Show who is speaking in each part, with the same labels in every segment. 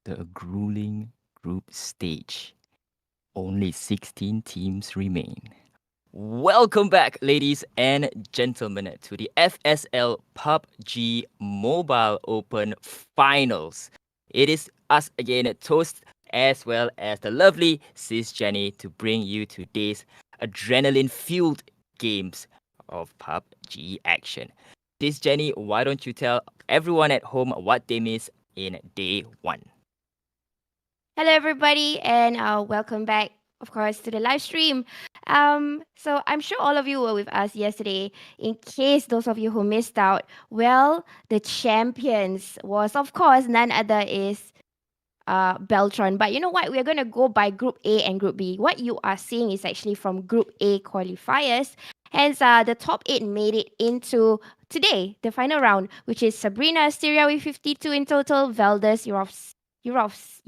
Speaker 1: after a grueling group stage. Only 16 teams remain. Welcome back, ladies and gentlemen, to the FSL PUBG Mobile Open Finals. It is us again, Toast, as well as the lovely SisJenny, to bring you today's adrenaline-fueled games of PUBG action. SisJenny, why don't you tell everyone at home what they missed in day one?
Speaker 2: Hello, everybody, and welcome back, of course, to the live stream. So I'm sure all of you were with us yesterday. In case those of you who missed out, well, the champions was, of course, none other is Beltron. But you know what? We're gonna go by Group A and Group B. What you are seeing is actually from Group A qualifiers. Hence, the top eight made it into today, the final round, which is Sabrina Asteria with 52 in total, Veldes, you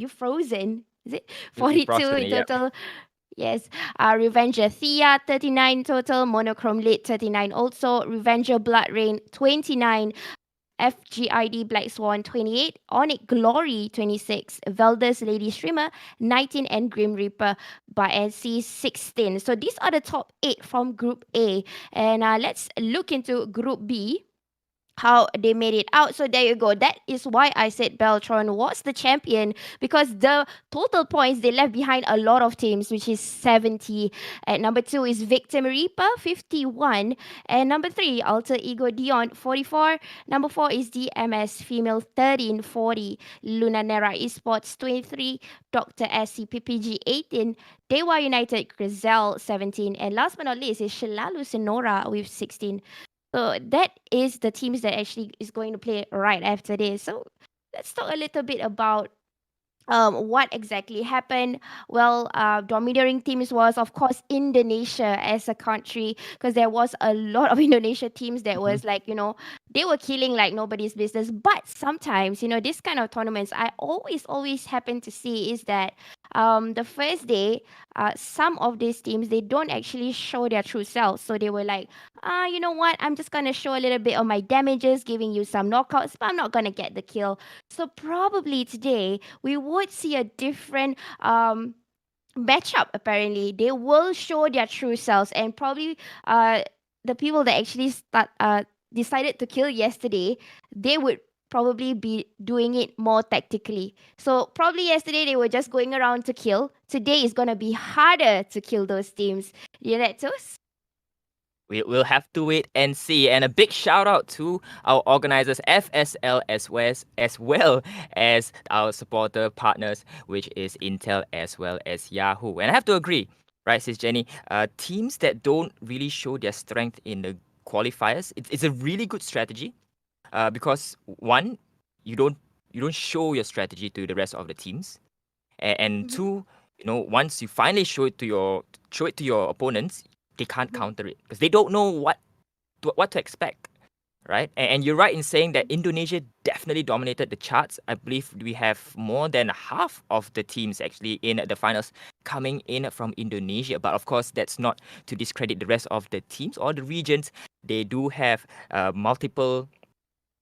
Speaker 2: frozen. Is it
Speaker 1: You
Speaker 2: 42
Speaker 1: frosted
Speaker 2: in
Speaker 1: me, yep.
Speaker 2: total? Yes. Revenger Thea, 39 total. Monochrome Lit, 39 also. Revenger Blood Rain, 29. FGID Black Swan 28, Onyx Glory 26, Velda's Lady Streamer 19, and Grim Reaper by NC 16. So these are the top 8 from Group A. And let's look into Group B, how they made it out. So there you go. That is why I said Beltron was the champion, because the total points they left behind a lot of teams, which is 70. At number 2 is Victim Reaper, 51. And number 3, Alter Ego Dion, 44. Number 4 is DMS Female, 13, 40. Lunanera Esports, 23. Dr. SCPPG, 18. Dewa United Grizel, 17. And last but not least is Shalalu Sonora with 16. So that is the teams that actually is going to play right after this. So let's talk a little bit about what exactly happened. Well, dominating teams was, of course, Indonesia as a country, because there was a lot of Indonesia teams that
Speaker 1: Mhm.
Speaker 2: was like, they were killing like nobody's business. But sometimes, this kind of tournaments, I always happen to see is that the first day, some of these teams, they don't actually show their true selves. So they were like, you know what? I'm just going to show a little bit of my damages, giving you some knockouts, but I'm not going to get the kill. So probably today, we would see a different matchup. Apparently they will show their true selves, and probably the people that actually decided to kill yesterday, they would probably be doing it more tactically. So probably yesterday they were just going around to kill. Today is going to be harder to kill those teams. You know that, Tos?
Speaker 1: We'll have to wait and see. And a big shout out to our organizers, FSL, as well as our supporter partners, which is Intel as well as Yahoo. And I have to agree, right, Sis Jenny? Teams that don't really show their strength in the qualifiers, it's a really good strategy. Because one, you don't you don't show your strategy to the rest of the teams, and
Speaker 2: Mm-hmm.
Speaker 1: two, once you finally show it to your opponents, they can't
Speaker 2: Mm-hmm.
Speaker 1: counter it because they don't know what to expect, right? And you're right in saying that Indonesia definitely dominated the charts. I believe we have more than half of the teams actually in the finals coming in from Indonesia. But of course, that's not to discredit the rest of the teams or the regions. They do have multiple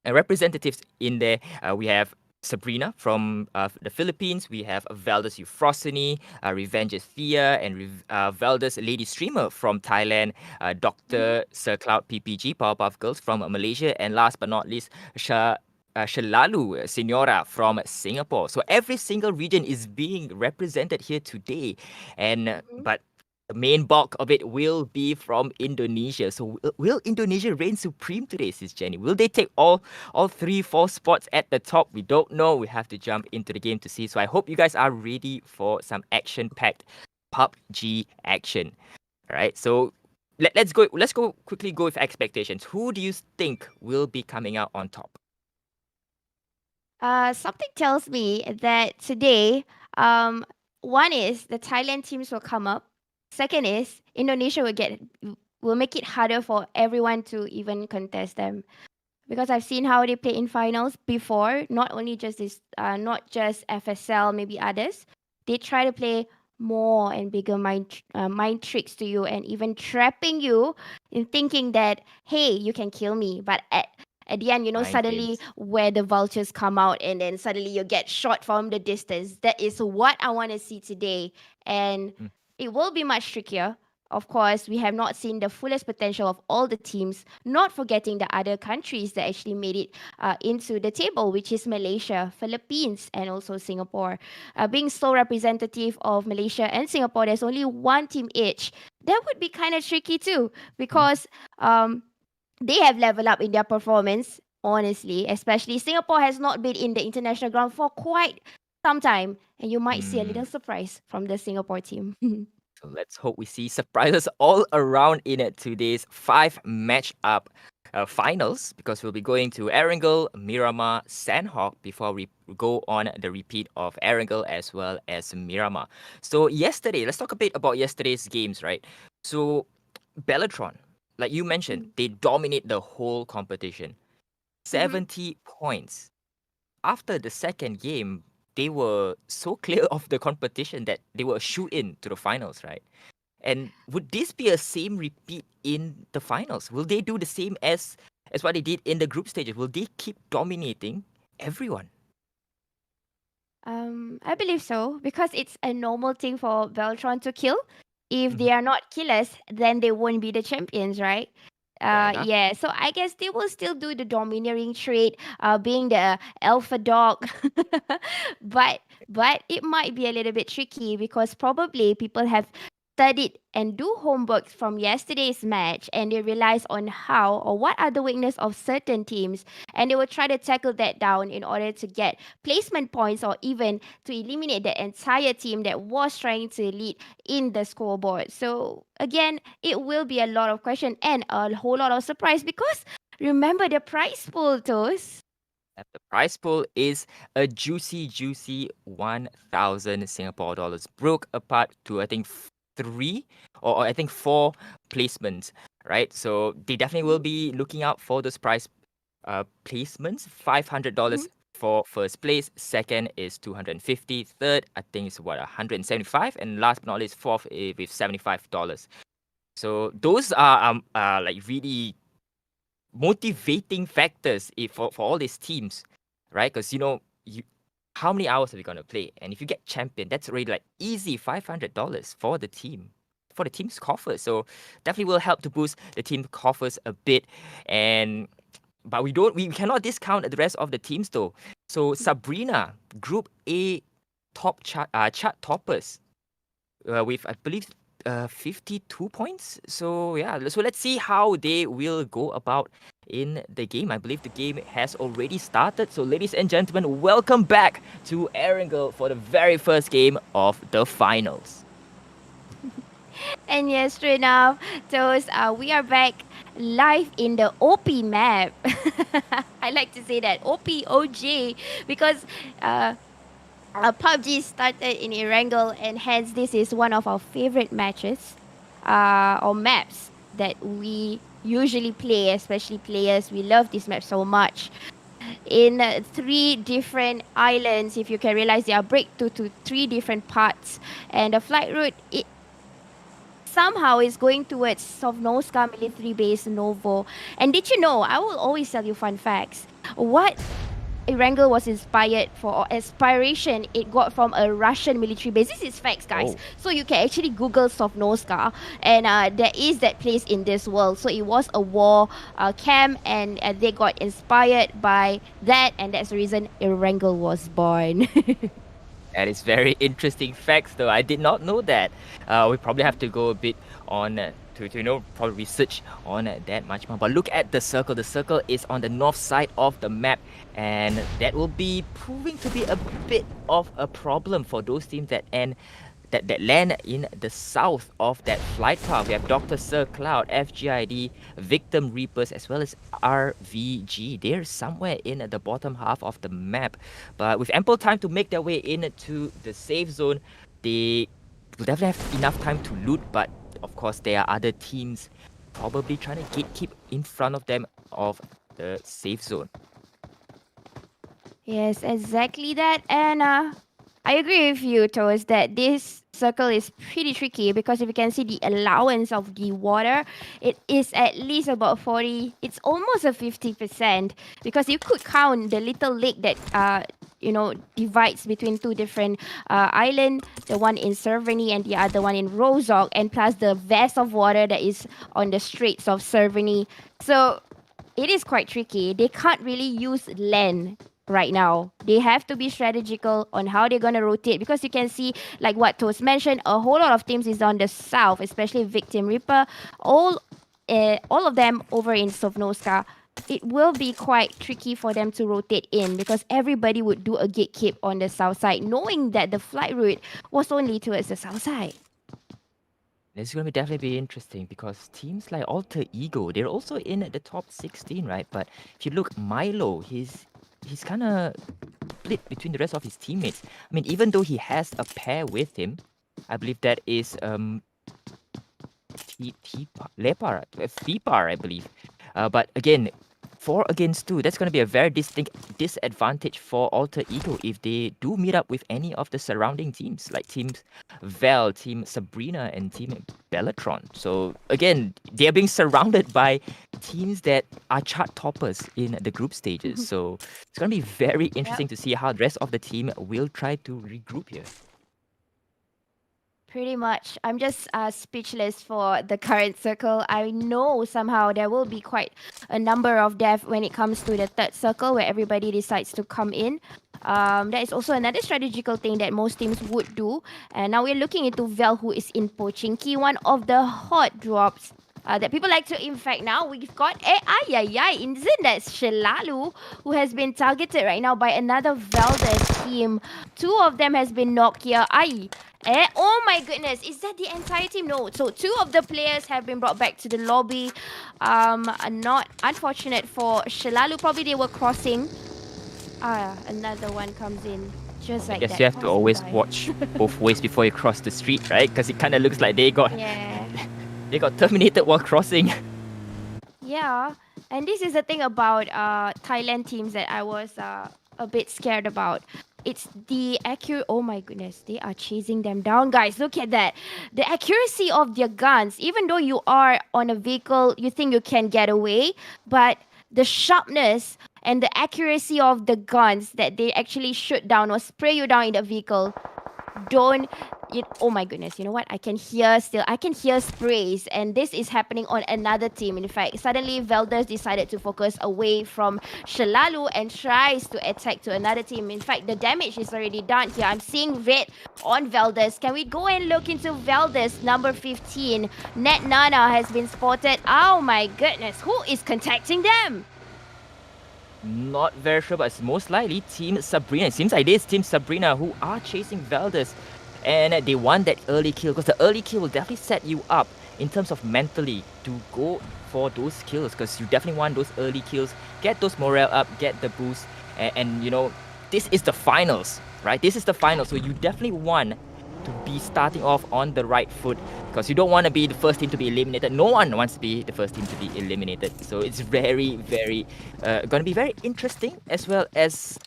Speaker 1: representatives in there. We have Sabrina from the Philippines. We have Valdez Euphrosyne, Revenge Thea, and Valdez Lady Streamer from Thailand.
Speaker 2: Mm-hmm.
Speaker 1: Dr. Sir Cloud PPG, Powerpuff Girls from Malaysia. And last but not least, Shalalu Senora from Singapore. So every single region is being represented here today. And
Speaker 2: Mm-hmm.
Speaker 1: but the main bulk of it will be from Indonesia. So will Indonesia reign supreme today, Sis Jenny? Will they take all three, four spots at the top? We don't know. We have to jump into the game to see. So I hope you guys are ready for some action-packed PUBG action. All right. So let's go. Let's go quickly. Go with expectations. Who do you think will be coming out on top?
Speaker 2: Something tells me that today, one is the Thailand teams will come up. Second is Indonesia will make it harder for everyone to even contest them, because I've seen how they play in finals before. Not only just this, not just FSL, maybe others. They try to play more and bigger mind tricks to you, and even trapping you in thinking that, hey, you can kill me. But At the end,
Speaker 1: 9
Speaker 2: suddenly
Speaker 1: games.
Speaker 2: where the vultures come out and then suddenly you get shot from the distance. That is what I want to see today. And
Speaker 1: Mm,
Speaker 2: it will be much trickier. Of course, we have not seen the fullest potential of all the teams, not forgetting the other countries that actually made it into the table, which is Malaysia, Philippines, and also Singapore. Being so representative of Malaysia and Singapore, there's only one team each. That would be kind of tricky too,
Speaker 1: mm,
Speaker 2: because um, they have leveled up in their performance, honestly. Especially Singapore has not been in the international ground for quite some time, and you might see a
Speaker 1: mm.
Speaker 2: little surprise from the Singapore team.
Speaker 1: So let's hope we see surprises all around in today's 5 match-up finals, because we'll be going to Erangel, Miramar, Sanhok before we go on the repeat of Erangel as well as Miramar. So yesterday, let's talk a bit about yesterday's games, right? So Bellatron, like you mentioned,
Speaker 2: Mm.
Speaker 1: they dominate the whole competition.
Speaker 2: Mhm.
Speaker 1: 70 points. After the second game, they were so clear of the competition that they were a shoe-in to the finals, right? And would this be a same repeat in the finals? Will they do the same as what they did in the group stages? Will they keep dominating everyone?
Speaker 2: I believe so because it's a normal thing for Beltron to kill. If
Speaker 1: Mhm.
Speaker 2: they are not killers, then they won't be the champions, right?
Speaker 1: Fair enough.
Speaker 2: Yeah. So I guess they will still do the domineering trait, being the alpha dog, but it might be a little bit tricky because probably people have studied and do homework from yesterday's match and they realize on how or what are the weakness of certain teams and they will try to tackle that down in order to get placement points or even to eliminate the entire team that was trying to lead in the scoreboard. So again, it will be a lot of question and a whole lot of surprise because remember the prize pool, Toast.
Speaker 1: And the prize pool is a juicy 1,000 Singapore dollars, broke apart to I think three or I think four placements, right? So they definitely will
Speaker 2: Mhm,
Speaker 1: be looking out for those prize placements. $500
Speaker 2: mhm.
Speaker 1: for first place. Second is 250. Third, I think it's what 175, and last but not least, fourth with $75. So those are like really motivating factors for all these teams, right? Because you how many hours are we gonna play? And if you get champion, that's already like easy $500 for the team. For the team's coffers. So definitely will help to boost the team coffers a bit. And but we cannot discount the rest of the teams though. So Sabrina, Group A chart toppers with I believe 52 points. So yeah, so let's see how they will go about in the game. I believe the game has already started. So ladies and gentlemen, welcome back to Erangel for the very first game of the finals.
Speaker 2: And yes, true enough, Toast, we are back live in the OP map. I like to say that OPOJ because uh, PUBG started in Erangel, and hence this is one of our favorite matches or maps that we usually play, especially players. We love this map so much. In three different islands, if you can realize, they are break to three different parts, and the flight route it somehow is going towards Sovnoska military base Novo. And did you know? I will always tell you fun facts. What Erangel was inspired for or inspiration it got from a Russian military base. This is facts, guys.
Speaker 1: Oh,
Speaker 2: So you can actually Google Sovnoska, and there is that place in this world. So it was a war camp, and they got inspired by that, and that's the reason Erangel was born.
Speaker 1: that is very interesting facts, though. I did not know that. We probably have to go a bit on to probably research on that much more. But look at the circle. The circle is on the north side of the map, and that will be proving to be a bit of a problem for those teams that land in the south of that flight path. We have Dr. Sir Cloud, FGID, Victim Reapers, as well as RVG. They're somewhere in the bottom half of the map. But with ample time to make their way into the safe zone, they will definitely have enough time to loot. But of course, there are other teams probably trying to gatekeep in front of them of the safe zone.
Speaker 2: Yes, exactly that. And I agree with you, Toast, that this circle is pretty tricky because if you can see the allowance of the water, it is at least about 40. It's almost a 50% because you could count the little lake that divides between two different island, the one in Cerveny and the other one in Rozok, and plus the vast of water that is on the Straits of Cerveny. So it is quite tricky. They can't really use land right now. They have to be strategical on how they're gonna rotate because you can see, like what Toast mentioned, a whole lot of teams is on the south, especially Victim Reaper. All of them over in Sovnoska. It will be quite tricky for them to rotate in because everybody would do a gatekeep on the south side, knowing that the flight route was only towards the south side.
Speaker 1: It's going to definitely be interesting because teams like Alter Ego, they're also in at the top 16, right? But if you look, Milo, he's kind of split between the rest of his teammates. I mean, even though he has a pair with him, I believe that is Lepar, Fipar, I believe. But again, 4 against 2, that's going to be a very distinct disadvantage for Alter Ego if they do meet up with any of the surrounding teams, like Team Vel, Team Sabrina, and Team Bellatron. So again, they are being surrounded by teams that are chart toppers in the group stages. So it's going to be very interesting to see how the rest of the team will try to regroup here.
Speaker 2: Pretty much. I'm just speechless for the current circle. I know somehow there will be quite a number of deaths when it comes to the third circle where everybody decides to come in. That is also another strategical thing that most teams would do. And now we're looking into Vel, who is in Pochinki, one of the hot drops that people like to infect now. We've got isn't that Shelalu who has been targeted right now by another Valdez team. 2 of them has been knocked here. Oh my goodness, is that the entire team? No. So 2 of the players have been brought back to the lobby. Not unfortunate for Shelalu. Probably they were crossing. Another one comes in. Just like
Speaker 1: I guess
Speaker 2: that.
Speaker 1: you have to always watch both ways before you cross the street, right? Because it kind of looks like they got terminated while crossing.
Speaker 2: Yeah, and this is the thing about Thailand teams that I was a bit scared about. It's the accuracy. Oh my goodness, they are chasing them down, guys. Look at that. The accuracy of their guns. Even though you are on a vehicle, you think you can get away, but the sharpness and the accuracy of the guns that they actually shoot down or spray you down in the vehicle. Oh my goodness, you know what? I can hear sprays, and this is happening on another team. In fact, suddenly Velders decided to focus away from Shelalu and tries to attack to another team. In fact, the damage is already done here. I'm seeing red on Velders. Can we go and look into Velders, number 15? Net Nana has been spotted. Oh my goodness, who is contacting them?
Speaker 1: Not very sure, but it's most likely Team Sabrina. It seems like it is Team Sabrina who are chasing Valdez. And they want that early kill because the early kill will definitely set you up in terms of mentally to go for those kills because you definitely want those early kills, get those morale up, get the boost. And you know, this is the finals, right? This is the finals. So you definitely want to be starting off on the right foot because you don't want to be the first team to be eliminated. No one wants to be the first team to be eliminated. So it's very, very going to be very interesting, as well as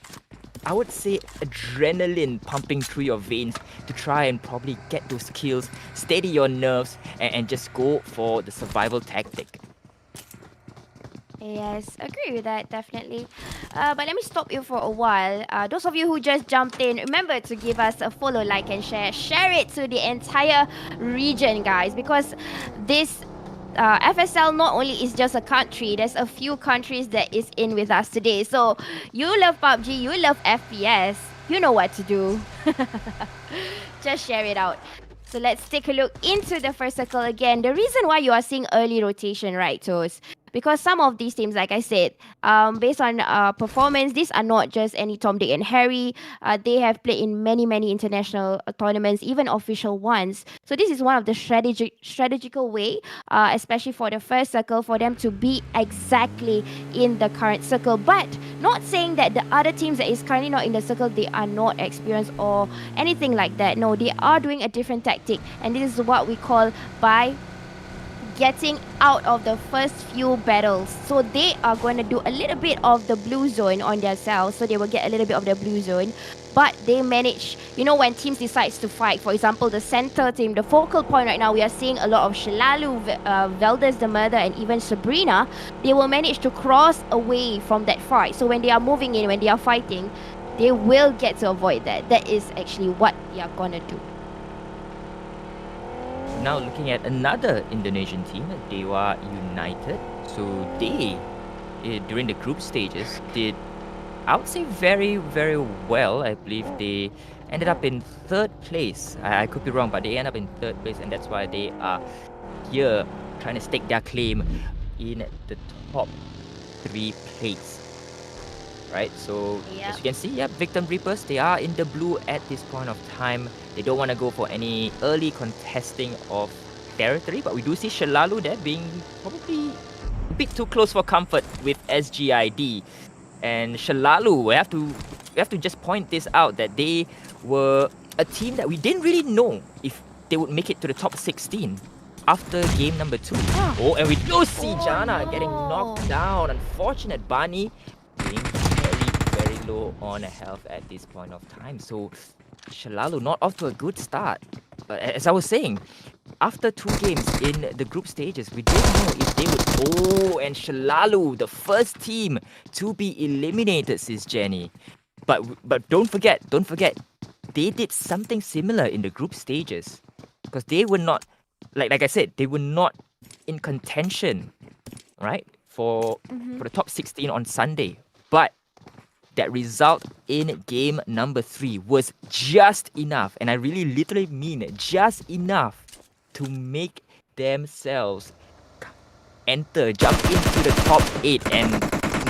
Speaker 1: I would say adrenaline pumping through your veins to try and probably get those kills, steady your nerves, and just go for the survival tactic.
Speaker 2: Yes, agree with that, definitely. But let me stop you for a while. Those of you who just jumped in, remember to give us a follow, like, and share. Share it to the entire region, guys, because this FSL not only is just a country, there's a few countries that is in with us today. So you love PUBG, you love FPS, you know what to do. Just share it out. So let's take a look into the first circle again. The reason why you are seeing early rotation, right, Toes? Because some of these teams, like I said, based on performance, these are not just any Tom, Dick, and Harry. They have played in many, many international tournaments, even official ones. So this is one of the strategical way, especially for the first circle, for them to be exactly in the current circle. But not saying that the other teams that is currently not in the circle, they are not experienced or anything like that. No, they are doing a different tactic. And this is what we call by getting out of the first few battles. So they are going to do a little bit of the blue zone on themselves. So they will get a little bit of the blue zone. But they manage, when teams decides to fight, for example, the center team, the focal point right now, we are seeing a lot of Shalalu, Veldez the Murder, and even Sabrina. They will manage to cross away from that fight. So when they are moving in, when they are fighting, they will get to avoid that. That is actually what they are going to do.
Speaker 1: Now looking at another Indonesian team, Dewa United. So they, during the group stages, did, I would say, very, very well. I believe they ended up in third place. I could be wrong, but they end up in third place, and that's why they are here trying to stake their claim in the top 3 place. Right, so as you can see, Victim Reapers, they are in the blue at this point of time. They don't want to go for any early contesting of territory, but we do see Shalalu there being probably a bit too close for comfort with SGID. And Shalalu, we have to just point this out, that they were a team that we didn't really know if they would make it to the top 16 after game number 2. Oh, and we do see Jana getting knocked down. Unfortunate. Bani being very low on health at this point of time. So Shalalu not off to a good start. As I was saying, after 2 games in the group stages, we didn't know if they would. Oh, and Shalalu, the first team to be eliminated, SisJenny. But don't forget, they did something similar in the group stages, because they were not, like I said, they were not in contention, right, for the top 16 on Sunday. But that result in game number 3 was just enough, and I really literally mean just enough, to make themselves jump into the top 8, and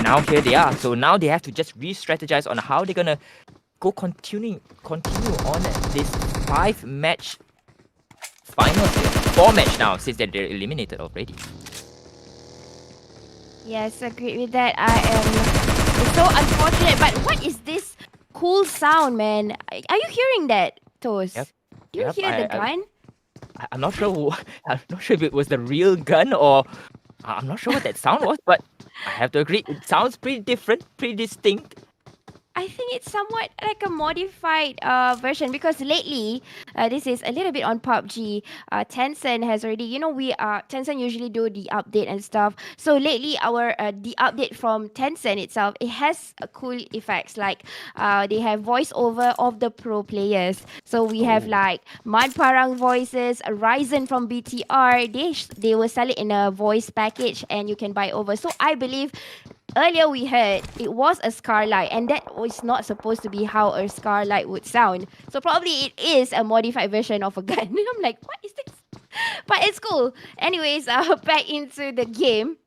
Speaker 1: now here they are. So now they have to just re-strategize on how they're gonna continue on this 5-match finals here. 4-match now, since they're eliminated already.
Speaker 2: Yes, agreed with that. It's so unfortunate, but what is this cool sound, man? Are you hearing that, Toast?
Speaker 1: Yep.
Speaker 2: Do you hear the gun?
Speaker 1: I'm not sure. I'm not sure if it was the real gun, or I'm not sure what that sound was. But I have to agree, it sounds pretty different, pretty distinct.
Speaker 2: I think it's somewhat like a modified version, because lately, this is a little bit on PUBG. Tencent has already, Tencent usually do the update and stuff. So lately, the update from Tencent itself, it has cool effects, like they have voiceover of the pro players. So we have like Mad Parang voices, Ryzen from BTR. They will sell it in a voice package, and you can buy over. So I believe, earlier we heard it was a Scarlight, and that was not supposed to be how a Scarlight would sound. So probably it is a modified version of a gun. I'm like, what is this? But it's cool. Anyways, back into the game.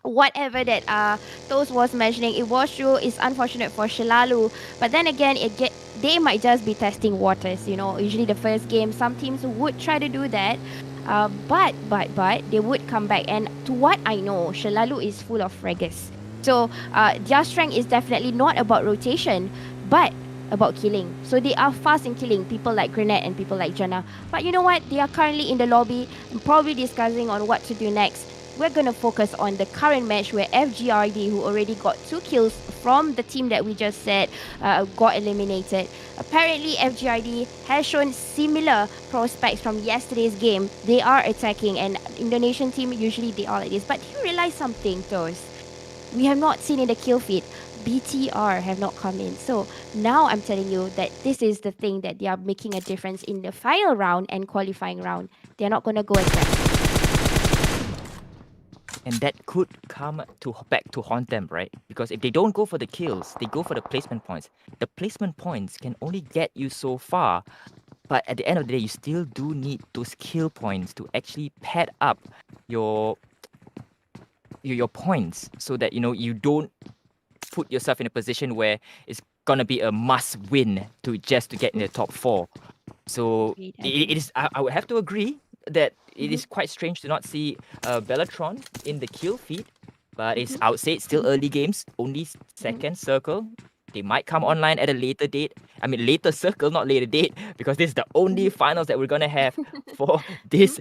Speaker 2: Whatever that Toast was mentioning, it was true. It's unfortunate for Shalalu, but then again, they might just be testing waters. Usually the first game, some teams would try to do that. But they would come back, and to what I know, Shalalu is full of fraggers. So their strength is definitely not about rotation, but about killing. So they are fast in killing people like Grenade and people like Jana. But you know what? They are currently in the lobby, probably discussing on what to do next. We're going to focus on the current match where FGRD, who already got 2 kills from the team that we just said, got eliminated. Apparently, FGRD has shown similar prospects from yesterday's game. They are attacking, and Indonesian team, usually they are like this. But do you realize something, Toast? We have not seen in the kill feed, BTR have not come in. So now I'm telling you that this is the thing that they are making a difference in the final round and qualifying round. They're not going to go aggressive.
Speaker 1: And that could come back to haunt them, right? Because if they don't go for the kills, they go for the placement points. The placement points can only get you so far, but at the end of the day, you still do need those kill points to actually pad up your points, so that you don't put yourself in a position where it's gonna be a must win to get in the top 4. So it is. I would have to agree that it is quite strange to not see Bellatron in the kill feed, but I would say it's still early games, only second circle. They might come online at a later date. I mean, later circle, not later date, because this is the only finals that we're gonna have for this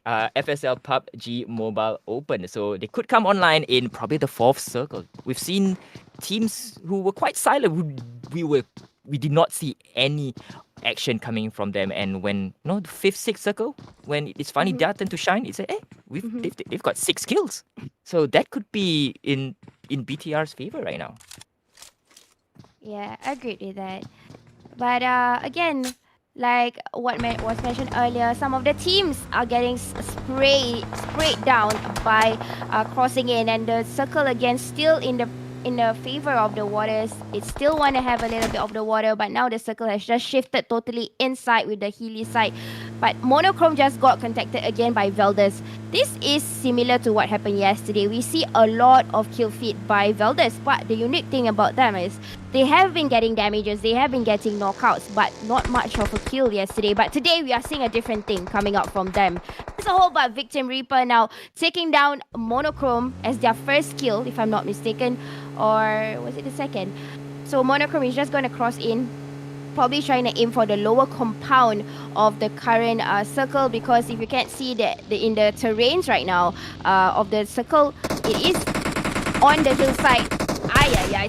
Speaker 1: FSL PUBG Mobile Open. So they could come online in probably the fourth circle. We've seen teams who were quite silent. We did not see any action coming from them. And when the fifth, sixth circle, when it's finally their turn to shine, it's like, hey, they've got 6 kills. So that could be in BTR's favor right now.
Speaker 2: Yeah, I agree with that. But again, like what was mentioned earlier, some of the teams are getting sprayed down by crossing in, and the circle again still in the favor of the waters. It still want to have a little bit of the water, but now the circle has just shifted totally inside with the Healy side. But Monochrome just got contacted again by Veldus. This is similar to what happened yesterday. We see a lot of kill feed by Veldus, but the unique thing about them is they have been getting damages, they have been getting knockouts, but not much of a kill yesterday. But today we are seeing a different thing coming out from them. It's a whole about Victim Reaper now taking down Monochrome as their first kill, if I'm not mistaken, or was it the second? So Monochrome is just going to cross in, probably trying to aim for the lower compound of the current circle, because if you can't see that in the terrains right now of the circle, it is on the hillside.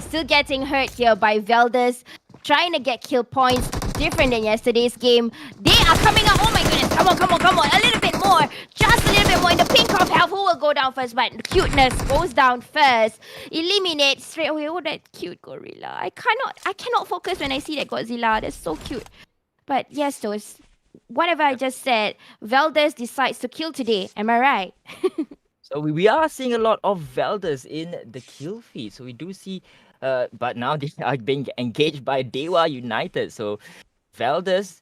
Speaker 2: Still getting hurt here by Veldus, trying to get kill points. Different than yesterday's game. They are coming up. Oh my goodness, come on. A little bit more. Just a little bit more in the pink of health. Who will go down first? But cuteness goes down first. Eliminate straight away. Oh, that cute gorilla. I cannot focus when I see that Godzilla. That's so cute. But yes, those whatever I just said, Veldus decides to kill today. Am I right?
Speaker 1: So we are seeing a lot of Veldus in the kill feed. So we do see, but now they are being engaged by Dewa United. So Veldus,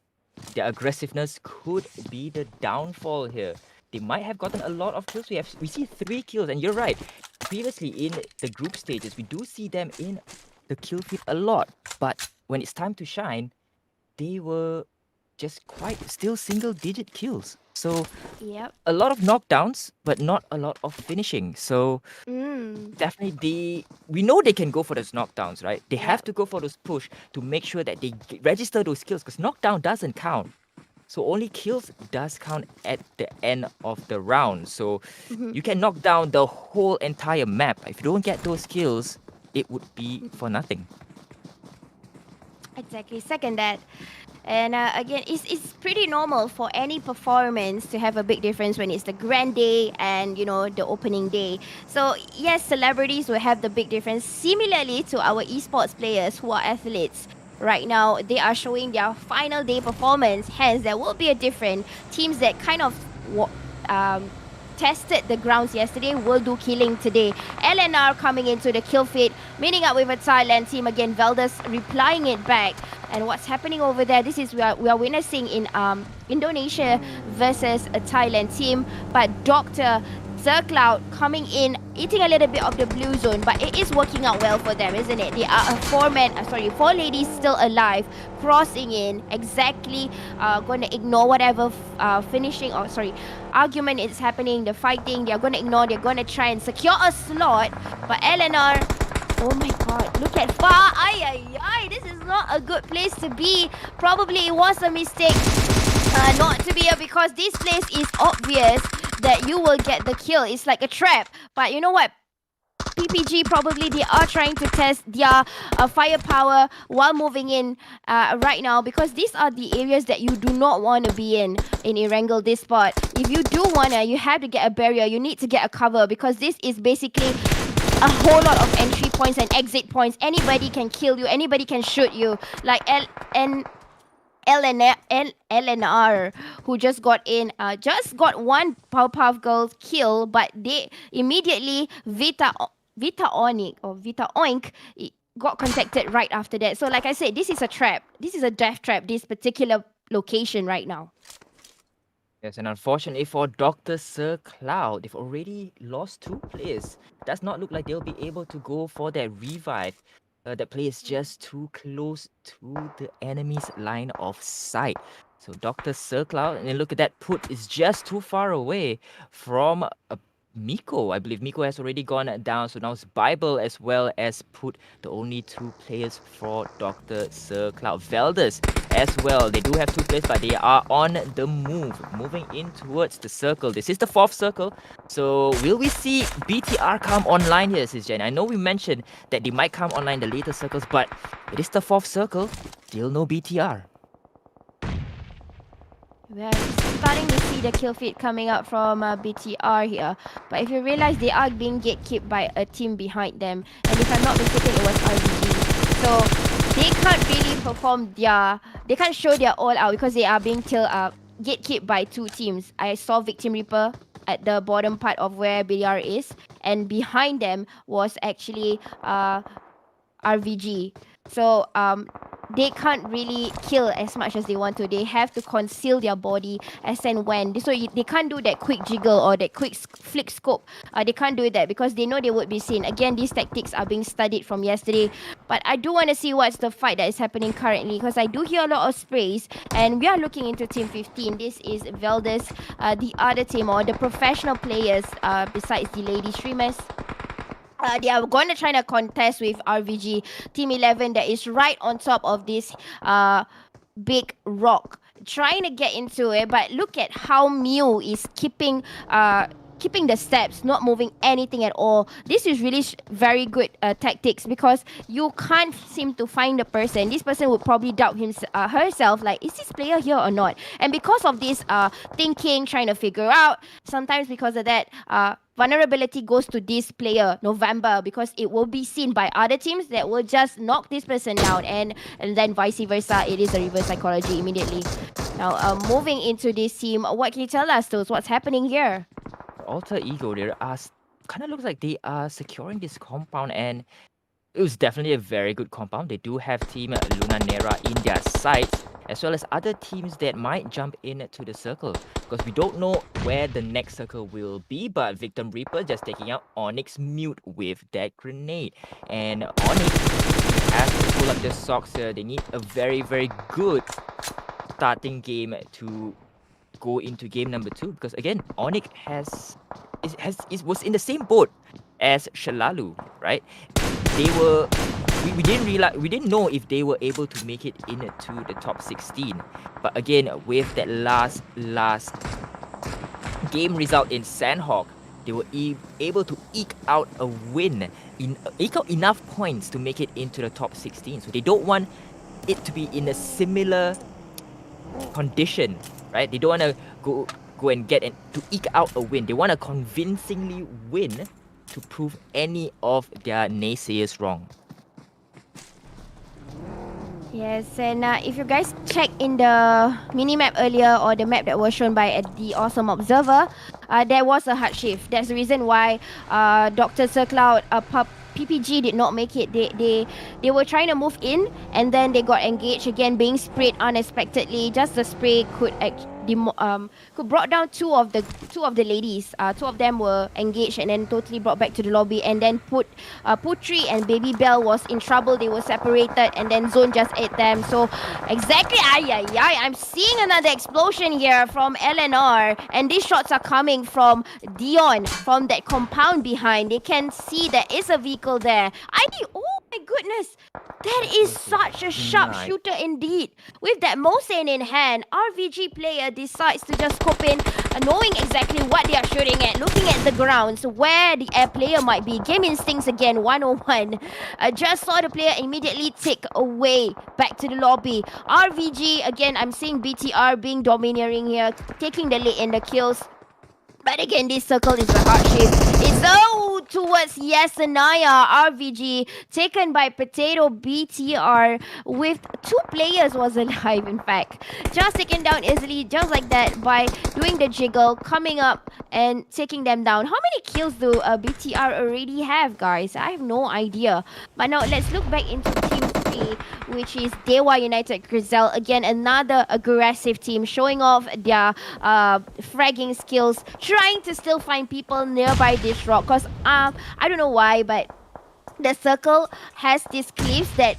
Speaker 1: their aggressiveness could be the downfall here. They might have gotten a lot of kills. We see 3 kills, and you're right. Previously in the group stages, we do see them in the kill feed a lot. But when it's time to shine, they were just still single-digit kills. So
Speaker 2: Yep.
Speaker 1: a lot of knockdowns, but not a lot of finishing. So
Speaker 2: Mm.
Speaker 1: definitely we know they can go for those knockdowns, right? They have to go for those push to make sure that they register those kills, because knockdown doesn't count. So only kills does count at the end of the round. So you can knock down the whole entire map. If you don't get those kills, it would be for nothing.
Speaker 2: Exactly. Second that. And again, it's pretty normal for any performance to have a big difference when it's the grand day and, the opening day. So, yes, celebrities will have the big difference. Similarly to our esports players who are athletes. Right now, they are showing their final day performance. Hence, there will be a different teams that kind of tested the grounds yesterday will do killing today. LNR coming into the kill feed, meeting up with a Thailand team again. Veldus replying it back. And what's happening over there? This is we are witnessing in Indonesia versus a Thailand team. But Dr. Zercloud coming in, eating a little bit of the blue zone, but it is working out well for them, isn't it? They are a 4 ladies still alive, crossing in, exactly going to ignore whatever argument is happening, the fighting, they're going to ignore, they're going to try and secure a slot, but Eleanor, oh my god, look at far, this is not a good place to be. Probably it was a mistake not to be here, because this place is obvious that you will get the kill. It's like a trap. But you know what? PPG probably they are trying to test their firepower while moving in right now, because these are the areas that you do not want to be in Erangel, this spot. If you do wanna, you have to get a barrier, you need to get a cover, because this is basically a whole lot of entry points and exit points. Anybody can kill you, anybody can shoot you. Like LNR, who just got in, just got one Powerpuff Girls kill, but they immediately Vita Oink got contacted right after that. So like I said, this is a trap. This is a death trap, this particular location right now.
Speaker 1: Yes, and unfortunately for Dr. Sir Cloud, they've already lost 2 players. Does not look like they'll be able to go for that revive. That play is just too close to the enemy's line of sight. So Dr. Sir Cloud, and then look at that put, is just too far away from Miko. I believe Miko has already gone down. So now it's Bible as well as put the only 2 players for Dr. Sir Cloud. Velders as well. They do have 2 players, but they are on the move, moving in towards the circle. This is the 4th circle. So will we see BTR come online here, SisJenny? I know we mentioned that they might come online in the later circles, but it is the 4th circle. Still no BTR.
Speaker 2: We are starting to see the kill feed coming out from BTR here. But if you realize they are being gatekept by a team behind them. And if I'm not mistaken, it was RBG. So they can't really perform they can't show their all out because they are being gatekept by 2 teams. I saw Victim Reaper at the bottom part of where BTR is. And behind them was actually RVG. So they can't really kill as much as they want to. They have to conceal their body as and when. So they can't do that quick jiggle or that quick flick scope. They can't do that because they know they would be seen. Again, these tactics are being studied from yesterday. But I do want to see what's the fight that is happening currently because I do hear a lot of sprays. And we are looking into Team 15. This is Velders, the other team or the professional players besides the lady streamers. They are going to try to contest with RVG Team 11 that is right on top of this big rock, trying to get into it. But look at how Mew is keeping the steps, not moving anything at all. This is really very good tactics because you can't seem to find the person. This person would probably doubt herself, like, is this player here or not? And because of this thinking, trying to figure out, sometimes because of that, vulnerability goes to this player, November, because it will be seen by other teams that will just knock this person down, and then vice versa. It is a reverse psychology immediately. Now, moving into this team, what can you tell us, Toes? What's happening here?
Speaker 1: Alter Ego, there are kind of looks like they are securing this compound, and it was definitely a very good compound. They do have Team Luna Nera in their sights, as well as other teams that might jump into the circle, because we don't know where the next circle will be. But Victim Reaper just taking out Onyx Mute with that grenade, and Onyx has to pull up their socks here. They need a very, very good starting game to go into game number 2, because again, Onyx was in the same boat as Shalalu, right? They were we didn't know if they were able to make it into the top 16. But again, with that last game result in Sanhok, they were able to eke out a win, eke out enough points to make it into the top 16. So they don't want it to be in a similar condition, right? They don't want to go and to eke out a win. They want to convincingly win to prove any of their naysayers wrong.
Speaker 2: Yes, and if you guys check in the mini-map earlier, or the map that was shown by the Awesome Observer, there was a hard shift. That's the reason why Dr. Sir Cloud, PPG did not make it. They were trying to move in, and then they got engaged again, being sprayed unexpectedly. Just the spray could brought down two of the ladies. Two of them were engaged and then totally brought back to the lobby. And then Putri and Baby Bell was in trouble. They were separated, and then Zone just ate them. So exactly, I'm seeing another explosion here from LNR, and these shots are coming from Dion, from that compound behind. They can see there is a vehicle there. Oh my goodness, that is such a sharp shooter indeed. With that Mosen in hand, RVG player decides to just scope in, knowing exactly what they are shooting at, looking at the grounds where the air player might be. Game instincts again, 101. Just saw the player immediately take away back to the lobby. RVG, again, I'm seeing BTR being domineering here, taking the lead in the kills. But again, this circle is a hard shape. It's towards Yasanaya. RVG taken by Potato BTR with 2 players was alive, in fact. Just taken down easily, just like that, by doing the jiggle, coming up and taking them down. How many kills do BTR already have, guys? I have no idea. But now let's look back into Team 3, which is Dewa United Grizel. Again, another aggressive team showing off their fragging skills, trying to still find people nearby this rock. Because I don't know why, but the circle has these cliffs that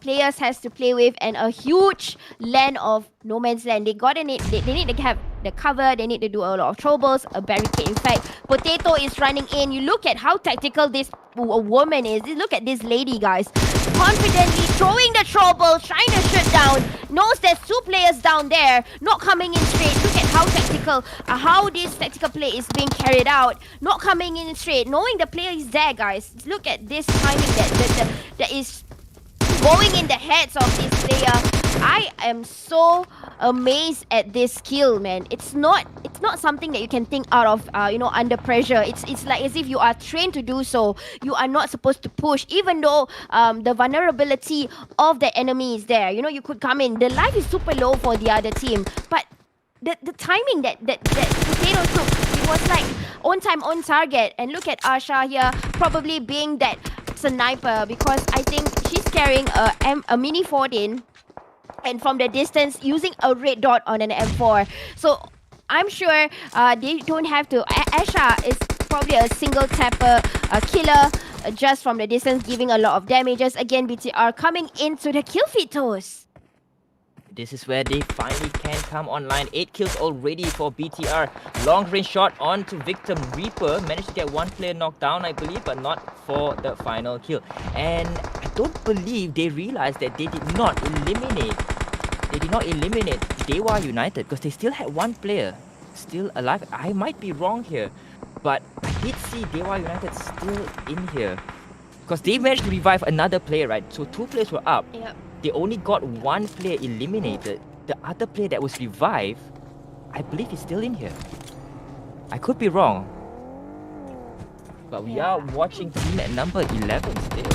Speaker 2: players has to play with, and a huge land of no man's land. They need to have the cover. They need to do a lot of troubles, a barricade. In fact, Potato is running in. You look at how tactical this woman is. Look at this lady, guys. Confidently throwing the trouble, trying to shoot down. Knows there's two players down there, not coming in straight. Look at how tactical, how this tactical play is being carried out. Not coming in straight, knowing the player is there, guys. Look at this timing that is going in the heads of this player. I am so amazed at this skill, man. It's not something that you can think out of under pressure. It's like as if you are trained to do so. You are not supposed to push, even though the vulnerability of the enemy is there. You could come in. The life is super low for the other team, but the timing that Potato took, it was like on time, on target. And look at Asha here, probably being that sniper, because I think she's carrying a mini 14, and from the distance using a red dot on an M4. So I'm sure they don't have to. Asha is probably a single tapper, a killer, just from the distance, giving a lot of damages. Again, BTR coming into the kill feed toes.
Speaker 1: This is where they finally can come online. 8 kills already for BTR. Long range shot onto Victim Reaper. Managed to get one player knocked down, I believe, but not for the final kill. And I don't believe they realized that they did not eliminate Dewa United, because they still had one player still alive. I might be wrong here, but I did see Dewa United still in here, because they managed to revive another player, right? So 2 players were up.
Speaker 2: Yep.
Speaker 1: They only got one player eliminated. The other player that was revived, I believe is still in here. I could be wrong, but we are watching team at number 11 still.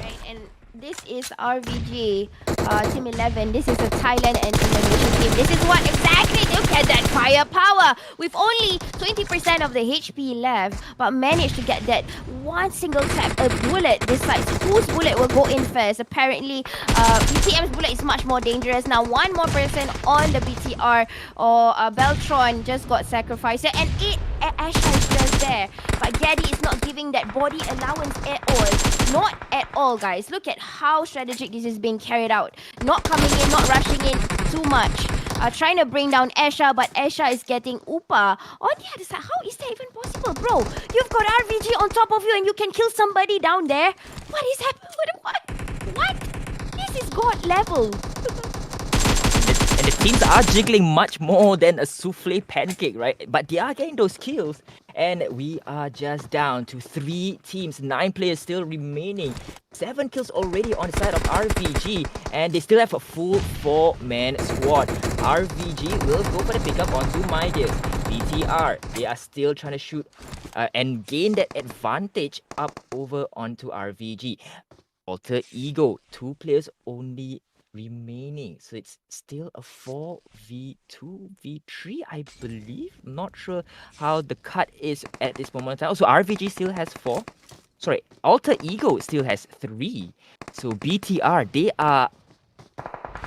Speaker 2: Right, and this is RVG, Team 11. This is a Thailand and Indonesia team. This is what exactly, look at that firepower. With only 20% of the HP left, but managed to get that one single tap, a bullet decides whose bullet will go in first. Apparently, BTM's bullet is much more dangerous. Now, one more person on the BTR, or Beltron just got sacrificed. And Asha is just there. But Gaddy is not giving that body allowance at all. Not at all, guys. Look at how strategic this is being carried out. Not coming in, not rushing in too much. Trying to bring down Asha, but Asha is getting Upa on the other side. How is that even possible, bro? You've got RVG on top of you and you can kill somebody down there. What is happening? What? This is God level.
Speaker 1: And the teams are jiggling much more than a souffle pancake, right? But they are getting those kills. And we are just down to 3 teams, 9 players still remaining. 7 kills already on the side of RVG. And they still have a full 4-man squad. RVG will go for the pickup onto Midas. BTR, they are still trying to shoot and gain that advantage up over onto RVG. Alter Ego, 2 players only remaining, so it's still a 4v2v3, I believe. Not sure how the cut is at this moment in time. Also, RVG still has 4. Sorry, Alter Ego still has 3. So BTR, they are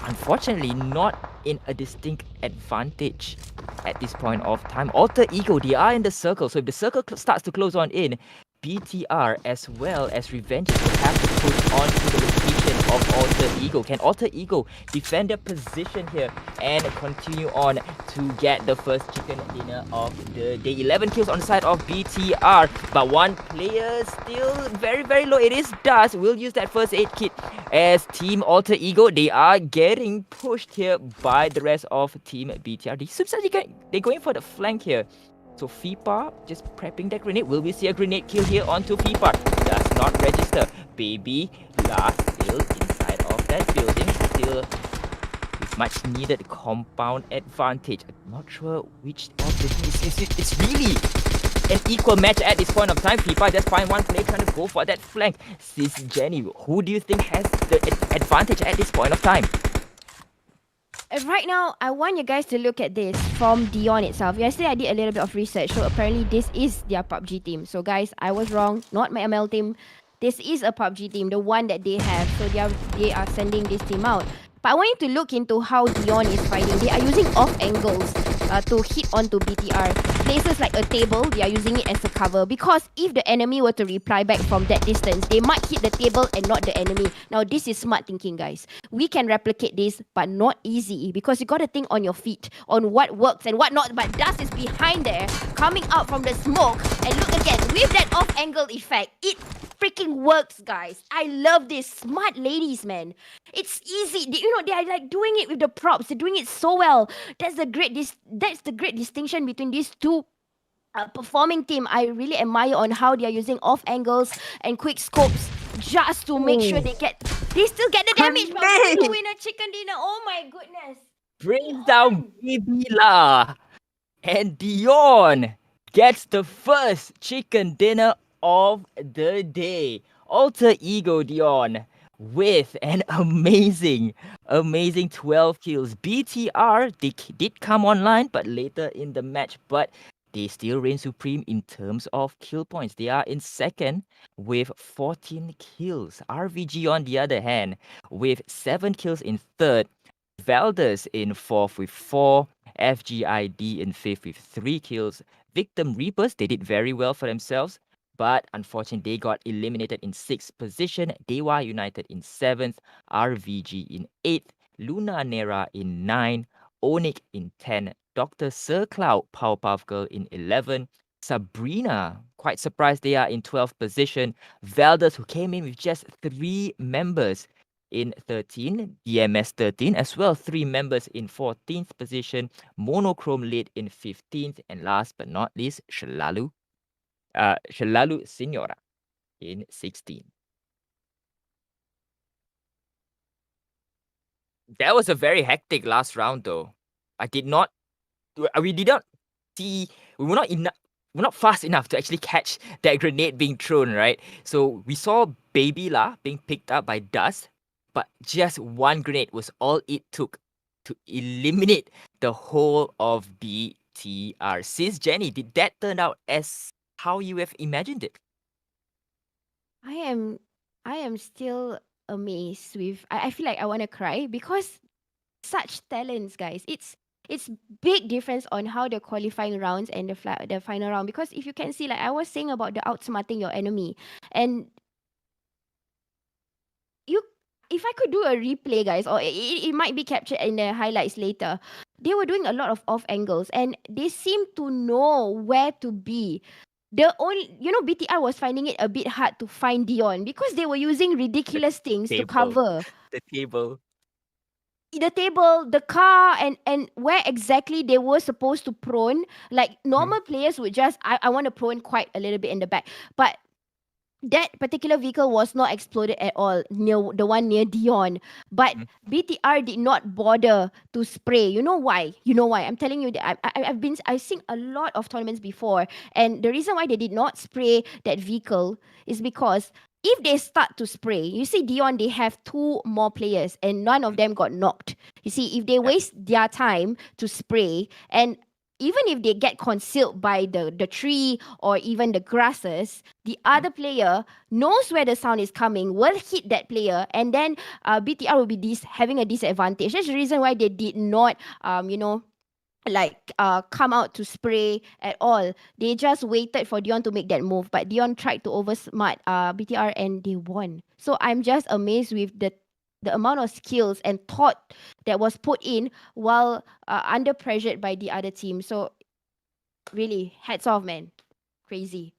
Speaker 1: unfortunately not in a distinct advantage at this point of time. Alter Ego, they are in the circle, so if the circle starts to close on in, BTR as well as Revengers will have to push on to the location of Alter Ego. Can Alter Ego defend their position here and continue on to get the first chicken dinner of the day? 11 kills on the side of BTR, but one player still very, very low. It is Dust. We'll use that first aid kit as Team Alter Ego. They are getting pushed here by the rest of Team BTR. They're going for the flank here. So FIPA just prepping that grenade. Will we see a grenade kill here onto FIPA? Does not register. Baby Last still inside of that building. Still with much needed compound advantage. I'm not sure which of the teams. It's really an equal match at this point of time. FIPA just find one player trying to go for that flank. SisJenny, who do you think has the advantage at this point of time?
Speaker 2: Right now, I want you guys to look at this from Dion itself. Yesterday, I did a little bit of research. So apparently, this is their PUBG team. So guys, I was wrong. Not my ML team. This is a PUBG team, the one that they have. So they are sending this team out. But I want you to look into how Dion is fighting. They are using off angles. to hit onto BTR. Places like a table, they are using it as a cover because if the enemy were to reply back from that distance, they might hit the table and not the enemy. Now, this is smart thinking, guys. We can replicate this, but not easy because you got to think on your feet on what works and what not. But Dust is behind there, coming out from the smoke, and look again with that off-angle effect. It freaking works, guys. I love this. Smart ladies, man. It's easy. They are like doing it with the props. They're doing it so well. That's the great distinction between these two performing team. I really admire on how they are using off angles and quick scopes just to make sure they still get the damage. But
Speaker 1: Grenade!
Speaker 2: to win a chicken dinner, oh my goodness.
Speaker 1: Brings down Babila. And Dion gets the first chicken dinner of the day. Alter Ego Dion with an amazing 12 kills. BTR, they did come online, but later in the match. But they still reign supreme in terms of kill points. They are in second with 14 kills. RVG, on the other hand, with 7 kills in third. Valdez in fourth with 4. FGID in fifth with 3 kills. Victim Reapers, they did very well for themselves, but unfortunately they got eliminated in 6th position. Dewa United in 7th. RVG in 8th. Luna Nera in 9. Onyx in 10. Dr. Sir Cloud, Powerpuff Girl in 11. Sabrina, quite surprised they are in 12th position. Valdez, who came in with just 3 members in 13, DMS 13 as well, 3 members in 14th position, Monochrome Lead in 15th, and last but not least, Shalalu Senora in 16th. That was a very hectic last round though. We did not see, we were not fast enough to actually catch that grenade being thrown, right? So we saw Baby La being picked up by Dust, but just one grenade was all it took to eliminate the whole of BTR. SisJenny, did that turn out as how you have imagined it?
Speaker 2: I am still amazed with I feel like I want to cry because such talents, guys. It's big difference on how the qualifying rounds and the final round, because if you can see, like I was saying about the outsmarting your enemy, and you if I could do a replay, guys, or it might be captured in the highlights later, they were doing a lot of off angles and they seem to know where to be. The only, BTR was finding it a bit hard to find Dion because they were using ridiculous things to cover
Speaker 1: The table.
Speaker 2: the table, the car, and where exactly they were supposed to prone. Like normal players would just, I want to prone quite a little bit in the back, but that particular vehicle was not exploded at all near the one near Dion. But BTR did not bother to spray. You know why? I'm telling you that I've seen a lot of tournaments before, and the reason why they did not spray that vehicle is because if they start to spray, you see Dion, they have 2 more players and none of them got knocked. You see, if they waste their time to spray, and even if they get concealed by the tree or even the grasses, the other player knows where the sound is coming, will hit that player, and then BTR will be having a disadvantage. That's the reason why they did not, come out to spray at all. They just waited for Dion to make that move, but Dion tried to oversmart BTR and they won. So I'm just amazed with the amount of skills and thought that was put in while under pressured by the other team. So really, hats off, man. Crazy.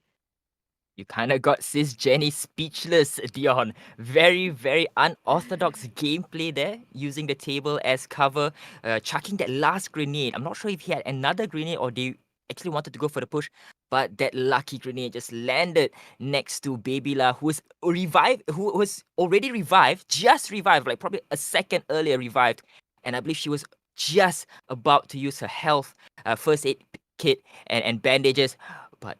Speaker 1: You kind of got SisJenny speechless, Dion. Very, very unorthodox gameplay there, using the table as cover, chucking that last grenade. I'm not sure if he had another grenade or they actually wanted to go for the push, but that lucky grenade just landed next to Babila, who was already revived, just revived, like probably a second earlier revived. And I believe she was just about to use her health, first aid kit and bandages, but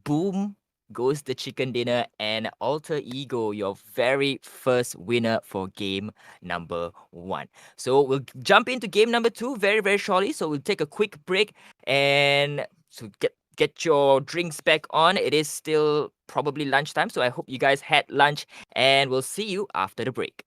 Speaker 1: boom goes the chicken dinner, and Alter Ego, your very first winner for game number 1. So we'll jump into game number 2 very, very shortly. So we'll take a quick break and so get your drinks back on. It is still probably lunchtime, so I hope you guys had lunch, and we'll see you after the break.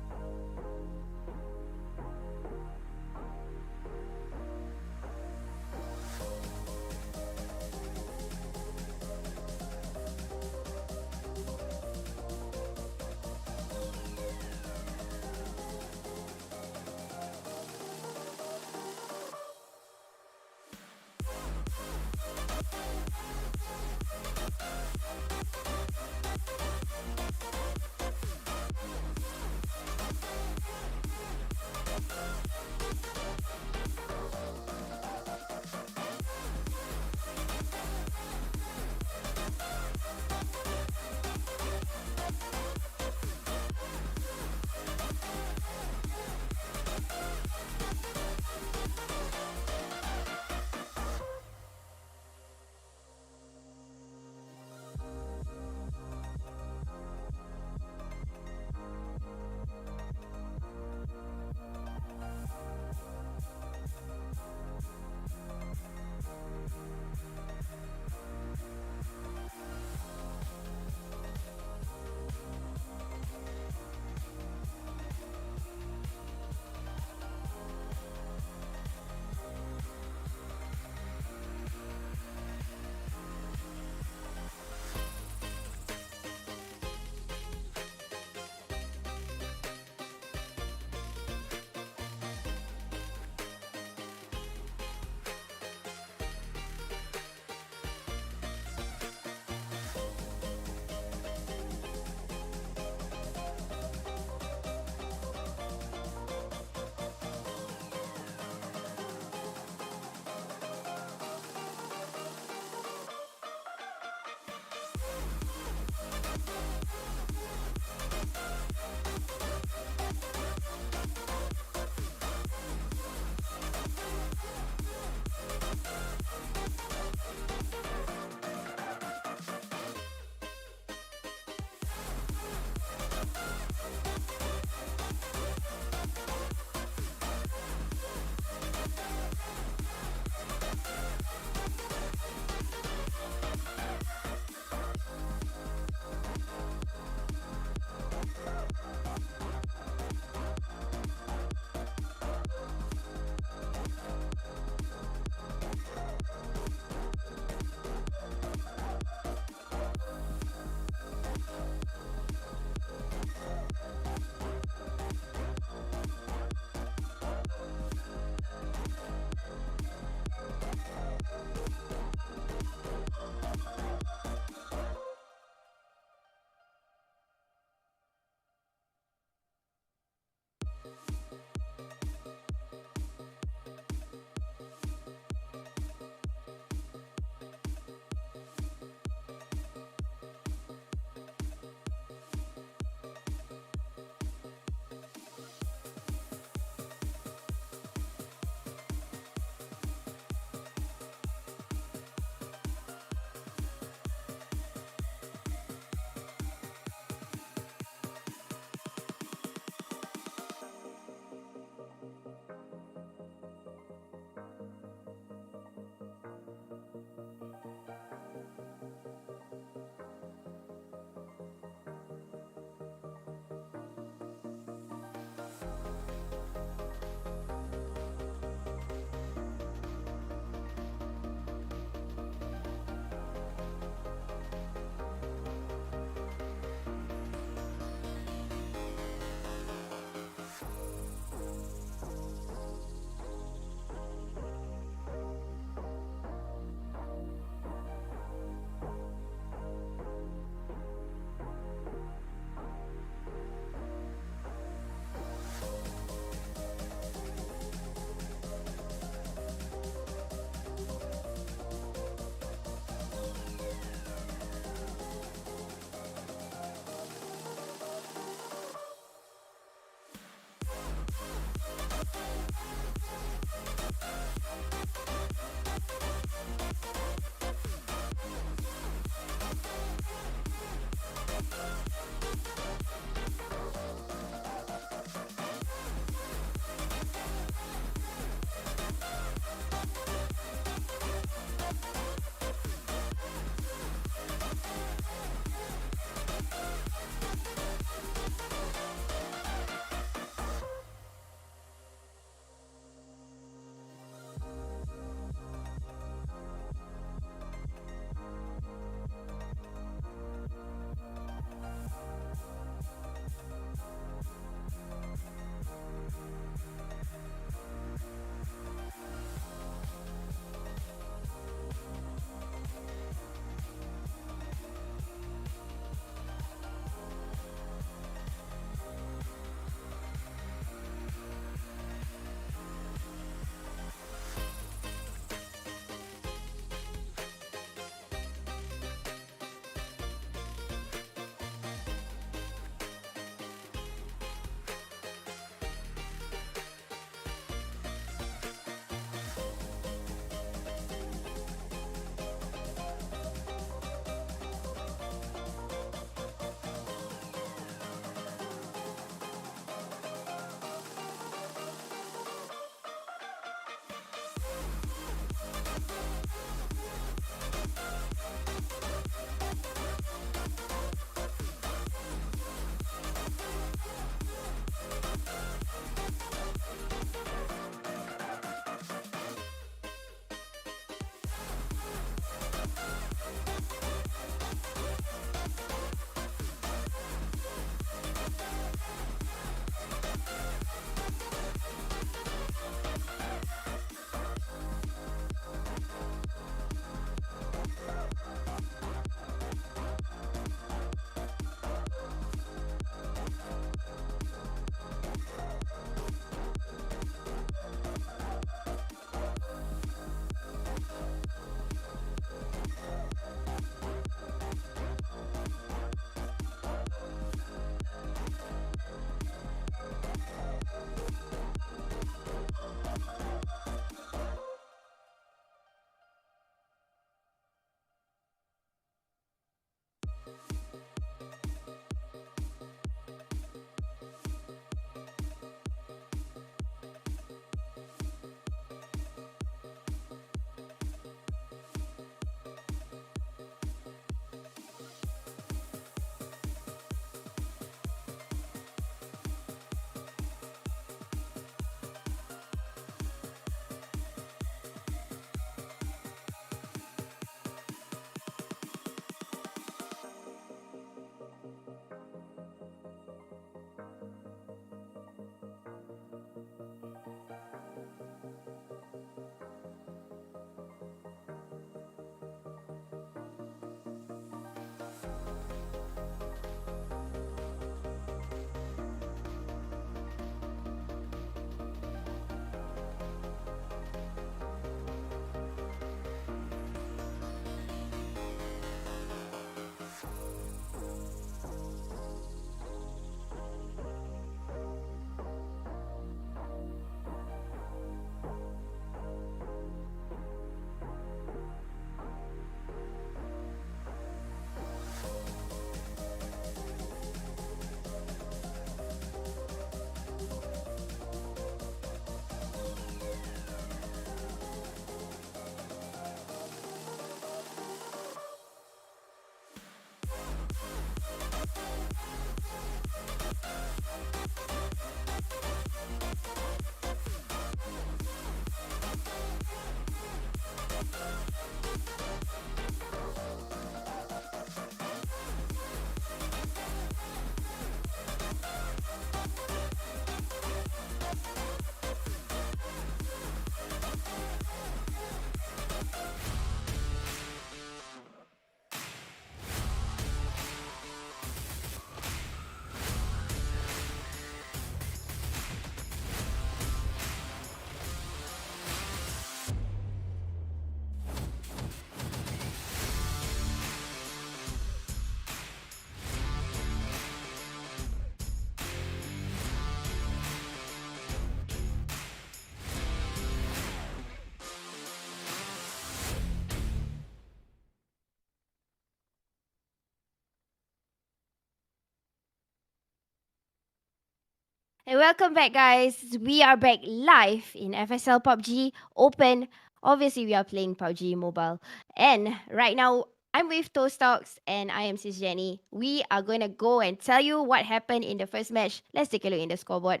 Speaker 2: Hey, welcome back, guys. We are back live in FSL PUBG Open. Obviously, we are playing PUBG Mobile. And right now, I'm with Toasttalks and I am SisJenny. We are going to go and tell you what happened in the first match. Let's take a look in the scoreboard.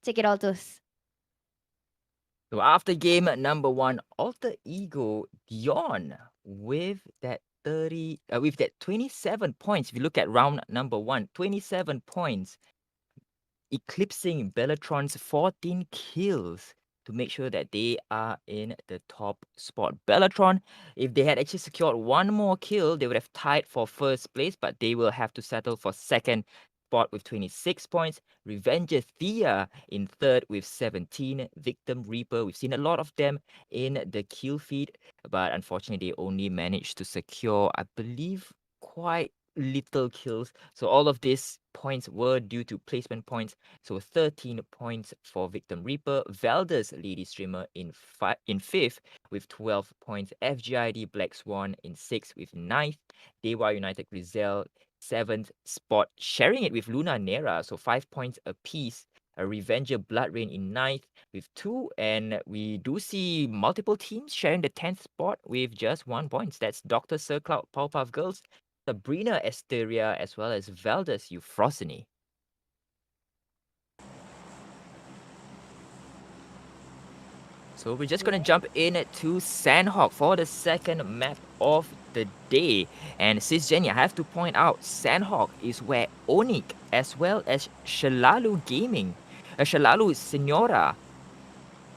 Speaker 2: Take it all, Toast.
Speaker 1: So after game number 1, Alter Ego Dion with that 27 points. If you look at round number 1, 27 points, eclipsing Bellatron's 14 kills to make sure that they are in the top spot. Bellatron, if they had actually secured one more kill, they would have tied for first place, but they will have to settle for second spot with 26 points. Revenger Thea in third with 17. Victim Reaper, we've seen a lot of them in the kill feed, but unfortunately they only managed to secure, I believe, quite little kills. So all of these points were due to placement points. So 13 points for Victim Reaper. Valdez, Lady Streamer, in fifth with 12 points. FGID Black Swan in sixth with ninth. Dewa United Grizel, seventh spot, sharing it with Luna Nera. So 5 points apiece. A Revenger Blood Rain in ninth with 2. And we do see multiple teams sharing the 10th spot with just 1 point. That's Dr. Sir Cloud Powerpuff Girls, Sabrina Asteria, as well as Valdez Euphrosyne. So we're just going to jump in to Sanhok for the second map of the day. And SisJenny, I have to point out, Sanhok is where Onik as well as Shalalu Gaming, Shalalu Senora,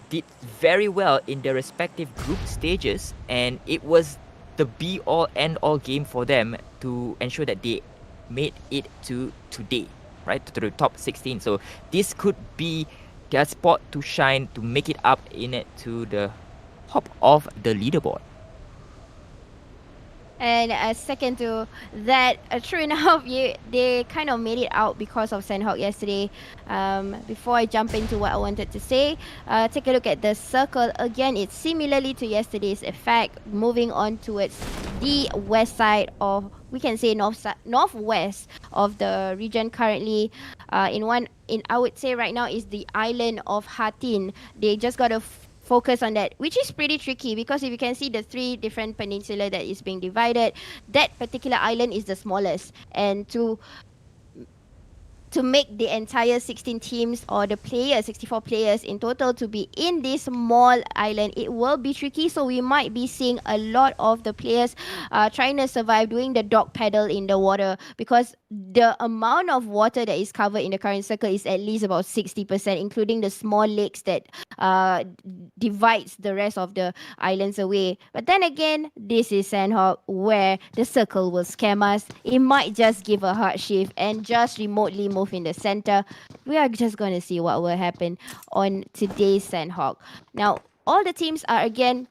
Speaker 1: did very well in their respective group stages, and it was the be-all end-all game for them to ensure that they made it to today, right, to the top 16. So this could be their spot to shine, to make it up in it to the top of the leaderboard.
Speaker 2: And second to that, true enough, they kind of made it out because of Sanhok yesterday. Before I jump into what I wanted to say, take a look at the circle. Again, it's similarly to yesterday's effect, moving on towards the west side of, we can say northwest of the region currently. I would say right now is the island of Hatin. They just got to focus on that, which is pretty tricky because if you can see the 3 different peninsula that is being divided, that particular island is the smallest, and to make the entire 16 teams or the players, 64 players in total, to be in this small island, it will be tricky. So we might be seeing a lot of the players trying to survive, doing the dog paddle in the water, because the amount of water that is covered in the current circle is at least about 60%, including the small lakes that divides the rest of the islands away. But then again, this is Sanhok, where the circle will scam us. It might just give a hard shift and just remotely move in the center. We are just going to see what will happen on today's Sanhok. Now, all the teams are again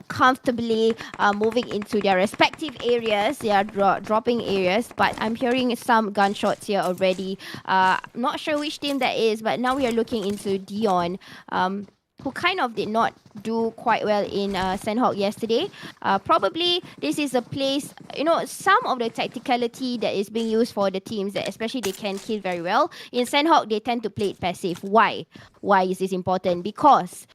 Speaker 2: comfortably moving into their respective areas. They are dropping areas, but I'm hearing some gunshots here already. Not sure which team that is, but now we are looking into Dion, who kind of did not do quite well in Sanhok yesterday. Probably this is a place, some of the tacticality that is being used for the teams that especially they can kill very well. In Sanhok, they tend to play it passive. Why? Why is this important? Because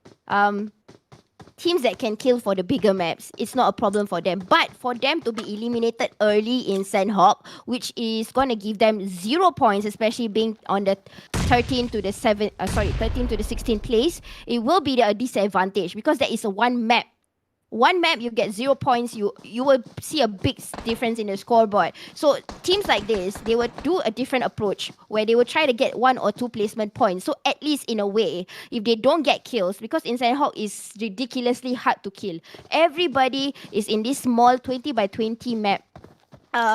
Speaker 2: teams that can kill for the bigger maps, it's not a problem for them. But for them to be eliminated early in Sanhok, which is going to give them 0 points, especially being on the 13 to the 16th place, it will be a disadvantage because there is a one map. One map, you get 0 points, you will see a big difference in the scoreboard. So teams like this, they will do a different approach where they will try to get 1 or 2 placement points. So at least in a way, if they don't get kills, because in Sanhok is ridiculously hard to kill. Everybody is in this small 20 by 20 map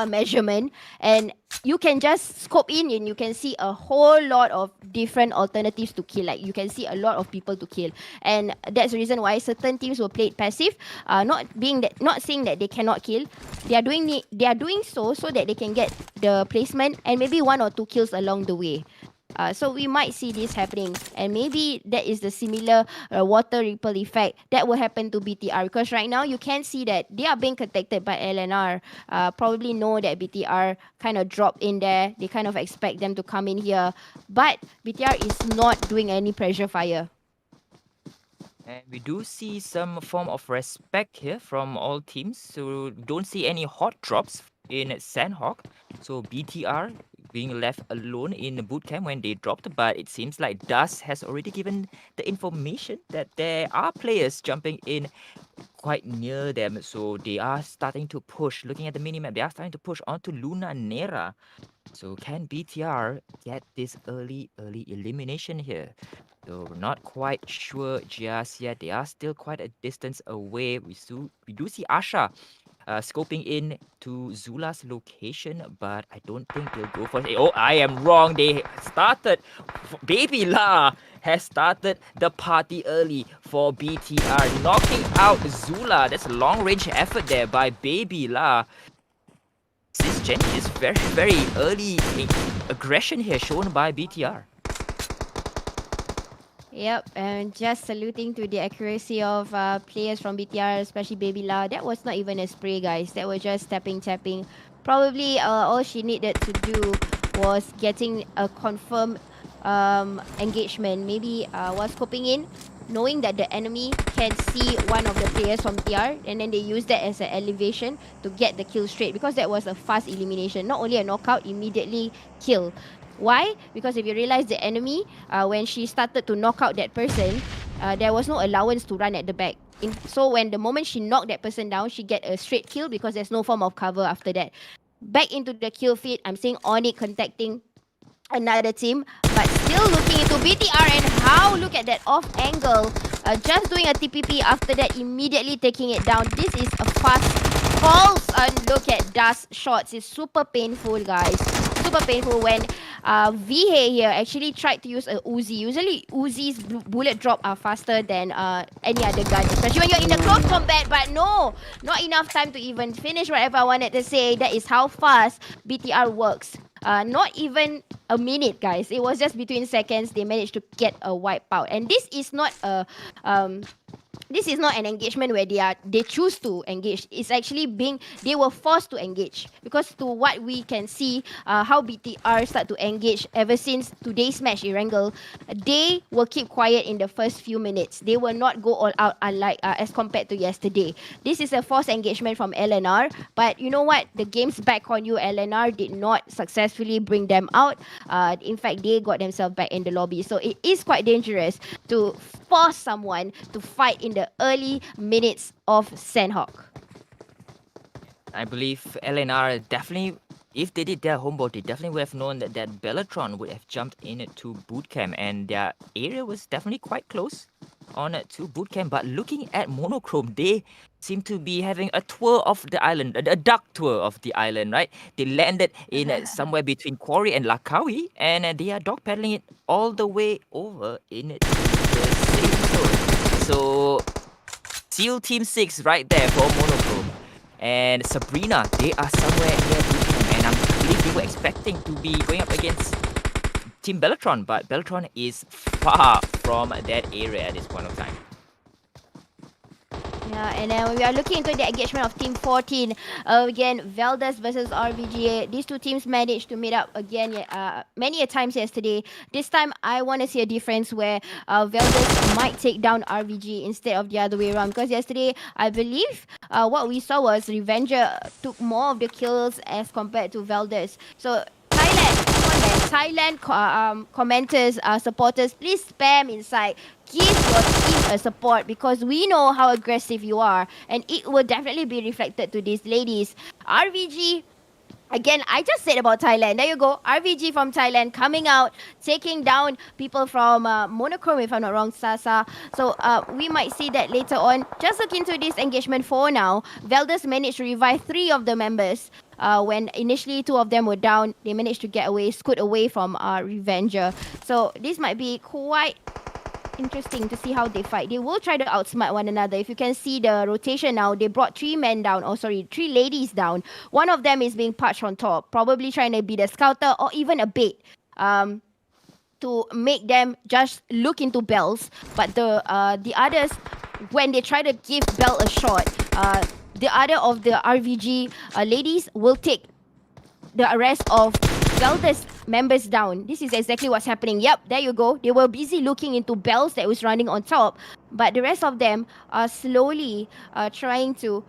Speaker 2: measurement, and you can just scope in and you can see a whole lot of different alternatives to kill. Like you can see a lot of people to kill, and that's the reason why certain teams will play it passive, not saying that they cannot kill. They are doing so that they can get the placement and maybe 1 or 2 kills along the way. So we might see this happening, and maybe that is the similar water ripple effect that will happen to BTR, because right now you can see that they are being contacted by LNR. Probably know that BTR kind of dropped in there. They kind of expect them to come in here, but BTR is not doing any pressure fire.
Speaker 1: And we do see some form of respect here from all teams. So don't see any hot drops in Sanhok. So BTR being left alone in the boot camp when they dropped, but it seems like Dust has already given the information that there are players jumping in quite near them. So they are starting to push. Looking at the minimap, they are starting to push onto Luna Nera. So can BTR get this early elimination here? So we're not quite sure just yet. They are still quite a distance away. We do see Asha scoping in to Zula's location, but I don't think they'll go for it. Oh, I am wrong. They started. Baby La has started the party early for BTR, knocking out Zula. That's a long range effort there by Baby La. SisJenny is very early aggression here shown by BTR.
Speaker 2: Yep, and just saluting to the accuracy of players from BTR, especially Baby La. That was not even a spray, guys. That was just tapping. Probably all she needed to do was getting a confirmed engagement. Maybe while scoping in, knowing that the enemy can see one of the players from TR, and then they use that as an elevation to get the kill straight, because that was a fast elimination. Not only a knockout, immediately kill. Why? Because if you realize the enemy, when she started to knock out that person, there was no allowance to run at the back. So when the moment she knocked that person down, she get a straight kill because there's no form of cover after that. Back into the kill feed, I'm seeing Onyx contacting another team, but still looking into BTR, and how, look at that off angle, just doing a TPP, after that immediately taking it down. This is a fast pulse, and look at Dust shots. It's super painful, guys, super painful when VH here actually tried to use a Uzi. Usually Uzi's bullet drop are faster than any other gun, especially when you're in the close combat, but no, not enough time to even finish whatever I wanted to say. That is how fast BTR works. Not even a minute, guys. It was just between seconds. They managed to get a wipeout, and this is not a this is not an engagement where they choose to engage. It's actually they were forced to engage, because to what we can see, how BTR start to engage ever since today's match, Erangel, they will keep quiet in the first few minutes. They will not go all out, unlike as compared to yesterday. This is a forced engagement from LNR, but you know what? The game's back on you. LNR did not successfully bring them out. In fact, they got themselves back in the lobby. So it is quite dangerous to force someone to fight in the early minutes of Sanhok.
Speaker 1: I believe LNR definitely, if they did their homework, they definitely would have known that Bellatron would have jumped into bootcamp, and their area was definitely quite close on to bootcamp. But looking at Monochrome, they seem to be having a tour of the island, a duck tour of the island, right? They landed in somewhere between Quarry and Lakawi, and they are dog paddling it all the way over into the safe zone. So, SEAL Team 6 right there for Monochrome. And Sabrina, they are somewhere near bootcamp, and I believe they were expecting to be going up against Team Bellatron, but Bellatron is far from that area at this point of time.
Speaker 2: Yeah, and then we are looking into the engagement of Team 14. Again, Valdez versus RVGA. These two teams managed to meet up again many a times yesterday. This time, I want to see a difference where Valdez might take down RVG instead of the other way around. Because yesterday, I believe what we saw was Revenger took more of the kills as compared to Valdez. So Thailand, come on man, Thailand commenters, supporters, please spam inside. Give your team a support, because we know how aggressive you are, and it will definitely be reflected to these ladies. RVG, again, I just said about Thailand. There you go. RVG from Thailand coming out, taking down people from Monochrome, if I'm not wrong, Sasa. So we might see that later on. Just look into this engagement for now. Valdez managed to revive 3 of the members. When initially 2 of them were down, they managed to get away, scoot away from Revenger. So this might be quite interesting to see how they fight. They will try to outsmart one another. If you can see the rotation now, they brought 3 men down. 3 ladies down. One of them is being patched on top, probably trying to be the scouter or even a bait. to make them just look into bells. But the others, when they try to give Bell a shot, the other of the RVG ladies will take the arrest of Velda's members down. This is exactly what's happening. Yep, there you go. They were busy looking into Bells that was running on top, but the rest of them are slowly trying to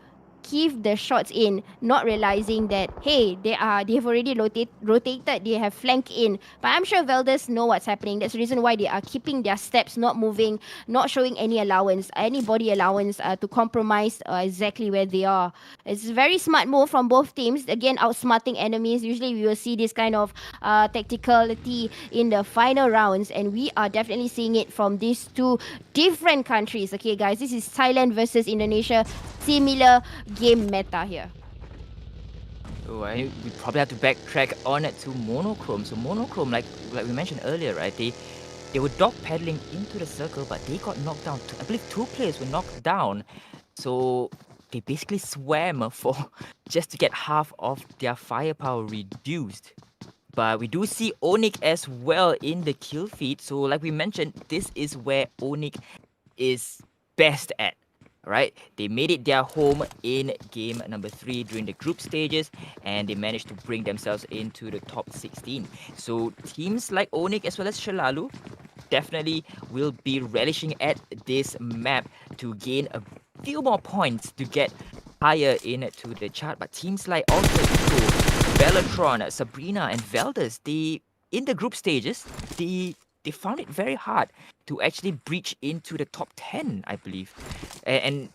Speaker 2: keep the shots in, not realizing that hey, they've already rotated, they have flank in. But I'm sure Velders know what's happening. That's the reason why they are keeping their steps, not moving, not showing any allowance, any body allowance to compromise exactly where they are. It's a very smart move from both teams. Again, outsmarting enemies. Usually we will see this kind of tacticality in the final rounds, and we are definitely seeing it from these two different countries. Okay, guys, this is Thailand versus Indonesia. Similar game meta here.
Speaker 1: Oh, we probably have to backtrack on it to Monochrome. So Monochrome, like we mentioned earlier, right? They were dog paddling into the circle, but they got knocked down. I believe 2 players were knocked down. So they basically swam for just to get half of their firepower reduced. But we do see Onyx as well in the kill feed. So like we mentioned, this is where Onyx is best at. Right, they made it their home in game number 3 during the group stages, and they managed to bring themselves into the top 16. So teams like Onyx as well as Shalalu definitely will be relishing at this map to gain a few more points to get higher into the chart. But teams like Alter Ego, Bellatron, Sabrina, and Velders, in the group stages, they found it very hard to actually breach into the top 10, I believe. And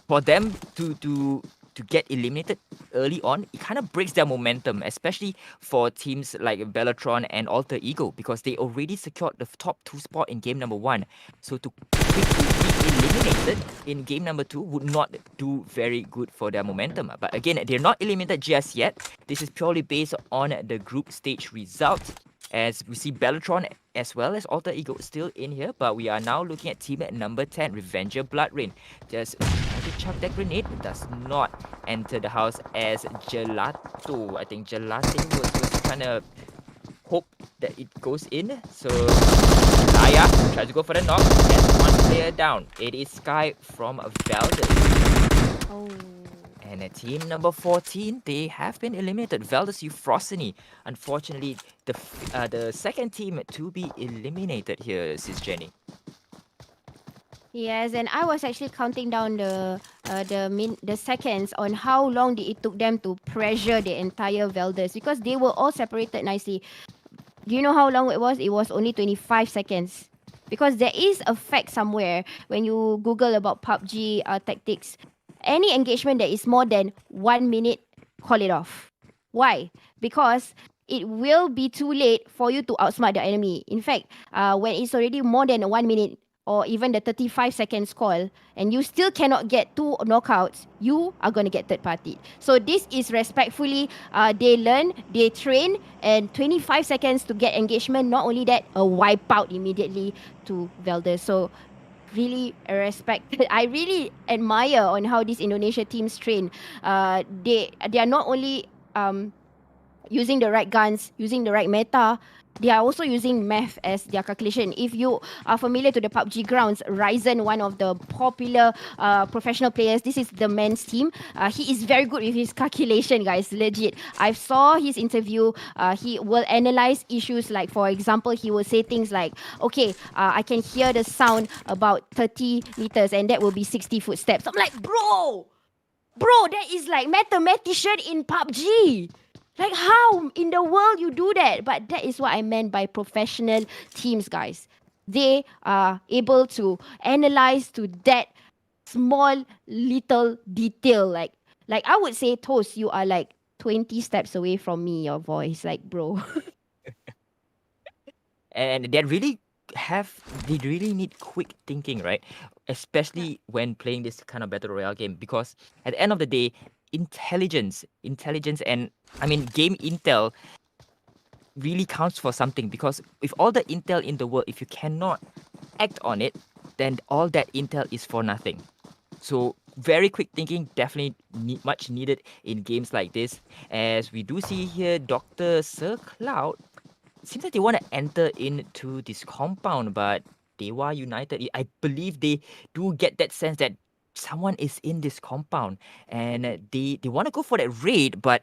Speaker 1: for them to get eliminated early on, it kind of breaks their momentum, especially for teams like Bellatron and Alter Ego, because they already secured the top 2 spot in game number 1. So to quickly be eliminated in game number 2 would not do very good for their momentum. But again, they're not eliminated just yet. This is purely based on the group stage results, as we see Bellatron as well as Alter Ego still in here. But we are now looking at team at number 10, Revenger Blood Rain. Just trying to chuck that grenade, does not enter the house as Gelato. I think Gelato was trying to hope that it goes in. So Aya tries to go for the knock. That's one player down. It is Sky from Valdez.
Speaker 2: Oh.
Speaker 1: And at team number 14, they have been eliminated. Valdez Euphrosyne. Unfortunately, the second team to be eliminated here, SisJenny.
Speaker 2: Yes, and I was actually counting down the seconds on how long it took them to pressure the entire Velders, because they were all separated nicely. Do you know how long it was? It was only 25 seconds. Because there is a fact somewhere when you Google about PUBG tactics. Any engagement that is more than 1 minute, call it off. Why? Because it will be too late for you to outsmart the enemy. In fact, when it's already more than 1 minute, or even the 35 seconds call, and you still cannot get 2 knockouts, you are going to get third party. So this is respectfully, they learn, they train, and 25 seconds to get engagement. Not only that, a wipeout immediately to Velders. So really respect. I really admire on how these Indonesia teams train. They are not only using the right guns, using the right meta, they are also using math as their calculation. If you are familiar to the PUBG grounds, Ryzen, one of the popular professional players, this is the men's team. He is very good with his calculation, guys, legit. I saw his interview. He will analyze issues like, for example, he will say things like, okay, I can hear the sound about 30 meters and that will be 60 footsteps. I'm like, bro, that is like mathematician in PUBG. Like, how in the world you do that? But that is what I meant by professional teams, guys. They are able to analyze to that small little detail. Like I would say, Toast, you are like 20 steps away from me, your voice. Like, bro.
Speaker 1: And they really need quick thinking, right? Especially when playing this kind of battle royale game, because at the end of the day, intelligence and game intel really counts for something, because with all the intel in the world, if you cannot act on it, then all that intel is for nothing. So very quick thinking, definitely much needed in games like this, as we do see here Dr. Sir Cloud seems like they want to enter into this compound, but Dewa United, I believe they do get that sense that someone is in this compound, and they want to go for that raid, but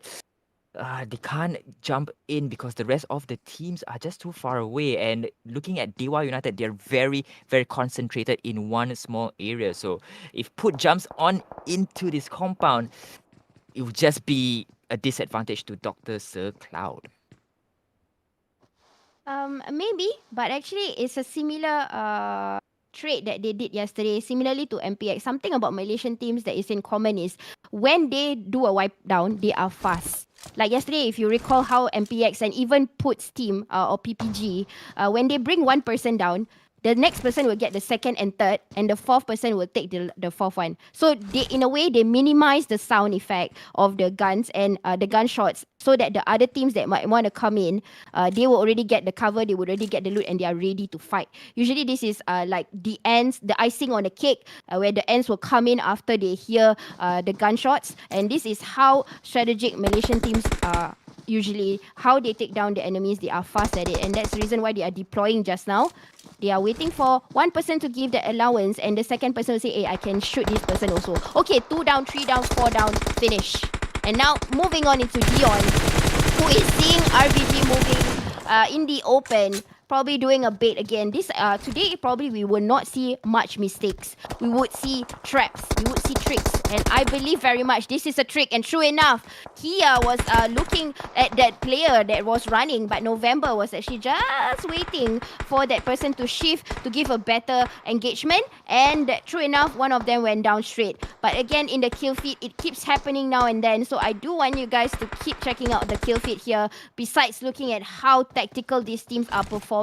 Speaker 1: they can't jump in because the rest of the teams are just too far away. And looking at Dewa United, they're very, very concentrated in one small area. So if Put jumps on into this compound, it would just be a disadvantage to Dr. Sir Cloud.
Speaker 2: Maybe, but actually, it's a similar trade that they did yesterday, similarly to MPX. Something about Malaysian teams that is in common is when they do a wipe down, they are fast. Like yesterday, if you recall how MPX and even Put's team or PPG, when they bring one person down, the next person will get the second and third, and the fourth person will take the fourth one. So they, in a way, they minimize the sound effect of the guns and the gunshots, so that the other teams that might want to come in, they will already get the cover, they will already get the loot, and they are ready to fight. Usually, this is like the ends, the icing on the cake, where the ends will come in after they hear the gunshots, and this is how strategic Malaysian teams are. Usually, how they take down the enemies, they are fast at it, and that's the reason why they are deploying just now. They are waiting for one person to give the allowance, and the second person will say, hey, I can shoot this person also. Okay, 2 down, 3 down, 4 down, finish. And now moving on into Dion, who is seeing RBG moving in the open, probably doing a bait again. This today probably we will not see much mistakes. We would see traps, we would see tricks, and I believe very much this is a trick. And true enough, Kia was looking at that player that was running, but November was actually just waiting for that person to shift to give a better engagement, and true enough, one of them went down straight. But again, in the kill feed, it keeps happening now and then, so I do want you guys to keep checking out the kill feed here, besides looking at how tactical these teams are performing.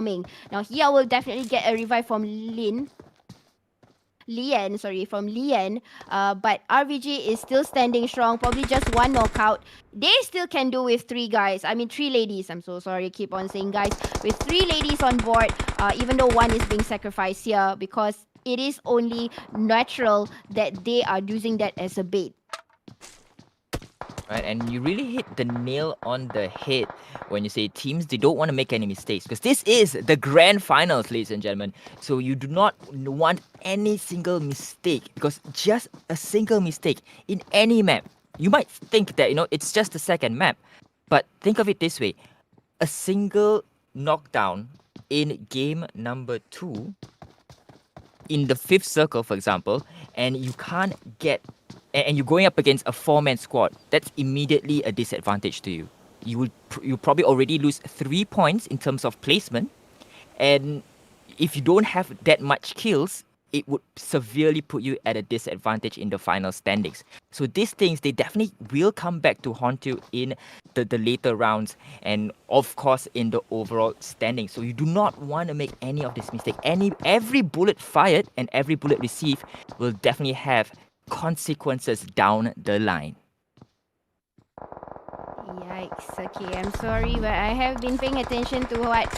Speaker 2: Now here will definitely get a revive from Lian, but RVG is still standing strong, probably just one knockout. They still can do with 3 guys. I mean 3 ladies. I'm so sorry, keep on saying guys. With 3 ladies on board, even though one is being sacrificed here, because it is only natural that they are using that as a bait.
Speaker 1: Right, and you really hit the nail on the head when you say teams, they don't want to make any mistakes, because this is the grand finals, ladies and gentlemen. So you do not want any single mistake, because just a single mistake in any map, you might think that, it's just the second map, but think of it this way: a single knockdown in game number 2 in the 5th circle, for example, and you can't get, and you're going up against a 4-man squad, that's immediately a disadvantage to you. You probably already lose 3 points in terms of placement, and if you don't have that much kills, it would severely put you at a disadvantage in the final standings. So these things, they definitely will come back to haunt you in the later rounds, and of course in the overall standing. So you do not want to make any of this mistake. Every bullet fired and every bullet received will definitely have consequences down the line.
Speaker 2: Yikes. Okay, I'm sorry, but I have been paying attention to what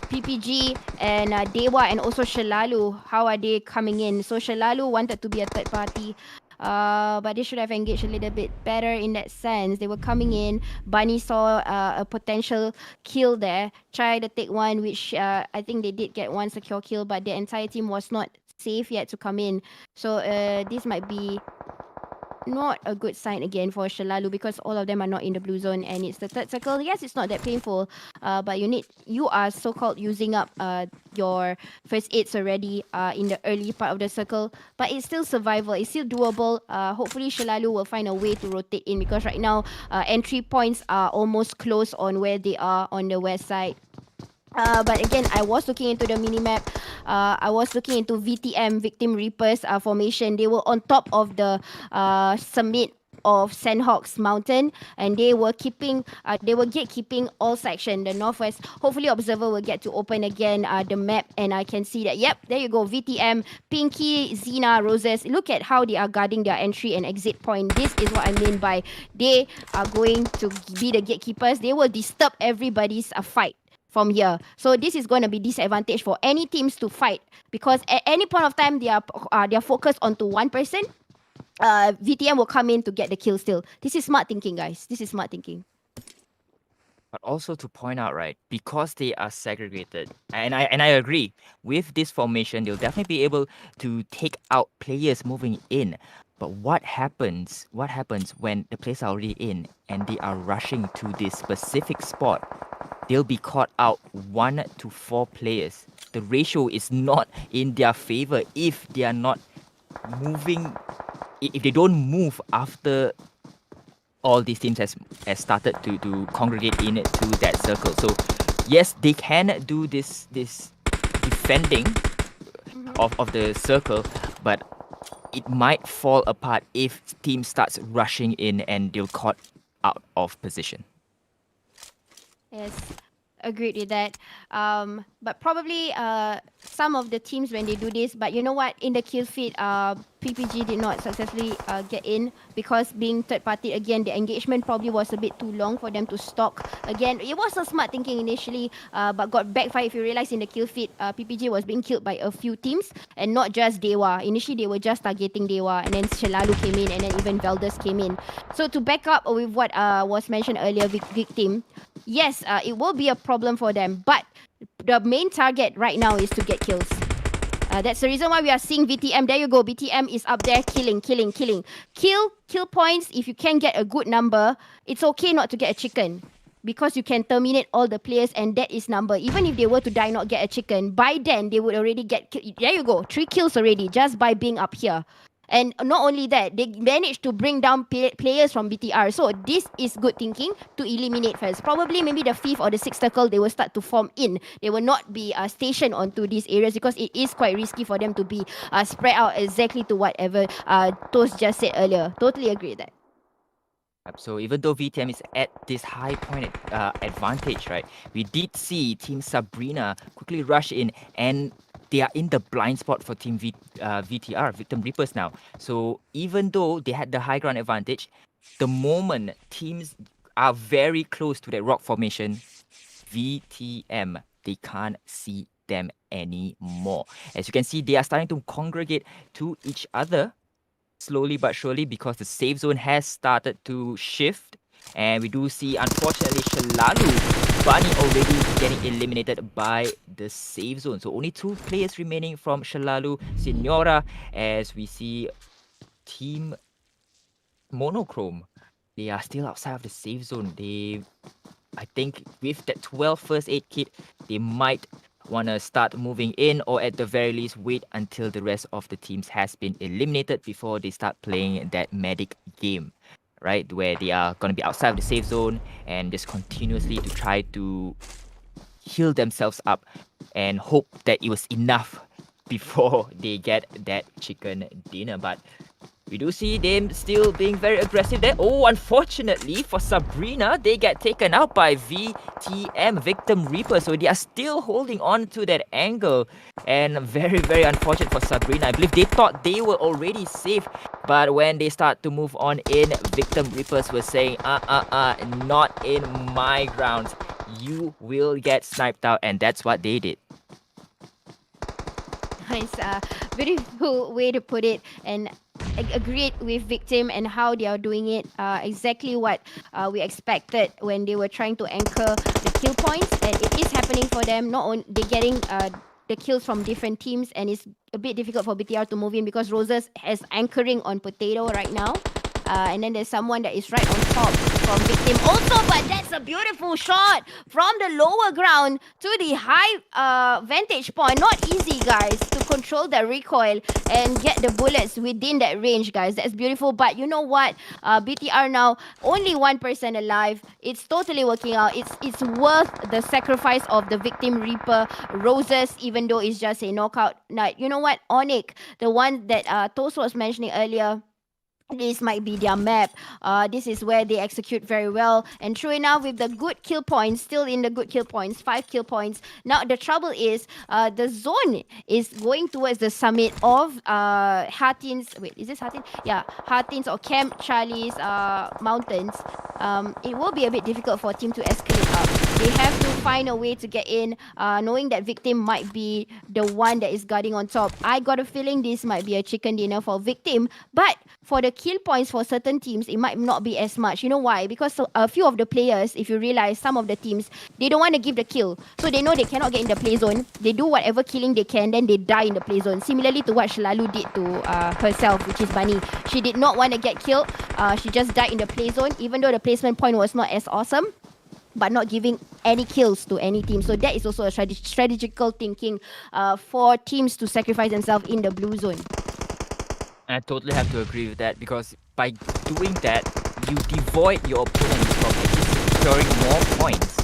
Speaker 2: PPG and Dewa and also Shalalu, how are they coming in. So Shalalu wanted to be a third party, but they should have engaged a little bit better in that sense. They were coming in. Bunny saw a potential kill there, tried to take one, which I think they did get one secure kill, but the entire team was not safe yet to come in. So this might be not a good sign again for Shalalu, because all of them are not in the blue zone, and it's the 3rd circle. Yes, it's not that painful, but you are so-called using up your first aids already in the early part of the circle, but it's still survival, it's still doable. Hopefully Shalalu will find a way to rotate in, because right now entry points are almost close on where they are on the west side. But again, I was looking into the minimap. I was looking into VTM, Victim Reapers formation. They were on top of the summit of Sanhok's mountain, and they were gatekeeping all section, the northwest. Hopefully Observer will get to open again the map, and I can see that, yep, there you go, VTM, Pinky, Xena, Roses. Look at how they are guarding their entry and exit point. This is what I mean by they are going to be the gatekeepers. They will disturb everybody's fight from here. So this is going to be disadvantage for any teams to fight, because at any point of time they are focused onto one person. VTM will come in to get the kill still. This is smart thinking, guys. This is smart thinking.
Speaker 1: But also to point out, right, because they are segregated, and I agree with this formation, they'll definitely be able to take out players moving in. But what happens? What happens when the players are already in and they are rushing to this specific spot? They'll be caught out 1 to 4 players. The ratio is not in their favor if they are not moving. If they don't move after all these teams has started to congregate into that circle. So yes, they can do this defending of the circle, but it might fall apart if team starts rushing in and they're caught out of position.
Speaker 2: Yes, agreed with that. But probably some of the teams when they do this, but you know what? In the kill feed, PPG did not successfully get in because being third party again, the engagement probably was a bit too long for them to stalk. Again, it was a smart thinking initially, but got backfire. If you realize in the kill feed, PPG was being killed by a few teams and not just Dewa. Initially, they were just targeting Dewa, and then Shelalu came in, and then even Valdez came in. So to back up with what was mentioned earlier, victim. Yes, it will be a problem for them, but the main target right now is to get kills. That's the reason why we are seeing VTM. There you go. VTM is up there killing. Kill points. If you can get a good number, it's okay not to get a chicken. Because you can terminate all the players and that is number. Even if they were to die not get a chicken, by then they would already get... There you go. 3 kills already just by being up here. And not only that, they managed to bring down players from BTR. So this is good thinking to eliminate first. Probably maybe the 5th or the 6th circle, they will start to form in. They will not be stationed onto these areas because it is quite risky for them to be spread out exactly to whatever Toast just said earlier. Totally agree with that.
Speaker 1: So even though VTM is at this high point advantage, right, we did see Team Sabrina quickly rush in and they are in the blind spot for Team VTR, Victim Reapers now. So even though they had the high ground advantage, the moment teams are very close to that rock formation, VTM, they can't see them anymore. As you can see, they are starting to congregate to each other slowly but surely because the safe zone has started to shift. And we do see, unfortunately, Shalalu Bunny already getting eliminated by the safe zone. So only 2 players remaining from Shalalu Senora as we see Team Monochrome. They are still outside of the safe zone. I think with that 12 first aid kit, they might want to start moving in or at the very least wait until the rest of the teams has been eliminated before they start playing that medic game, right? Where they are going to be outside of the safe zone and just continuously to try to heal themselves up and hope that it was enough before they get that chicken dinner. But we do see them still being very aggressive there. Oh, unfortunately for Sabrina, they get taken out by VTM, Victim Reaper. So they are still holding on to that angle. And very, very unfortunate for Sabrina. I believe they thought they were already safe. But when they start to move on in, Victim Reapers were saying, not in my grounds. You will get sniped out. And that's what they did.
Speaker 2: Nice, beautiful way to put it, and I agreed with Victim and how they are doing it. Exactly what we expected when they were trying to anchor the kill points, and it is happening for them. Not only they're getting the kills from different teams, and it's a bit difficult for BTR to move in because Roses is anchoring on Potato right now. And then there's someone that is right on top from Victim also, but that's a beautiful shot from the lower ground to the high vantage point. Not easy, guys, to control the recoil and get the bullets within that range, guys. That's beautiful. But you know what? BTR now, only 1% alive. It's totally working out. It's worth the sacrifice of the Victim Reaper Roses, even though it's just a knockout night. You know what? Onyx, the one that Toast was mentioning earlier, this might be their map. This is where they execute very well. And true enough, with the good kill points, still in the good kill points, 5 kill points. Now, the trouble is, the zone is going towards the summit of Hartin's... Wait, is this Hartin? Yeah, Hartin's or Camp Charlie's mountains. It will be a bit difficult for a team to escalate up. They have to find a way to get in, knowing that Victim might be the one that is guarding on top. I got a feeling this might be a chicken dinner for Victim. But for the kill points for certain teams, it might not be as much. You know why? Because a few of the players, if you realize, some of the teams, they don't want to give the kill. So they know they cannot get in the play zone. They do whatever killing they can, then they die in the play zone. Similarly to what Shlalu did to herself, which is Bunny. She did not want to get killed. She just died in the play zone, even though the placement point was not as awesome, but not giving any kills to any team. So that is also a strategical thinking for teams to sacrifice themselves in the blue zone.
Speaker 1: I totally have to agree with that, because by doing that, you devoid your opponents from actually securing more points.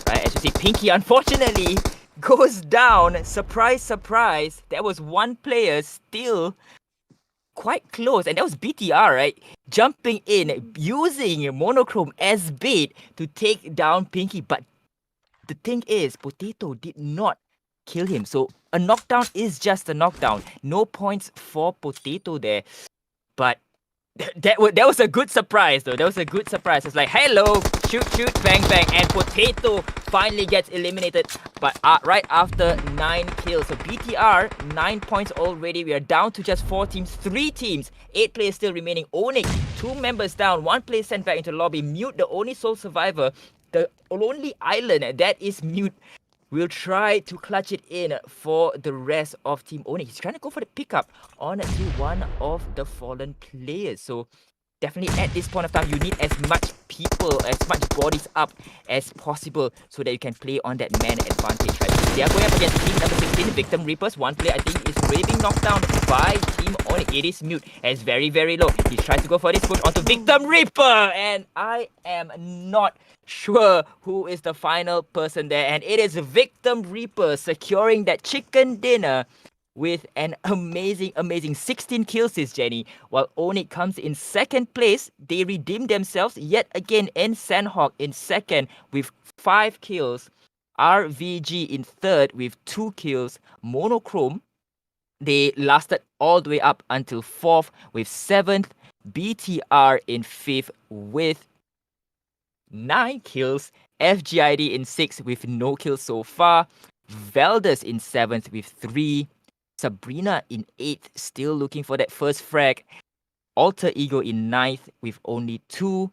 Speaker 1: Right? As you see, Pinky unfortunately goes down. Surprise, surprise. There was one player still quite close, and that was BTR, right? Jumping in, using Monochrome as bait to take down Pinky. But the thing is, Potato did not kill him. So a knockdown is just a knockdown. No points for Potato there. But that was a good surprise, though. That was a good surprise. It's like, hello, shoot, shoot, bang, bang. And Potato finally gets eliminated. But right after 9 kills. So BTR, 9 points already. We are down to just 4 teams, 3 teams. 8 players still remaining. Onyx, 2 members down. 1 player sent back into the lobby. Mute, the only sole survivor. The only island that is Mute, will try to clutch it in for the rest of Team Onyx. He's trying to go for the pickup on to one of the fallen players. So definitely at this point of time, you need as much people, as much bodies up as possible so that you can play on that man advantage, right? They are going up against team number 16, Victim Reapers. One player, I think, is already being knocked down by Team Onyx. It is Mute, and it's very, very low. He tries to go for this push onto Victim Reaper, and I am not sure who is the final person there, and it is Victim Reaper securing that chicken dinner with an amazing 16 kills, SisJenny. While Onyx comes in second place, they redeem themselves yet again, and Sanhok in second with 5 kills. RVG in third with 2 kills. Monochrome, they lasted all the way up until 4th with 7th. BTR in 5th with 9 kills. FGID in 6th with no kills so far. Veldus in 7th with 3. Sabrina in 8th, still looking for that first frag. Alter Ego in 9th with only 2.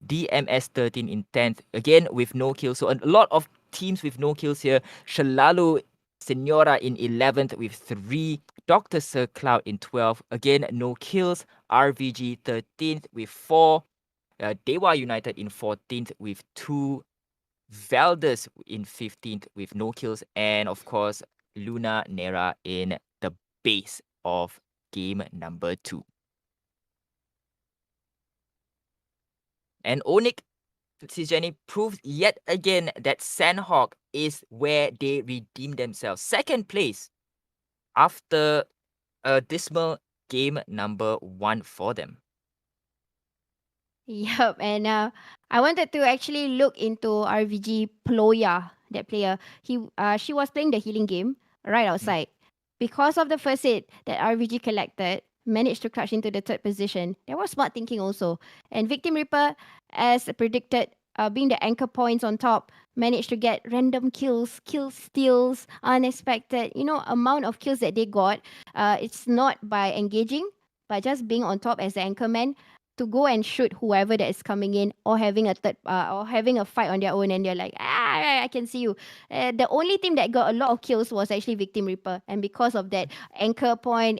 Speaker 1: DMS 13 in 10th, again with no kills. So a lot of teams with no kills here. Shalalu Senora in 11th with 3. Dr. Sir Cloud in 12th, again no kills. RVG 13th with 4. Dewa United in 14th with 2. Valdez in 15th with no kills. And of course, Luna Nera in the base of game number 2. And Onyx, SisJenny, proves yet again that Sanhok is where they redeem themselves. Second place after a dismal game number 1 for them.
Speaker 2: Yep, and I wanted to actually look into RVG Ploya, that player. She was playing the healing game right outside. Because of the first hit that RVG collected, managed to clutch into the third position. There was smart thinking also. And Victim Reaper, as predicted, being the anchor points on top, managed to get random kills, kill steals, unexpected, amount of kills that they got. It's not by engaging, but just being on top as the anchor man, to go and shoot whoever that is coming in, or having a fight on their own, and they're like, I can see you. The only team that got a lot of kills was actually Victim Reaper, and because of that anchor point,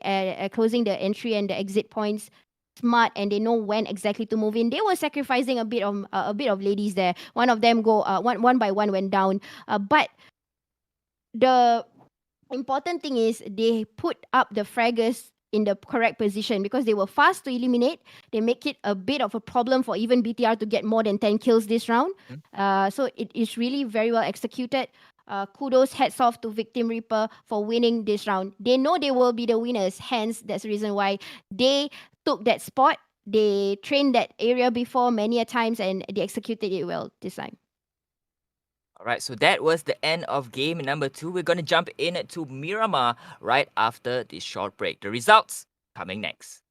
Speaker 2: closing the entry and the exit points, smart, and they know when exactly to move in. They were sacrificing a bit of ladies there. One of them go one by one went down, but the important thing is they put up the fraggers in the correct position, because they were fast to eliminate. They make it a bit of a problem for even BTR to get more than 10 kills this round. So it is really very well executed. Kudos, hats off to Victim Reaper for winning this round. They know they will be the winners, hence that's the reason why they took that spot. They trained that area before many a times, and they executed it well this time.
Speaker 1: Alright, so that was the end of game number 2. We're going to jump in to Miramar right after this short break. The results coming next.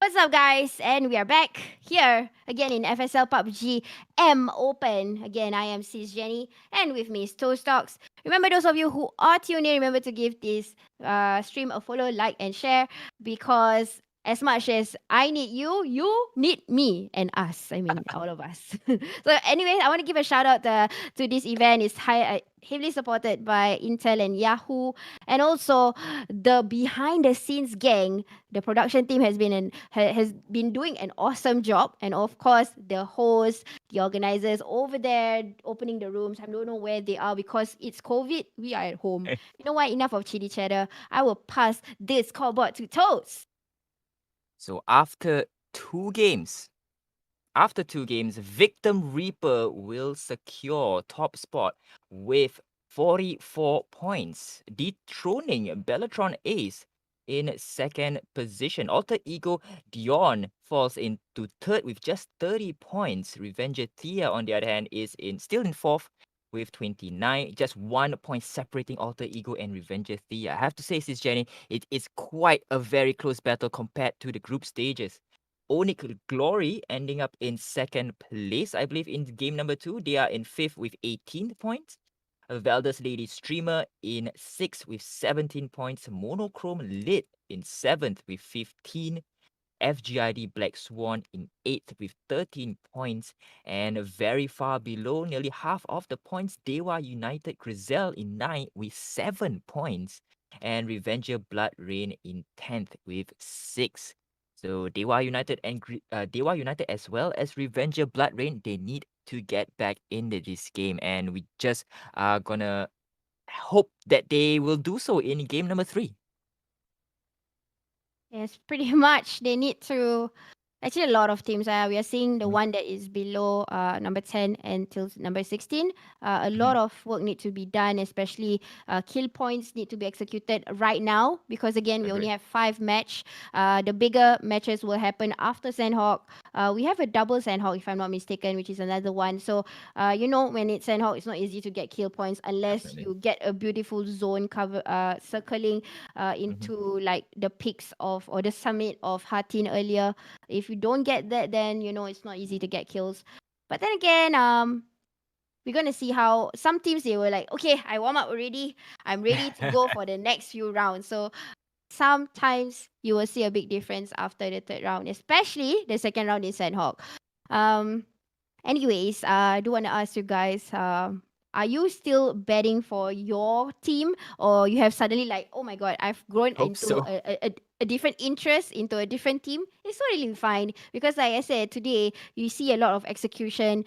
Speaker 2: What's up, guys? And we are back here again in FSL PUBG M Open. Again, I am SisJenny, and with me is Toast Talks. Remember, those of you who are tuned in, remember to give this stream a follow, like, and share because as much as I need you, you need me and us. I mean, all of us. So, anyways, I want to give a shout out to this event. It's heavily supported by Intel and Yahoo, and also the behind the scenes gang. The production team has been doing an awesome job, and of course the hosts, the organizers over there opening the rooms. I don't know where they are because it's COVID. We are at home. You know what? Enough of chitty chatter. I will pass this callboard to Toast.
Speaker 1: So after two games, Victim Reaper will secure top spot with 44 points, dethroning Bellatron Ace in second position. Alter Ego Dion falls into third with just 30 points. Revenger Thea, on the other hand, is still in fourth with 29, just 1 point separating Alter Ego and Revenger Thea. I have to say, SisJenny, it is quite a very close battle compared to the group stages. Onyx Glory ending up in second place, I believe, in game number 2. They are in fifth with 18 points. Velda's Lady Streamer in sixth with 17 points. Monochrome Lit in seventh with 15. FGID Black Swan in 8th with 13 points, and very far below, nearly half of the points, Dewa United Grizel in 9th with 7 points, and Revenger Blood Rain in 10th with 6. So Dewa United and Dewa United as well as Revenger Blood Rain, they need to get back into this game, and we just are gonna hope that they will do so in game number 3.
Speaker 2: Yes, pretty much. They need to. Actually, a lot of teams. We are seeing the
Speaker 1: Mhm.
Speaker 2: one that is below number 10 until number 16. A lot
Speaker 1: Mhm.
Speaker 2: of work need to be done, especially kill points need to be executed right now because, again, we only
Speaker 1: Agree.
Speaker 2: have 5 match. The bigger matches will happen after Sanhok. We have a double Sanhok, if I'm not mistaken, which is another one. So, when it's Sanhok, it's not easy to get kill points unless
Speaker 1: Definitely.
Speaker 2: you get a beautiful zone cover circling
Speaker 1: Mhm.
Speaker 2: into like the peaks of or the summit of Hatin earlier. If you don't get that, then it's not easy to get kills. But then again, we're gonna see how some teams they were like, okay, I warm up already. I'm ready to go for the next few rounds. So sometimes you will see a big difference after the third round, especially the second round in Sandhawk. Um, Anyways, I do want to ask you guys, are you still betting for your team, or you have suddenly like, oh my god, I've grown
Speaker 1: Hope
Speaker 2: into
Speaker 1: so.
Speaker 2: a different interest into a different team? It's totally fine because, like I said, today you see a lot of execution.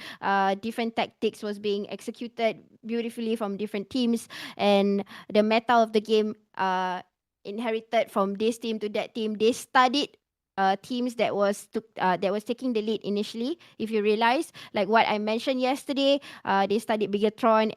Speaker 2: Different tactics was being executed beautifully from different teams, and the meta of the game inherited from this team to that team. They studied teams that was taking the lead initially. If you realize, like what I mentioned yesterday, they studied Bellatron,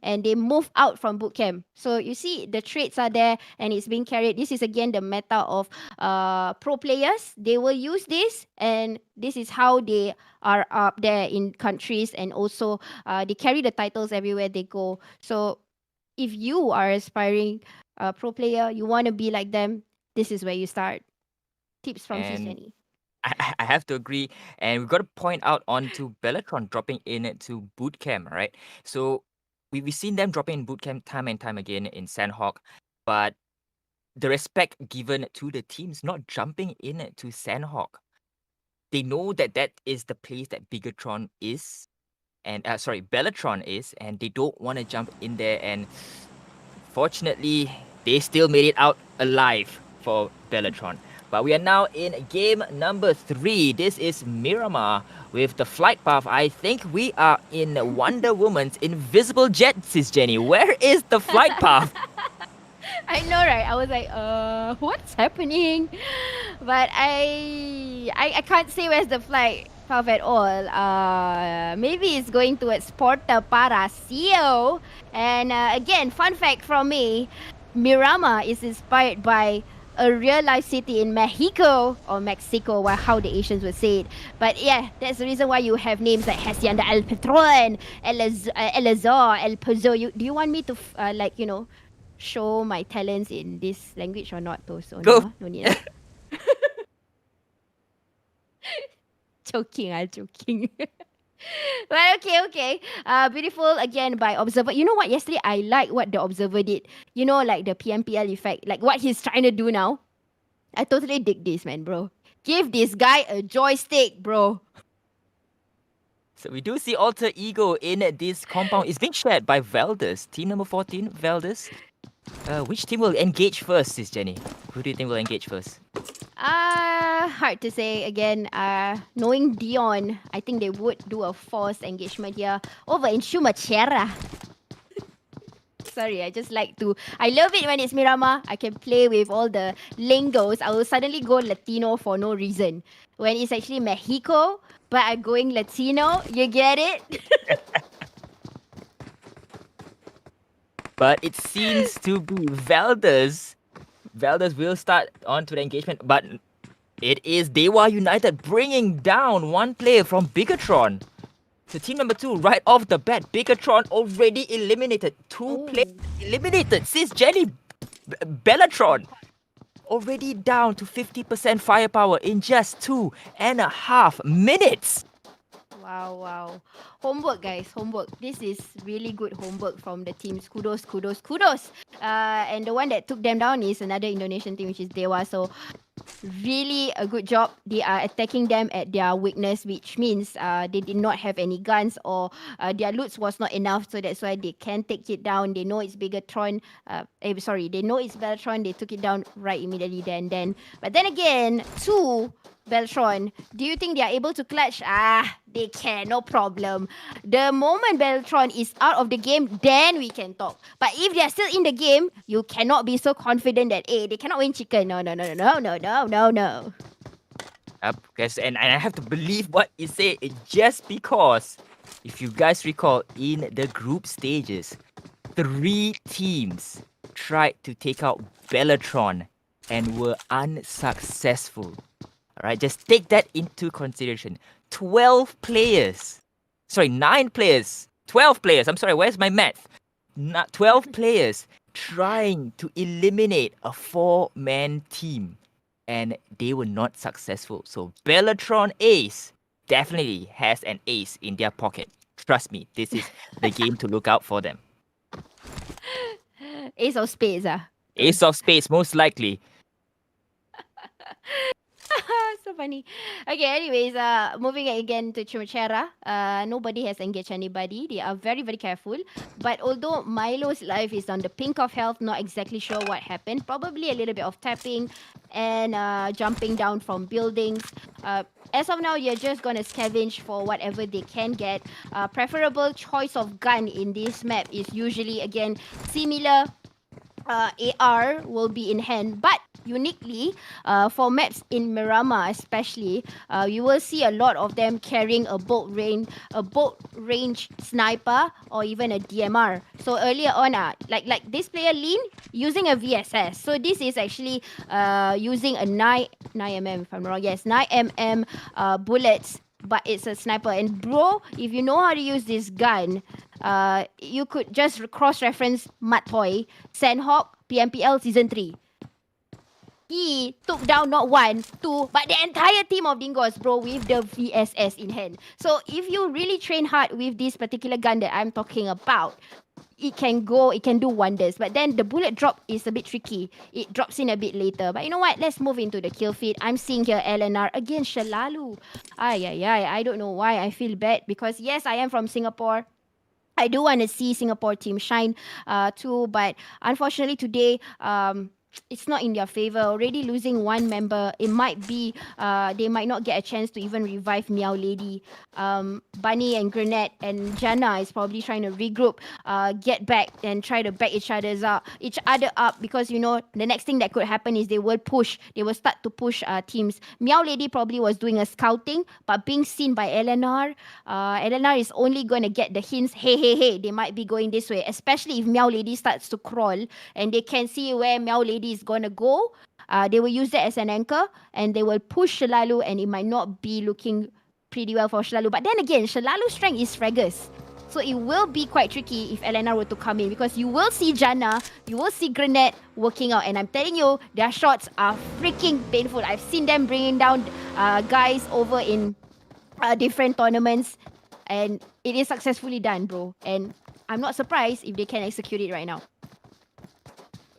Speaker 2: and they moved out from bootcamp. So you see, the traits are there, and it's being carried. This is again the meta of pro players. They will use this, and this is how they are up there in countries, and also they carry the titles everywhere they go. So if you are aspiring pro player, you want to be like them, this is where you start. Tips from
Speaker 1: And
Speaker 2: SisJenny.
Speaker 1: I have to agree, and we've got to point out onto Bellatron dropping in to boot camp, right? So we've seen them dropping in boot camp time and time again in Sandhawk, but the respect given to the teams not jumping in to Sandhawk. They know that that is the place that Bigatron is, and Bellatron is, and they don't want to jump in there. And fortunately, they still made it out alive for Bellatron. But we are now in game number 3. This is Miramar with the flight path. I think we are in Wonder Woman's invisible jet, SisJenny. Where is the flight path?
Speaker 2: I know, right? I was like, what's happening? But I can't say where's the flight path at all. Maybe it's going towards Porta Para CEO. And again, fun fact from me, Miramar is inspired by a real life city in Mexico or Mexico, how the Asians would say it. But yeah, that's the reason why you have names like Hacienda El Patron, El Azor, El Pozo. Do you want me to show my talents in this language or not? Though, so no,
Speaker 1: Go.
Speaker 2: no need. Joking, I'm joking. But okay. Beautiful again by Observer. You know what? Yesterday I like what the Observer did. Like the PMPL effect, like what he's trying to do now. I totally dig this, man, bro. Give this guy a joystick, bro.
Speaker 1: So we do see Alter Ego in this compound. It's being shared by Veldus. Team number 14, Veldus. Which team will engage first, SisJenny? Who do you think will engage first?
Speaker 2: Hard to say again. Knowing Dion, I think they would do a forced engagement here over in Shumachera. Sorry, I love it when it's Miramar. I can play with all the lingos. I will suddenly go Latino for no reason. When it's actually Mexico, but I'm going Latino. You get it?
Speaker 1: But it seems to be Veldus. Veldus will start onto the engagement, but it is Dewa United bringing down one player from Bigatron. So team number 2, right off the bat, Bigatron already eliminated. 2 players
Speaker 2: Oh,
Speaker 1: eliminated. SisJenny, Bellatron already down to 50% firepower in just 2.5 minutes.
Speaker 2: wow. Homework, guys. Homework. This is really good homework from the teams. Kudos. And the one that took them down is another Indonesian team, which is Dewa. So Really a good job. They are attacking them at their weakness, which means they did not have any guns, or their loots was not enough, so that's why they can take it down. They know it's Bigatron. They know it's Beltron. They took it down right immediately then. But then again, two Beltron, do you think they are able to clutch? They can, no problem. The moment Beltron is out of the game, then we can talk. But if they are still in the game, you cannot be so confident that they cannot win chicken. No.
Speaker 1: Because and I have to believe what you say just because if you guys recall in the group stages, 3 teams tried to take out Bellatron and were unsuccessful. Alright, just take that into consideration. 12 players. Sorry, 9 players. 12 players. I'm sorry, where's my math? 12 players trying to eliminate a 4-man team. And they were not successful. So Bellatron Ace definitely has an ace in their pocket. Trust me, this is the game to look out for them.
Speaker 2: Ace of spades,
Speaker 1: Ace of spades, most likely.
Speaker 2: So funny. Okay, anyways, moving again to Chumachera. Nobody has engaged anybody. They are very, very careful. But although Milo's life is on the pink of health, not exactly sure what happened. Probably a little bit of tapping and jumping down from buildings. As of now, you're just gonna scavenge for whatever they can get. Preferable choice of gun in this map is usually, again, similar AR will be in hand, but uniquely for maps in Miramar especially, you will see a lot of them carrying a bolt range sniper or even a DMR. So earlier on, like this player Lean using a VSS. So this is actually using a 9mm if I'm wrong. Yes, 9mm bullets, but it's a sniper. And bro, if you know how to use this gun, you could just cross-reference Matoy, Sanhok, PMPL Season 3. He took down not one, two, but the entire team of Dingos, bro, with the VSS in hand. So if you really train hard with this particular gun that I'm talking about, it can do wonders. But then the bullet drop is a bit tricky. It drops in a bit later. But you know what? Let's move into the kill feed. I'm seeing here LNR against Shalalu. I don't know why I feel bad, because yes, I am from Singapore. I do want to see Singapore team shine too, but unfortunately today, it's not in their favor. Already losing one member, it might be they might not get a chance to even revive Meow Lady. Bunny and Grenade and Jana is probably trying to regroup, get back and try to back each other up, because you know the next thing that could happen is they will start to push teams. Meow Lady probably was doing a scouting, but being seen by LNR, LNR is only going to get the hints. Hey, they might be going this way, especially if Meow Lady starts to crawl and they can see where Meow Lady is gonna go. They will use that as an anchor and they will push Shalalu, and it might not be looking pretty well for Shalalu. But then again, Shalalu's strength is Fragus. So it will be quite tricky if LNR were to come in, because you will see Jana, you will see Grenade working out, and I'm telling you, their shots are freaking painful. I've seen them bringing down guys over in different tournaments, and it is successfully done, bro. And I'm not surprised if they can execute it right now.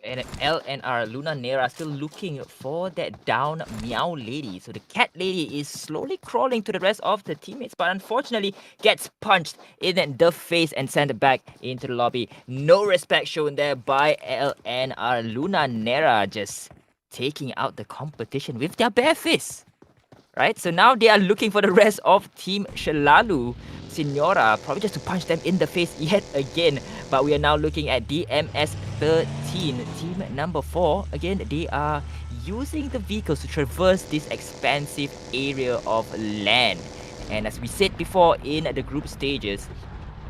Speaker 1: And LNR, Luna Nera, still looking for that down Meow Lady. So the cat lady is slowly crawling to the rest of the teammates, but unfortunately gets punched in the face and sent back into the lobby. No respect shown there by LNR. Luna Nera just taking out the competition with their bare fists. Right, so now they are looking for the rest of Team Shalalu. Senora, probably just to punch them in the face yet again. But we are now looking at DMS 13, team number 4. Again, they are using the vehicles to traverse this expansive area of land. And as we said before in the group stages,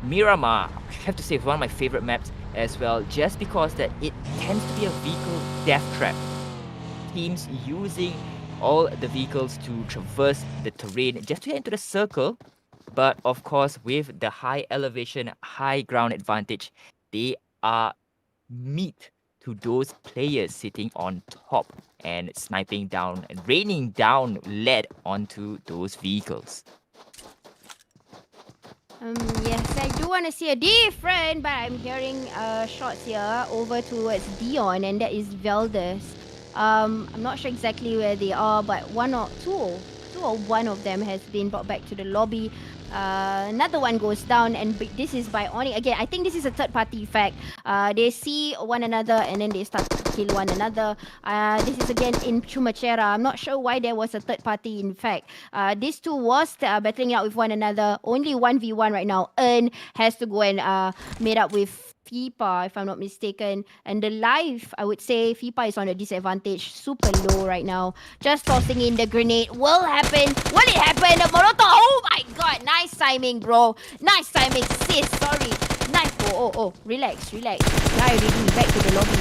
Speaker 1: Miramar, I have to say, is one of my favorite maps as well, just because that it tends to be a vehicle death trap. Teams using all the vehicles to traverse the terrain just to get into the circle. But of course, with the high elevation, high ground advantage, they are meat to those players sitting on top and sniping down and raining down lead onto those vehicles.
Speaker 2: Yes, I do want to see a different, but I'm hearing shots here over towards Dion, and that is Velders. I'm not sure exactly where they are, but two or one of them has been brought back to the lobby. Another one goes down, and this is by Onyx. Again, I think this is a third party effect. They see one another and then they start to kill one another. This is again in Chumacera. I'm not sure why there was a third party in fact. These two was battling it out with one another. Only 1v1 right now. Has to go and meet up with FIPA, if I'm not mistaken. And the life, I would say FIPA is on a disadvantage, super low right now. Just tossing in the grenade will happen. Will it happen? The Molotov. Oh my god, nice timing, bro. Nice timing, sis. Sorry. Nice. Oh. Relax. Guy already back to the lobby.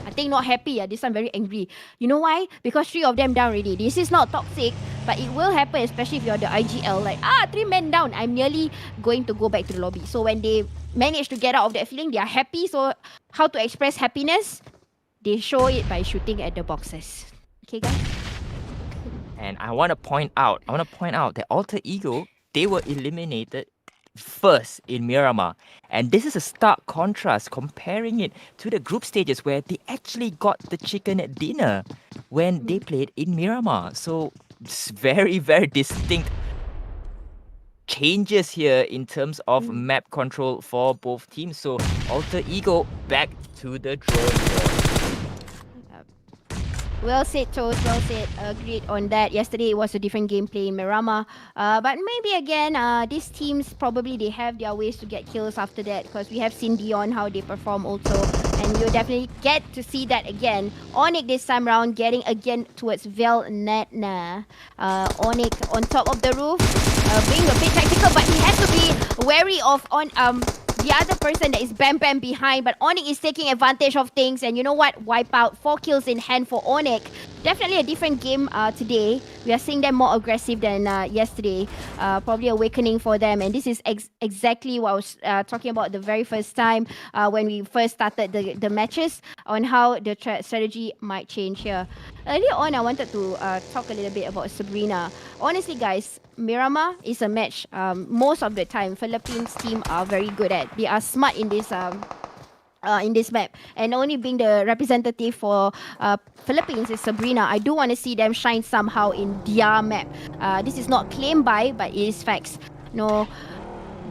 Speaker 2: I think not happy. This one very angry. You know why? Because 3 of them down already. This is not toxic, but it will happen, especially if you're the IGL. Like, 3 men down. I'm nearly going to go back to the lobby. So when they manage to get out of that feeling, they are happy. So how to express happiness? They show it by shooting at the boxes. Okay, guys?
Speaker 1: And I want to point out that Alter Ego, they were eliminated first in Miramar. And this is a stark contrast comparing it to the group stages where they actually got the chicken dinner when they played in Miramar. So it's very, very distinct changes here in terms of map control for both teams. So Alter Ego back to the drawing board.
Speaker 2: Well said, Toast. Well said. Agreed on that. Yesterday it was a different gameplay in Miramar. But maybe again, these teams probably they have their ways to get kills after that, because we have seen Dion how they perform also, and you'll definitely get to see that again. Onyx this time round getting again towards Velnetna. Onyx on top of the roof, being a bit tactical, but he has to be wary of the other person that is Bam Bam behind, but Onyx is taking advantage of things, and you know what? Wipe out. 4 kills in hand for Onyx. Definitely a different game today. We are seeing them more aggressive than yesterday. Probably awakening for them, and this is exactly what I was talking about the very first time when we first started the matches, on how the strategy might change here. Earlier on, I wanted to talk a little bit about Sabrina. Honestly, guys, Miramar is a match most of the time Philippines team are very good at. They are smart in this map, and only being the representative for Philippines is Sabrina. I do want to see them shine somehow in their map. This is not claimed by, but it is facts. No.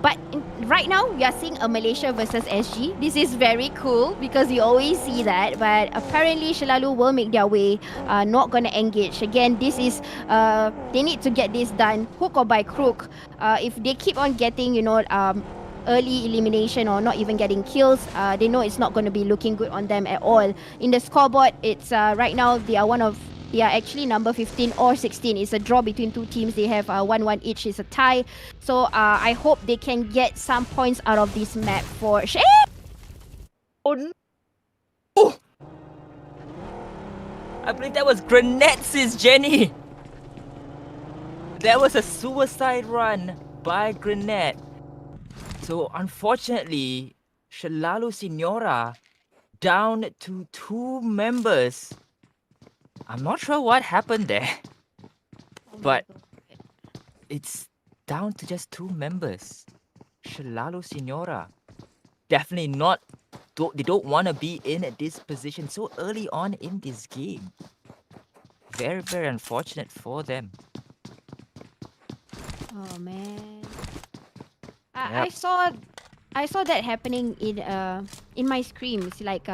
Speaker 2: But right now, we are seeing a Malaysia versus SG. This is very cool because you always see that. But apparently, Shalalu will make their way. Not going to engage. Again, this is... they need to get this done, hook or by crook. If they keep on getting, early elimination or not even getting kills, they know it's not going to be looking good on them at all. In the scoreboard, it's right now, they are actually number 15 or 16. It's a draw between two teams. They have 1-1 each. It's a tie. So I hope they can get some points out of this map for...
Speaker 1: Oh no! I believe that was grenade, SisJenny! That was a suicide run by grenade. So unfortunately, Shalalu Signora down to 2 members. I'm not sure what happened there, but it's down to just 2 members. Shalalu Signora. Definitely not. They don't want to be in this position so early on in this game. Very, very unfortunate for them.
Speaker 2: Oh man.
Speaker 1: Yep.
Speaker 2: I saw that happening in my screams, like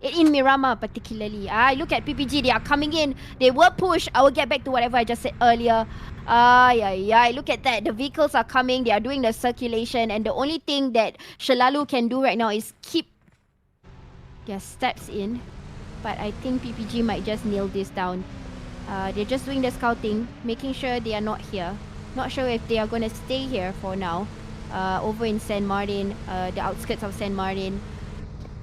Speaker 2: in Miramar particularly. I look at PPG, they are coming in, they will push. I will get back to whatever I just said earlier. Look at that. The vehicles are coming, they are doing the circulation, and the only thing that Shalalu can do right now is keep their steps in. But I think PPG might just nail this down. They're just doing the scouting, making sure they are not here. Not sure if they are going to stay here for now. Over in San Martin, the outskirts of San Martin.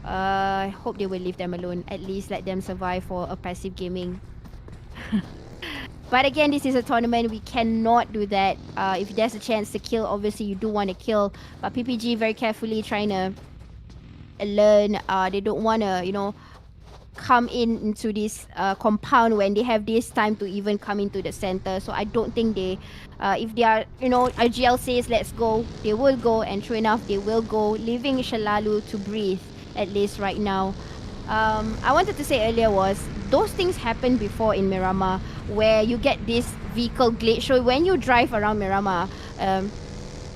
Speaker 2: I hope they will leave them alone. At least let them survive for a passive gaming. But again, this is a tournament. We cannot do that. If there's a chance to kill, obviously you do want to kill. But PPG very carefully trying to learn. They don't want to, come into this compound when they have this time to even come into the center. So I don't think they, if they are, IGL says let's go, they will go, and true enough, they will go, leaving Shalalu to breathe, at least right now. I wanted to say earlier was, those things happened before in Miramar, where you get this vehicle glitch. So when you drive around Miramar,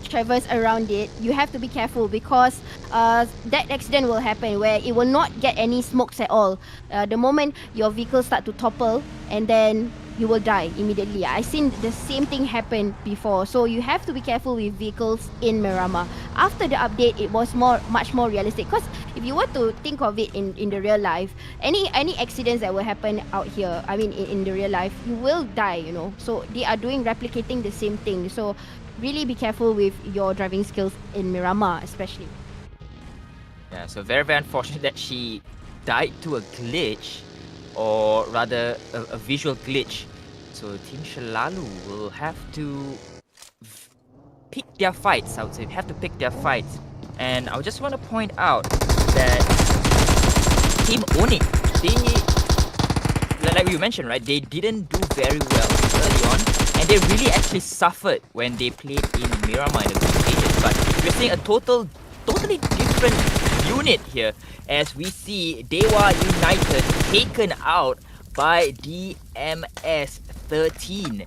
Speaker 2: traverse around it, you have to be careful because that accident will happen where it will not get any smokes at all. The moment your vehicle start to topple, and then you will die immediately. I seen the same thing happen before, so you have to be careful with vehicles in Miramar. After the update, it was much more realistic. Because if you were to think of it in the real life, any accidents that will happen out here, I mean in the real life, you will die. So they are replicating the same thing. So really be careful with your driving skills in Miramar, especially.
Speaker 1: Yeah, so very, very unfortunate that she died to a glitch, or rather a visual glitch. So Team Shalalu will have to pick their fights, I would say. Have to pick their fights. And I just want to point out that Team Onyx, like you mentioned, right, they didn't do very well early on, and they really actually suffered when they played in Miramar in the group stages. But we're seeing a totally different unit here, as we see Dewa United taken out by DMS 13.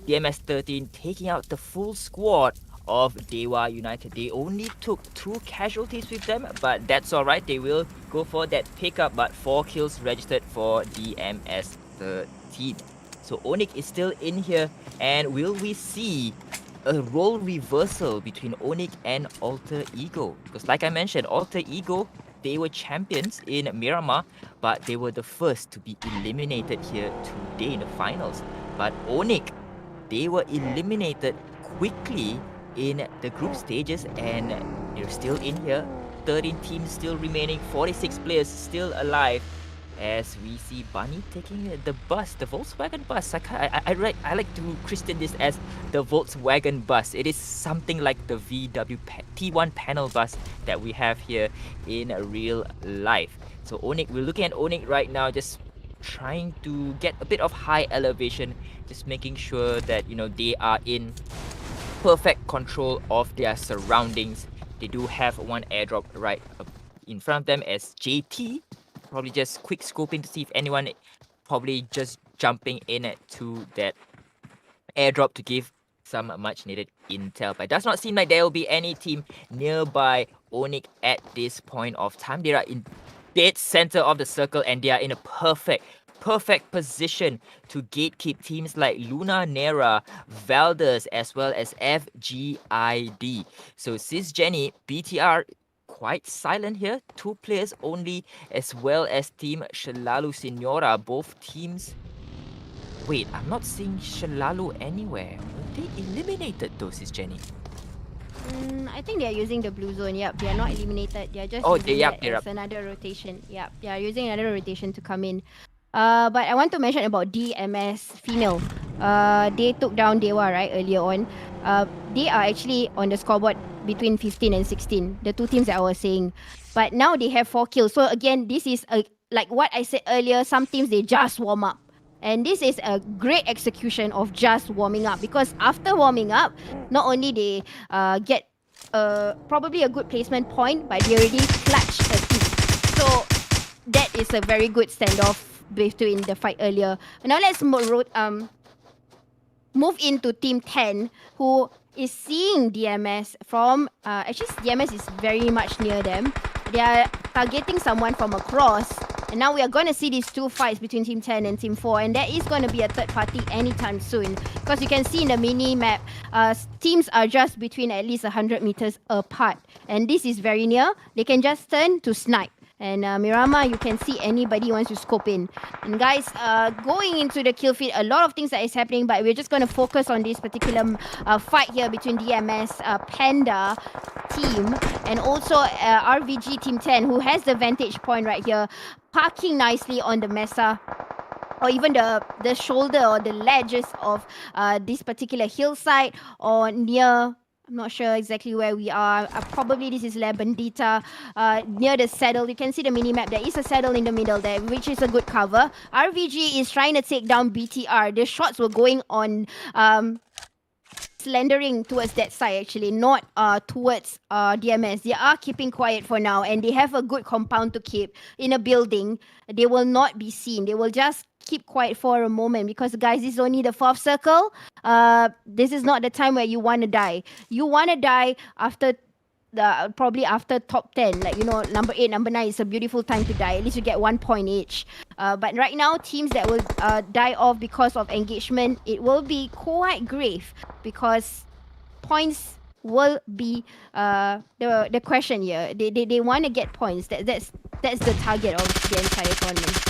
Speaker 1: DMS 13 taking out the full squad of Dewa United. They only took 2 casualties with them, but that's alright. They will go for that pickup, but 4 kills registered for DMS 13. So Onyx is still in here, and will we see a role reversal between Onyx and Alter Ego? Because like I mentioned, Alter Ego, they were champions in Miramar, but they were the first to be eliminated here today in the finals. But Onyx, they were eliminated quickly in the group stages, and they're still in here. 13 teams still remaining, 46 players still alive, as we see Bunny taking the bus, the Volkswagen bus. I like to christen this as the Volkswagen bus. It is something like the VW T1 panel bus that we have here in real life. So Onyx, we're looking at Onyx right now, just trying to get a bit of high elevation, just making sure that they are in perfect control of their surroundings. They do have one airdrop right in front of them as JT, probably just quick scoping to see if anyone probably just jumping in to that airdrop to give some much needed intel. But it does not seem like there will be any team nearby Onyx at this point of time. They are in dead center of the circle, and they are in a perfect position to gatekeep teams like Luna Nera, Valdez, as well as FGID. So SisJenny, BTR, quite silent here. 2 players only, as well as Team Shalalu Senora. Both teams... Wait, I'm not seeing Shalalu anywhere. Were they eliminated though, SisJenny?
Speaker 2: I think they're using the blue zone. Yep, they're not eliminated. They're just
Speaker 1: using
Speaker 2: it as another rotation. Yep, they are using another rotation to come in. But I want to mention about DMS female. They took down Dewa right earlier on. They are actually on the scoreboard between 15 and 16. The 2 teams that I was saying. But now they have 4 kills. So again, this is like what I said earlier. Some teams they just warm up. And this is a great execution of just warming up, because after warming up, not only they get probably a good placement point, but they already clutched a kill. So that is a very good standoff between the fight earlier. Now let's move into Team 10, who is seeing DMS from... actually, DMS is very much near them. They are targeting someone from across. And now we are going to see these 2 fights between Team 10 and Team 4. And there is going to be a third party anytime soon. Because you can see in the mini-map, teams are just between at least 100 meters apart. And this is very near. They can just turn to snipe. And Miramar, you can see anybody wants to scope in. And guys, going into the kill feed, a lot of things that is happening, but we're just going to focus on this particular fight here between DMS, Panda team, and also RVG Team 10, who has the vantage point right here, parking nicely on the mesa, or even the shoulder or the ledges of this particular hillside, or near... I'm not sure exactly where we are. Probably this is La Bandita, near the saddle. You can see the mini-map. There is a saddle in the middle there, which is a good cover. RVG is trying to take down BTR. The shots were going on slandering towards that side actually, not towards DMS. They are keeping quiet for now, and they have a good compound to keep in a building. They will not be seen. They will just keep quiet for a moment because guys, this is only the fourth circle. This is not the time where you want to die. You want to die after probably after top 10, like, number 8, number 9 is a beautiful time to die. At least you get 1 point each. But right now, teams that will die off because of engagement, it will be quite grave because points will be the question here. They want to get points. That's the target of the entire tournament.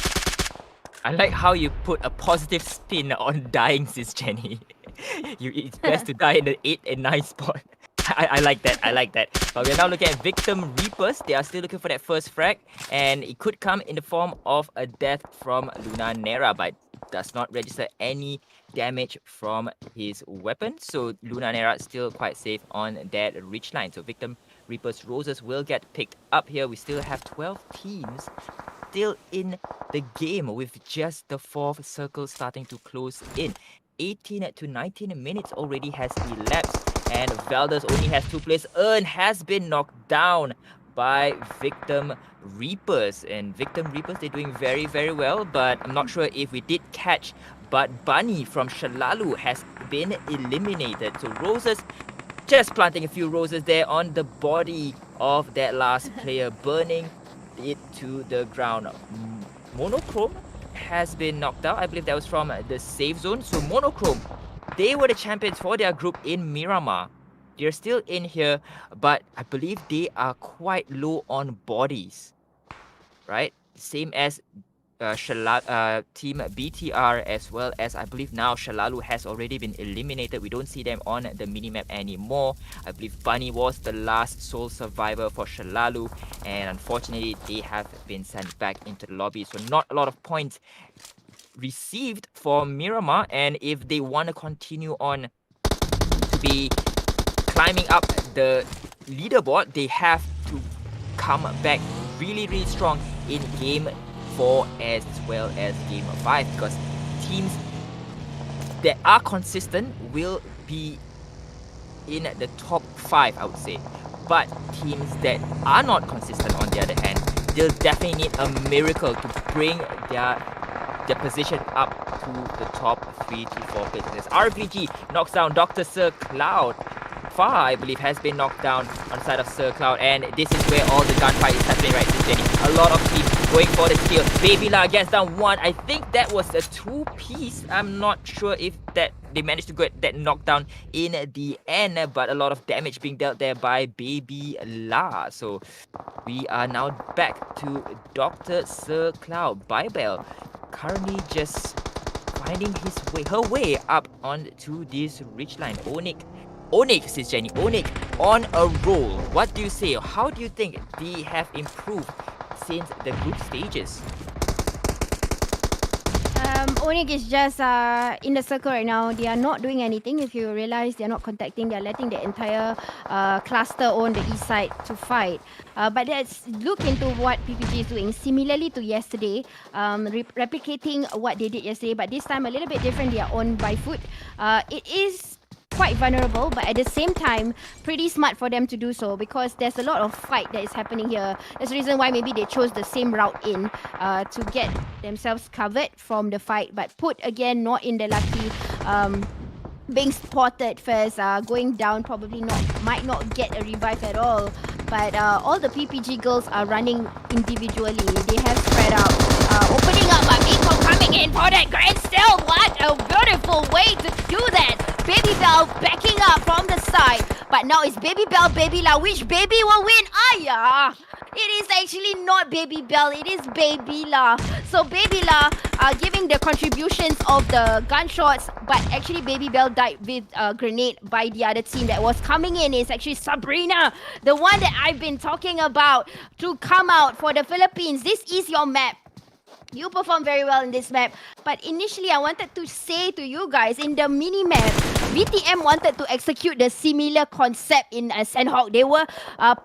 Speaker 1: I like how you put a positive spin on dying, SisJenny. It's best to die in the 8 and 9 spot. I like that. I like that. But we're now looking at Victim Reapers. They are still looking for that first frag, and it could come in the form of a death from Luna Nera, but does not register any damage from his weapon. So Luna Nera is still quite safe on that ridge line. So Victim Reapers Roses will get picked up here. We still have 12 teams still in the game with just the fourth circle starting to close in. 18 to 19 minutes already has elapsed, and Valdez only has 2 players. Has been knocked down by Victim Reapers, and Victim Reapers, they're doing very, very well, but I'm not sure if we did catch, but Bunny from Shalalu has been eliminated. So Roses just planting a few roses there on the body of that last player, burning it to the ground. Monochrome has been knocked out. I believe that was from the safe zone. So Monochrome, they were the champions for their group in Miramar. They're still in here, but I believe they are quite low on bodies, right? Same as Team BTR, as well as I believe now Shalalu has already been eliminated. We don't see them on the minimap anymore. I believe Bunny was the last sole survivor for Shalalu, and unfortunately they have been sent back into the lobby. So not a lot of points received for Miramar, and if they want to continue on to be climbing up the leaderboard, they have to come back really, really strong in game 4 as well as game 5, because teams that are consistent will be in the top 5, I would say. But teams that are not consistent, on the other hand, they'll definitely need a miracle to bring their position up to the top 3 to 4 places. RPG knocks down Dr. Sir Cloud. Far, I believe, has been knocked down on the side of Sir Cloud, and this is where all the gunfight is happening, right, SisJenny? A lot of teams going for the kill. Baby La gets down 1. I think that was a 2-piece. I'm not sure if that they managed to get that knockdown in the end, but a lot of damage being dealt there by Baby La. So we are now back to Dr. Sir Cloud. Bybel currently just finding her way up onto this ridgeline. Onyx, SisJenny, Onyx on a roll. What do you say? How do you think they have improved since the group stages?
Speaker 2: Onyx is just in the circle right now. They are not doing anything. If you realize, they are not contacting. They are letting the entire cluster on the east side to fight. But let's look into what PPG is doing. Similarly to yesterday, replicating what they did yesterday, but this time a little bit different. They are on by foot. It is quite vulnerable, but at the same time pretty smart for them to do so, because there's a lot of fight that is happening here. That's the reason why maybe they chose the same route in to get themselves covered from the fight, but put again not in the lucky being spotted first, going down, probably might not get a revive at all. But all the PPG girls are running individually. They have spread out, opening up. Miko coming in for that grand steal. What a beautiful way to do that. Baby Bell backing up from the side. But now it's Baby Bell, Baby La. Which baby will win? Aya! It is actually not Baby Bell. It is Baby La. So Baby La giving the contributions of the gunshots. But actually Baby Bell died with a grenade by the other team that was coming in. Is actually Sabrina, the one that I've been talking about, to come out for the Philippines. This is your map. You perform very well in this map. But initially, I wanted to say to you guys, in the mini-map, VTM wanted to execute the similar concept in Sanhok. They were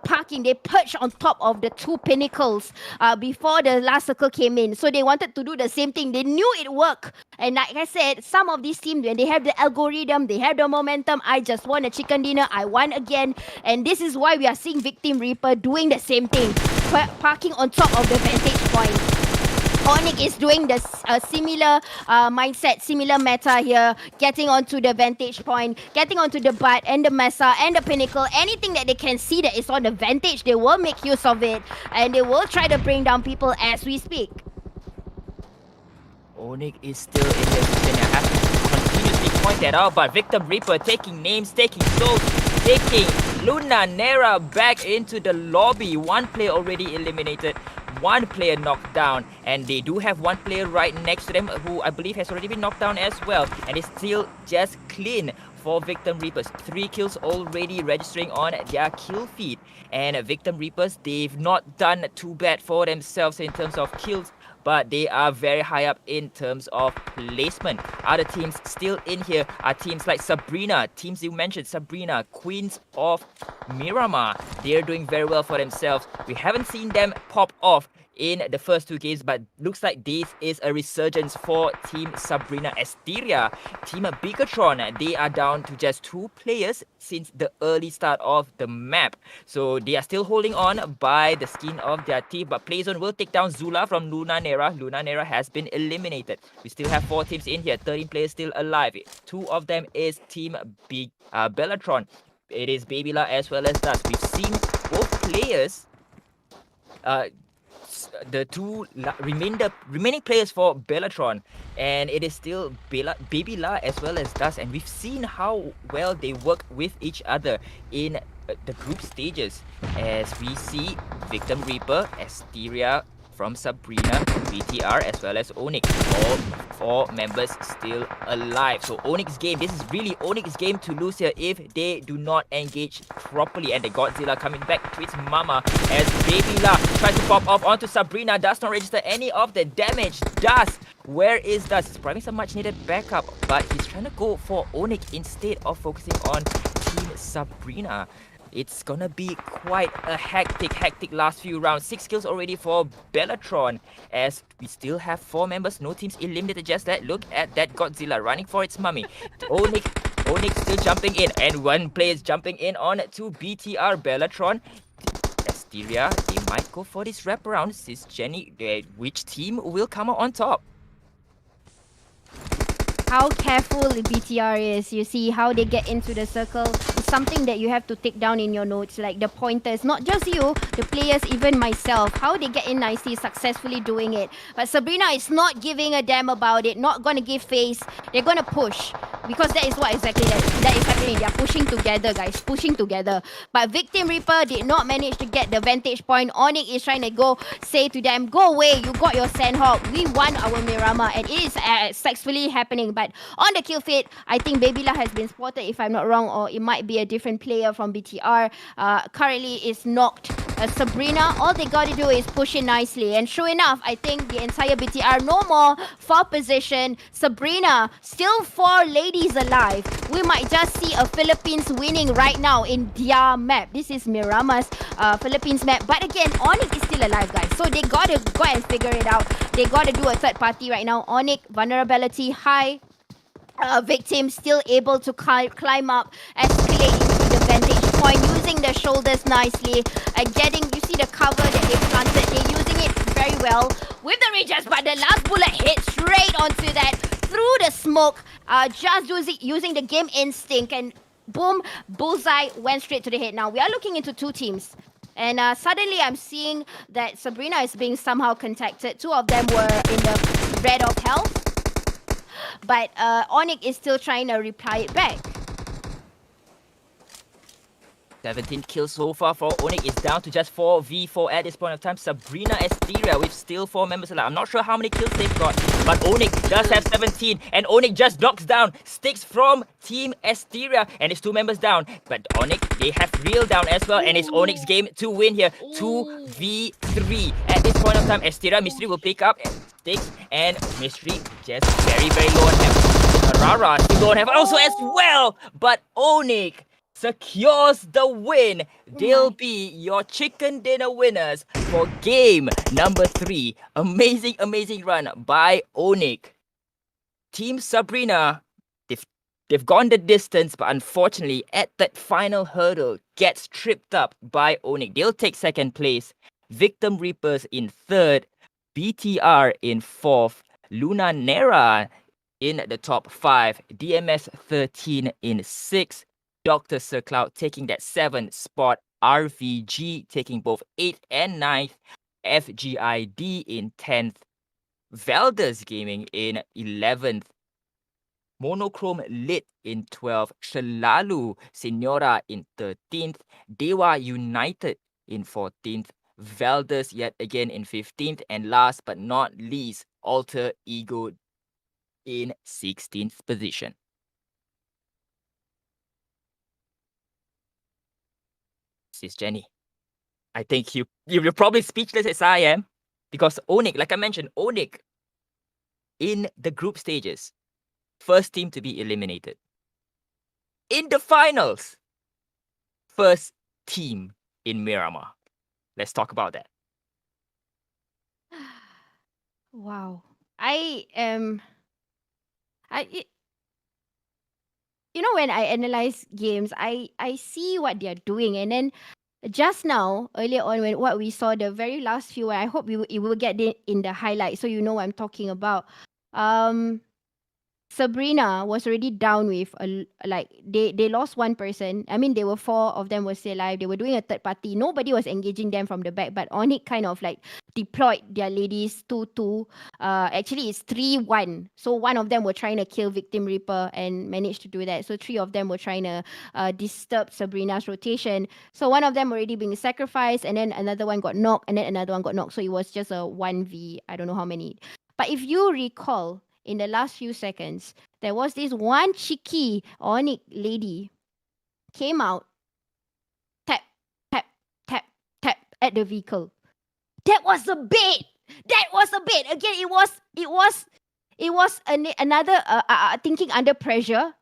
Speaker 2: parking, they perched on top of the two pinnacles before the last circle came in. So they wanted to do the same thing. They knew it worked. And like I said, some of these teams, when they have the algorithm, they have the momentum. I just won a chicken dinner, I won again. And this is why we are seeing Victim Reaper doing the same thing, parking on top of the vantage point. Onyx is doing the similar mindset, similar meta here, getting onto the vantage point, getting onto the butt and the mesa and the pinnacle. Anything that they can see that is on the vantage, they will make use of it, and they will try to bring down people as we speak.
Speaker 1: Onyx is still in this position. I have to continuously point that out, but Victim Reaper taking names, taking souls, taking Luna Nera back into the lobby. One player already eliminated, one player knocked down, and they do have one player right next to them who I believe has already been knocked down as well, and it's still just clean for Victim Reapers. 3 kills already registering on their kill feed, and Victim Reapers, they've not done too bad for themselves in terms of kills, but they are very high up in terms of placement. Other teams still in here are teams like Sabrina, teams you mentioned, Sabrina, Queens of Miramar. They're doing very well for themselves. We haven't seen them pop off in the first 2 games, but looks like this is a resurgence for Team Sabrina Esteria. Team Bigatron, they are down to just 2 players since the early start of the map. So they are still holding on by the skin of their teeth, but Playzone will take down Zula from Luna Nera. Luna Nera has been eliminated. We still have 4 teams in here, 13 players still alive. 2 of them is Team Bellatron. It is Babyla as well as Dust. We've seen both players the 2 remaining players for Bellatron, and it is still Babyla as well as Dust, and we've seen how well they work with each other in the group stages, as we see Victim Reaper, Esteria from Sabrina, BTR as well as Onyx. All 4 members still alive. So Onyx game, this is really Onyx game to lose here if they do not engage properly. And the Godzilla coming back to its mama as Babyla tries to pop off onto Sabrina. Does not register any of the damage. Dust, where is Dust? He's probably some much needed backup, but he's trying to go for Onyx instead of focusing on Team Sabrina. It's gonna be quite a hectic last few rounds. 6 kills already for Bellatron, as we still have 4 members. No teams eliminated just that. Look at that Godzilla running for its mummy. Onyx still jumping in, and 1 player is jumping in on to BTR. Bellatron, Esteria, they might go for this wraparound. SisJenny, which team will come out on top?
Speaker 2: How careful BTR is. You see how they get into the circle. It's something that you have to take down in your notes, like the pointers. Not just you, the players, even myself. How they get in nicely, successfully doing it. But Sabrina is not giving a damn about it. Not gonna give face. They're gonna push, because that is what exactly that is happening. They are pushing together, guys. Pushing together. But Victim Reaper did not manage to get the vantage point. Onyx is trying to go say to them, go away. You got your Sanhok. We won our Miramar, and it is successfully happening. But on the kill feed, I think Babyla has been spotted, if I'm not wrong, or it might be a different player from BTR. Currently is knocked. Sabrina, all they gotta do is push it nicely. And sure enough, I think the entire BTR no more for position. Sabrina, still 4 ladies alive. We might just see a Philippines winning right now in their map. This is Miramar's Philippines map. But again, Onyx is still alive, guys. So they gotta go and figure it out. They gotta do a third party right now. Onyx, vulnerability high. Victim still able to climb up, escalate into the vantage point, using the shoulders nicely, getting, you see the cover that they planted, they're using it very well with the Regis, but the last bullet hit straight onto that, through the smoke, just using the game instinct, and boom, bullseye, went straight to the head. Now we are looking into 2 teams. And suddenly I'm seeing that Sabrina is being somehow contacted. 2 of them were in the red of health. But Onyx is still trying to reply it back.
Speaker 1: 17 kills so far for Onyx. Is down to just 4v4 at this point of time. Sabrina Esteria with still 4 members alive. I'm not sure how many kills they've got, but Onyx does have 17, and Onyx just knocks down Sticks from Team Esteria, and it's 2 members down. But Onyx, they have real down as well, and it's Onyx game to win here. 2v3 at this point of time. Esteria, Mystery will pick up Sticks, and Mystery just very low on health. Rara still don't have also as well, but Onik secures the win. They'll be your chicken dinner winners for game number 3. Amazing, amazing run by Onik. Team Sabrina, they've gone the distance, but unfortunately, at that final hurdle, gets tripped up by Onik. They'll take second place. Victim Reapers in third, BTR in fourth, Luna Nera in the top 5, DMS 13 in 6th, Dr. Sir Cloud taking that 7th spot, RVG taking both 8th and 9th, FGID in 10th, Velders Gaming in 11th, Monochrome Lit in 12th, Shalalu Senora in 13th, Dewa United in 14th, Velders yet again in 15th, and last but not least, Alter Ego in 16th position. SisJenny, I think you're probably speechless as I am, because Onik, like I mentioned, Onik in the group stages, first team to be eliminated. In the finals, first team in Miramar. Let's talk about that.
Speaker 2: Wow. I am. You know, when I analyze games, I see what they're doing, and then just now, earlier on, when what we saw the very last few, I hope you will get it in the highlight, so you know what I'm talking about. Sabrina was already down with like they lost one person. I mean, they were 4 of them were still alive. They were doing a third party. Nobody was engaging them from the back, but Onyx kind of like deployed their ladies 2-2. Actually it's 3-1. So one of them were trying to kill Victim Reaper and managed to do that. So 3 of them were trying to disturb Sabrina's rotation. So one of them already being sacrificed, and then another one got knocked, and then another one got knocked. So it was just a 1v, I don't know how many. But if you recall, in the last few seconds, there was this one cheeky Onyx lady came out, tap, tap, tap, tap at the vehicle. That was a bait. That was a bait. Again, it was another thinking under pressure,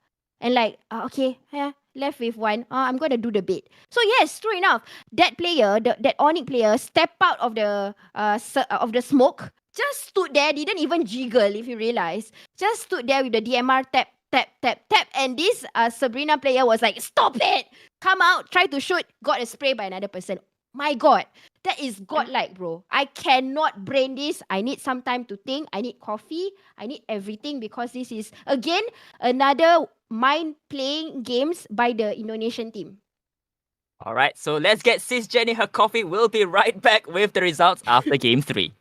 Speaker 2: and like okay, yeah, left with one. I'm gonna do the bait. So yes, true enough, that player, that Onyx player, stepped out of the smoke. Just stood there, didn't even jiggle, if you realize. Just stood there with the DMR tap, tap, tap, tap. And this Sabrina player was like, stop it! Come out, try to shoot, got a spray by another person. My God, that is godlike, bro. I cannot brain this. I need some time to think. I need coffee. I need everything, because this is, again, another mind-playing games by the Indonesian team.
Speaker 1: All right, so let's get SisJenny her coffee. We'll be right back with the results after game 3.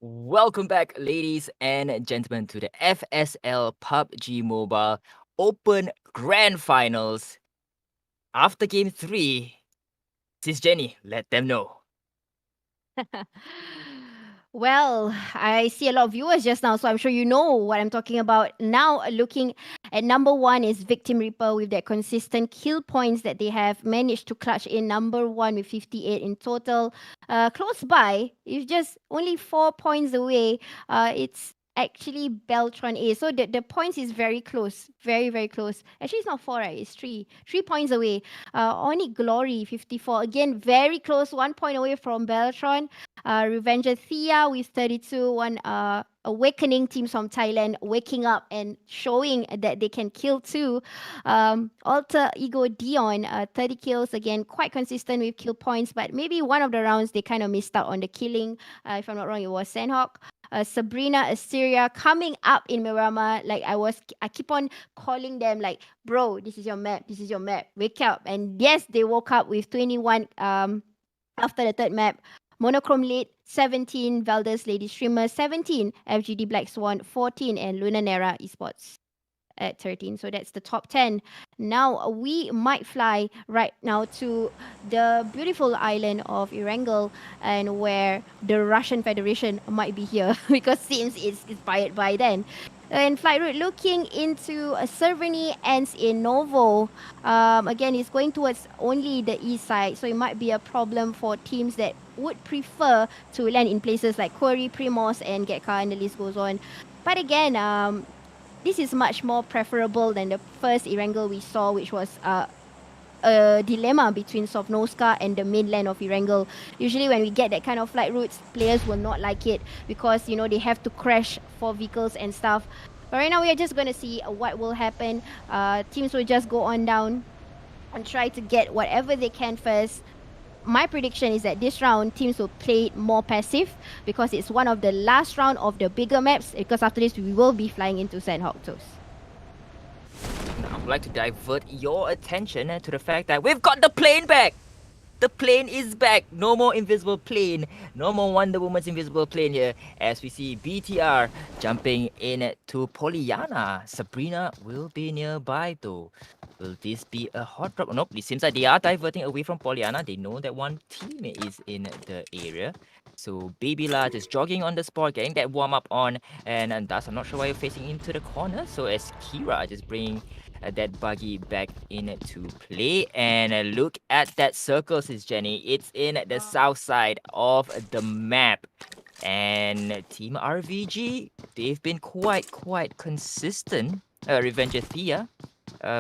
Speaker 1: Welcome back, ladies and gentlemen, to the FSL PUBG Mobile Open Grand Finals. After Game 3, SisJenny, let them know.
Speaker 2: Well, I see a lot of viewers just now, so I'm sure you know what I'm talking about. Now, looking at number one is Victim Reaper with their consistent kill points that they have managed to clutch in number one with 58 in total. Close by, it's just only 4 points away. It's actually Beltron A. So the points is very close. Very, very close. Actually, it's not four, right? It's three. 3 points away. Onic Glory, 54. Again, very close. 1 point away from Beltron. Revenger Thea with 32, one awakening teams from Thailand waking up and showing that they can kill too. Alter Ego Dion, 30 kills, again, quite consistent with kill points, but maybe one of the rounds they kind of missed out on the killing. If I'm not wrong, it was Sanhok. Sabrina Asteria coming up in Miramar. Like I keep on calling them like, bro, this is your map, this is your map. Wake up. And yes, they woke up with 21 after the third map. Monochrome Lead 17, Valdez Lady Streamer 17, FGD Black Swan 14, and Lunanera Esports at 13. So that's the top 10. Now we might fly right now to the beautiful island of Erangel, and where the Russian Federation might be here because seems it's inspired by then. And flight route looking into Cerveny ends in Novo. Again, it's going towards only the east side, so it might be a problem for teams that would prefer to land in places like Quarry, Primos, and Getka, and the list goes on. But again, this is much more preferable than the first Erangel we saw, which was a dilemma between Sovnoska and the mainland of Erangel. Usually when we get that kind of flight routes, players will not like it because, you know, they have to crash for vehicles and stuff. But right now we are just going to see what will happen. Teams will just go on down and try to get whatever they can first. My prediction is that this round teams will play it more passive because it's one of the last round of the bigger maps, because after this we will be flying into Sanhok Toast.
Speaker 1: Now, I would like to divert your attention to the fact that we've got the plane back. The plane is back. No more invisible plane. No more Wonder Woman's invisible plane here. As we see BTR jumping in to Pollyanna. Sabrina will be nearby though. Will this be a hot drop? Nope, it seems like they are diverting away from Pollyanna. They know that one team is in the area. So Baby La just jogging on the spot, getting that warm up on. And thus, I'm not sure why you're facing into the corner. So as Kira just bringing that buggy back into play. And look at that circle, SisJenny. It's in the south side of the map. And Team RVG, they've been quite consistent. Revenger Thea,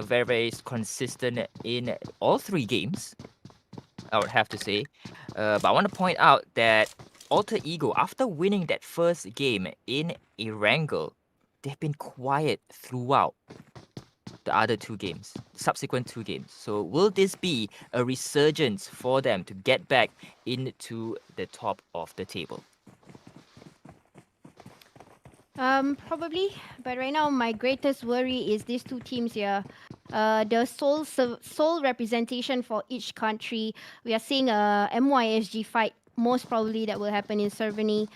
Speaker 1: very, very consistent in all three games, I would have to say. But I want to point out that Alter Ego, after winning that first game in Erangel, they've been quiet throughout the other two games, subsequent two games. So will this be a resurgence for them to get back into the top of the table?
Speaker 2: Probably, but right now my greatest worry is these two teams here. The sole representation for each country. We are seeing a MYSG fight. Most probably that will happen in Cerveny,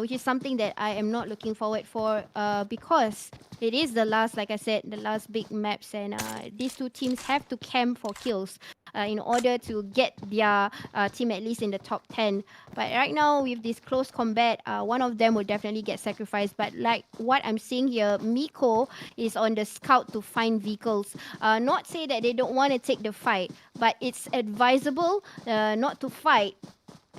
Speaker 2: which is something that I am not looking forward for, because it is the last, like I said, the last big maps, and these two teams have to camp for kills in order to get their team at least in the top 10. But right now, with this close combat, one of them will definitely get sacrificed. But like what I'm seeing here, Miko is on the scout to find vehicles. Not say that they don't want to take the fight, but it's advisable not to fight,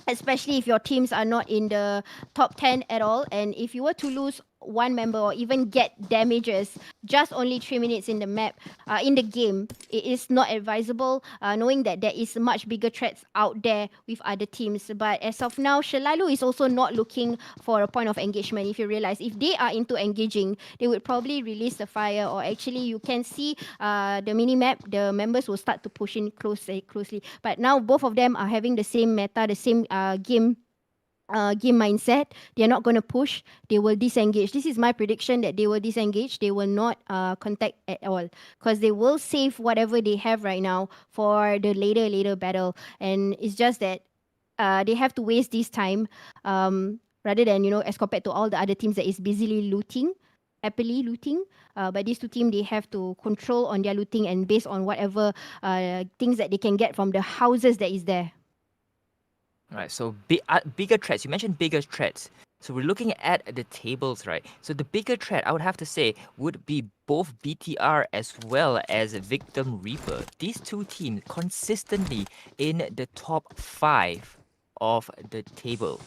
Speaker 2: especially if your teams are not in the top 10 at all. And if you were to lose one member or even get damages just only 3 minutes in the map, in the game, it is not advisable, knowing that there is much bigger threats out there with other teams. But as of now, Shalalu is also not looking for a point of engagement. If you realize, if they are into engaging, they would probably release the fire, or actually you can see the mini map, the members will start to push in closely. But now both of them are having the same meta, the same game mindset. They are not going to push. They will disengage. This is my prediction, that they will disengage. They will not contact at all, because they will save whatever they have right now for the later battle. And it's just that they have to waste this time. rather than, as compared to all the other teams that is busily looting, happily looting. But these two teams, they have to control on their looting and based on whatever things that they can get from the houses that is there.
Speaker 1: Right, so bigger threats. You mentioned bigger threats. So we're looking at the tables, right? So the bigger threat, I would have to say, would be both BTR as well as Victim Reaper. These two teams consistently in the top 5 of the table.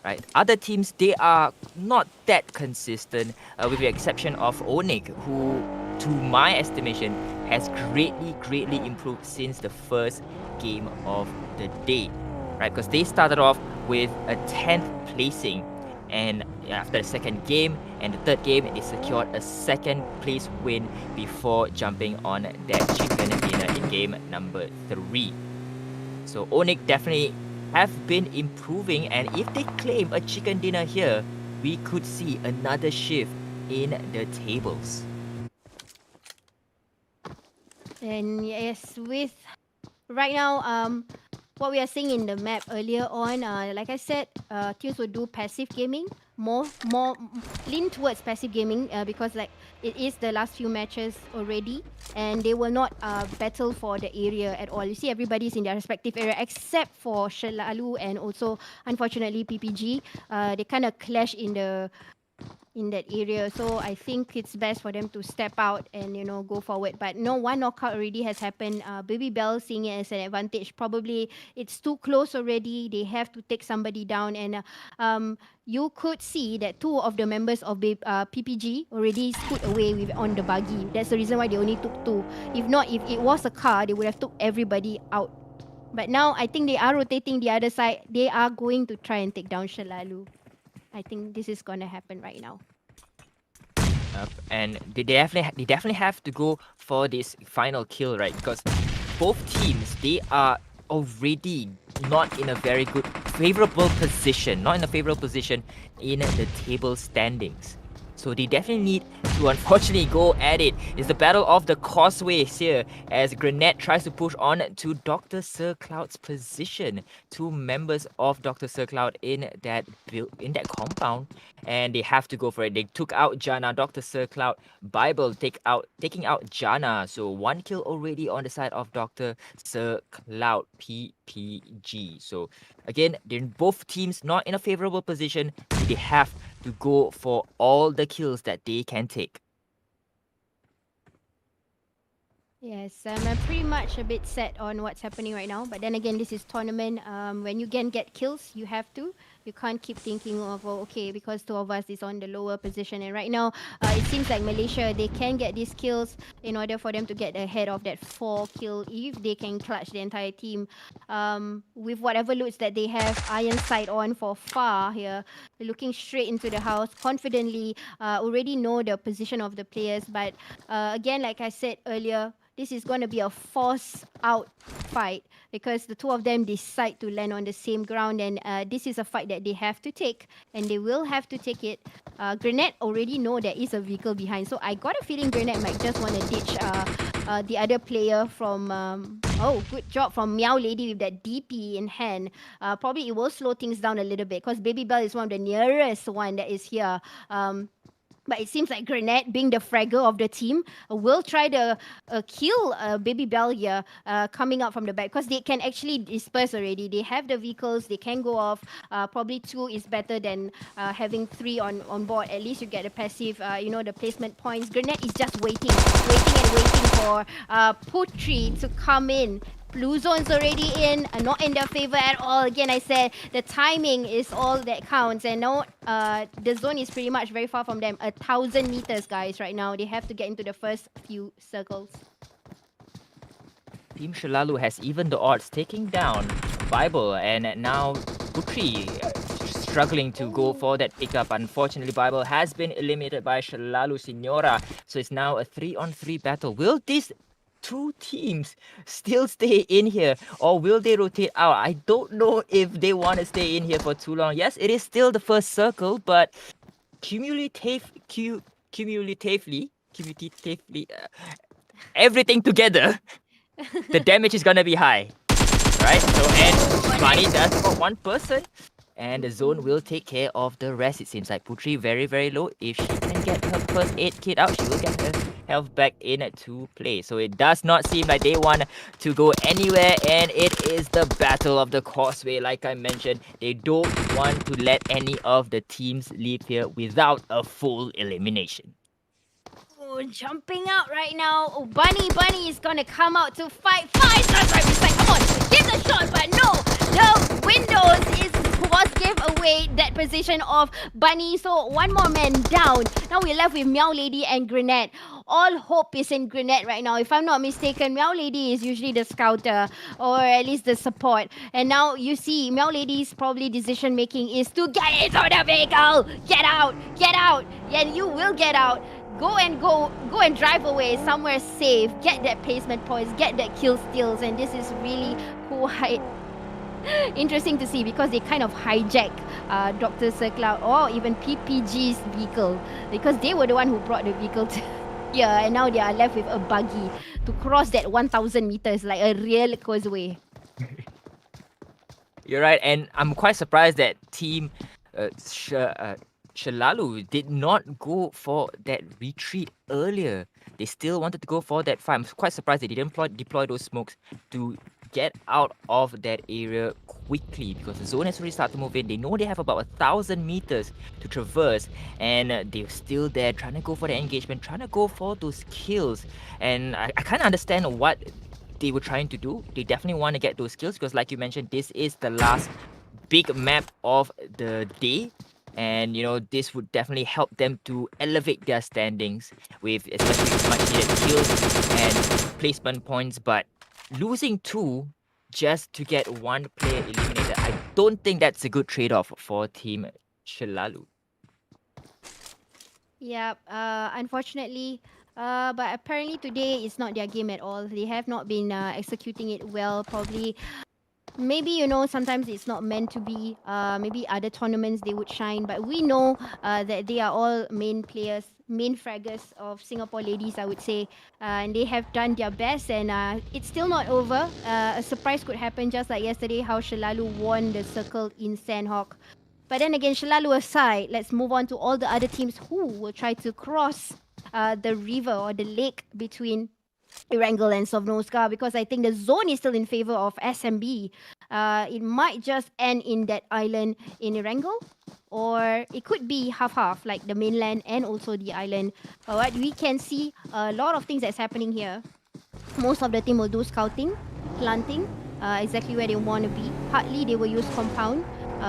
Speaker 1: Right, other teams, they are not that consistent, with the exception of Onyx, who, to my estimation, has greatly improved since the first game of the day. Right, because they started off with a 10th placing, and after the second game and the third game, they secured a second place win before jumping on that chicken dinner in game number 3. So Onyx definitely have been improving, and if they claim a chicken dinner here, we could see another shift in the tables.
Speaker 2: And yes, with right now, what we are seeing in the map earlier on, like I said, teams will do passive gaming, more lean towards passive gaming because like it is the last few matches already, and they will not battle for the area at all. You see, everybody's in their respective area except for Shelalu and also unfortunately PPG. They kind of clash in that area. So I think it's best for them to step out and go forward. But no, one knockout already has happened. Baby Bell seeing it as an advantage. Probably it's too close already. They have to take somebody down, and you could see that two of the members of PPG already scoot away with on the buggy. That's the reason why they only took two. If not, if it was a car, they would have took everybody out. But now I think they are rotating the other side. They are going to try and take down Shalalu. I think this is gonna happen right now.
Speaker 1: And they definitely have to go for this final kill, right? Because both teams, they are already not in a very good favorable position, not in a favorable position in the table standings. So they definitely need to unfortunately go at it. It's the battle of the causeways here as Grenade tries to push on to Dr. Sir Cloud's position. Two members of Dr. Sir Cloud in that compound, and they have to go for it. They took out Jana, Dr. Sir Cloud, Bible taking out Jana. So one kill already on the side of Dr. Sir Cloud PPG. So again, they're both teams not in a favorable position. They have to go for all the kills that they can take.
Speaker 2: Yes, I'm pretty much a bit set on what's happening right now. But then again, this is tournament. When you can get kills, you have to. You can't keep thinking of, oh, okay, because two of us is on the lower position. And right now, it seems like Malaysia, they can get these kills in order for them to get ahead of that 4 kill if they can clutch the entire team. With whatever loots that they have, iron sight on for far here, looking straight into the house, confidently, already know the position of the players. But again, like I said earlier, this is going to be a force out fight because the two of them decide to land on the same ground, and this is a fight that they have to take, and they will have to take it. Grenade already know there is a vehicle behind, so I got a feeling Grenade might just want to ditch the other player from oh, good job from Meow Lady with that DP in hand. Probably it will slow things down a little bit because Baby Bell is one of the nearest one that is here. But it seems like Grenade, being the fragger of the team, will try to kill Baby Bell here coming out from the back because they can actually disperse already. They have the vehicles, they can go off. Probably 2 is better than having 3 on board. At least you get the passive, the placement points. Grenade is just waiting for Putri to come in. Blue zone's already in, not in their favor at all. Again, I said the timing is all that counts, and now the zone is pretty much very far from them. 1,000 meters, guys, right now. They have to get into the first few circles.
Speaker 1: Team Shalalu has even the odds, taking down Bible, and now Putri struggling to go for that pickup. Unfortunately, Bible has been eliminated by Shalalu Signora, so it's now a 3-on-3 battle. Will this two teams still stay in here, or will they rotate out? I don't know if they want to stay in here for too long. Yes, it is still the first circle, but cumulatively, everything together, the damage is gonna be high, right? So, and Money does for one person. And the zone will take care of the rest. It seems like Putri very, very low. If she can get her first aid kit out, she will get her health back into play. So it does not seem like they want to go anywhere. And it is the battle of the causeway. Like I mentioned, they don't want to let any of the teams leave here without a full elimination.
Speaker 2: Oh, jumping out right now. Oh, Bunny is gonna come out to fight. 5 shots right beside. Come on, give the shot, but no. The Windows was gave away that position of Bunny. So one more man down. Now we're left with Meow Lady and Grenade. All hope is in Grenade right now. If I'm not mistaken, Meow Lady is usually the scouter or at least the support. And now you see Meow Lady's probably decision making is to get into the vehicle. Get out, and you will get out. Go and drive away somewhere safe. Get that placement points. Get that kill steals, and this is really quite interesting to see because they kind of hijack Dr. Circloud or even PPG's vehicle because they were the one who brought the vehicle to here, and now they are left with a buggy to cross that 1,000 meters like a real causeway.
Speaker 1: You're right, and I'm quite surprised that Team Shalalu did not go for that retreat earlier. They still wanted to go for that fight. I'm quite surprised they didn't deploy those smokes to get out of that area quickly because the zone has already started to move in. They know they have about 1,000 meters to traverse, and they're still there trying to go for the engagement, trying to go for those kills. And I kind of understand what they were trying to do. They definitely want to get those kills because, like you mentioned, this is the last big map of the day. And this would definitely help them to elevate their standings with especially much needed kills and placement points. But losing 2 just to get 1 player eliminated, I don't think that's a good trade-off for Team Shalalu.
Speaker 2: Yep, unfortunately, but apparently today is not their game at all. They have not been executing it well. Probably, maybe sometimes it's not meant to be. Maybe other tournaments they would shine, but we know that they are all main players, main fraggers of Singapore ladies, I would say, and they have done their best. And it's still not over. A surprise could happen, just like yesterday, how Shalalu won the circle in Sanhok. But then again, Shalalu aside, let's move on to all the other teams who will try to cross the river or the lake between Erangel and Sovnoska, because I think the zone is still in favor of SMB. It might just end in that island in Erangel, or it could be half-half, like the mainland and also the island. But what we can see, a lot of things that's happening here. Most of the team will do scouting, planting, exactly where they want to be. Partly they will use compound.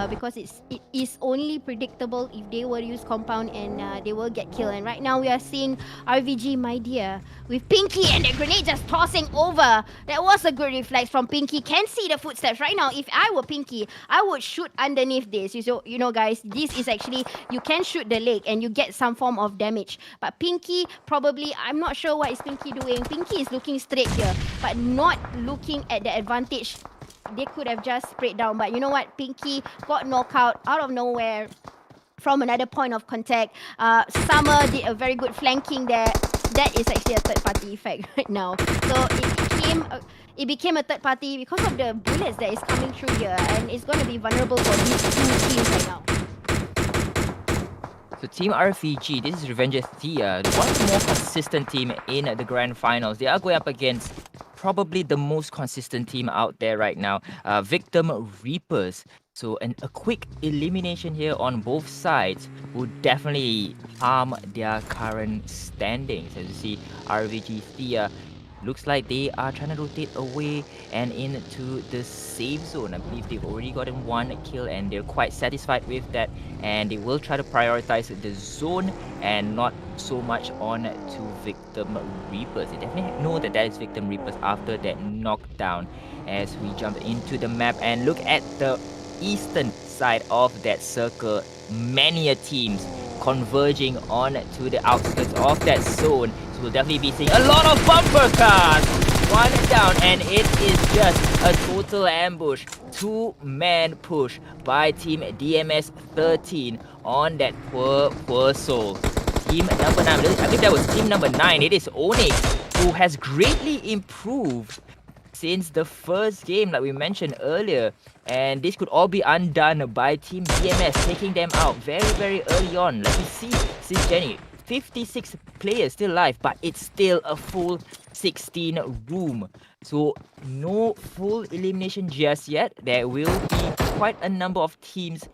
Speaker 2: Because it is only predictable if they will use compound and they will get killed. And right now we are seeing RVG, my dear, with Pinky and the grenade just tossing over. That was a good reflex from Pinky. Can see the footsteps right now. If I were Pinky, I would shoot underneath this. So, guys, this is actually, you can shoot the leg and you get some form of damage. But Pinky, probably, I'm not sure what is Pinky doing. Pinky is looking straight here, but not looking at the advantage. They could have just sprayed down, but you know what? Pinky got knocked out of nowhere from another point of contact. Summer did a very good flanking there. That is actually a third-party effect right now. So it became a third party because of the bullets that is coming through here, and it's going to be vulnerable for these 2 teams right now.
Speaker 1: So Team RFEG, this is Revenge Thea, one of the more consistent team in the grand finals. They are going up against probably the most consistent team out there right now, Victim Reapers. So a quick elimination here on both sides would definitely harm their current standings. As you see, RVG Thea looks like they are trying to rotate away and into the safe zone. I believe they've already gotten 1 kill and they're quite satisfied with that, and they will try to prioritize the zone and not so much on to Victim Reapers. They definitely know that is Victim Reapers after that knockdown. As we jump into the map and look at the eastern side of that circle, many a teams converging on to the outskirts of that zone. We'll definitely be seeing a lot of bumper cars. 1 down, and it is just a total ambush. 2-man push by Team DMS 13 on that poor soul. Team number 9, I believe that was team number 9. It is Onyx, who has greatly improved since the first game, like we mentioned earlier. And this could all be undone by Team DMS, taking them out very, very early on. Like you see, SisJenny, 56 players still alive, but it's still a full 16 room. So no full elimination just yet. There will be quite a number of teams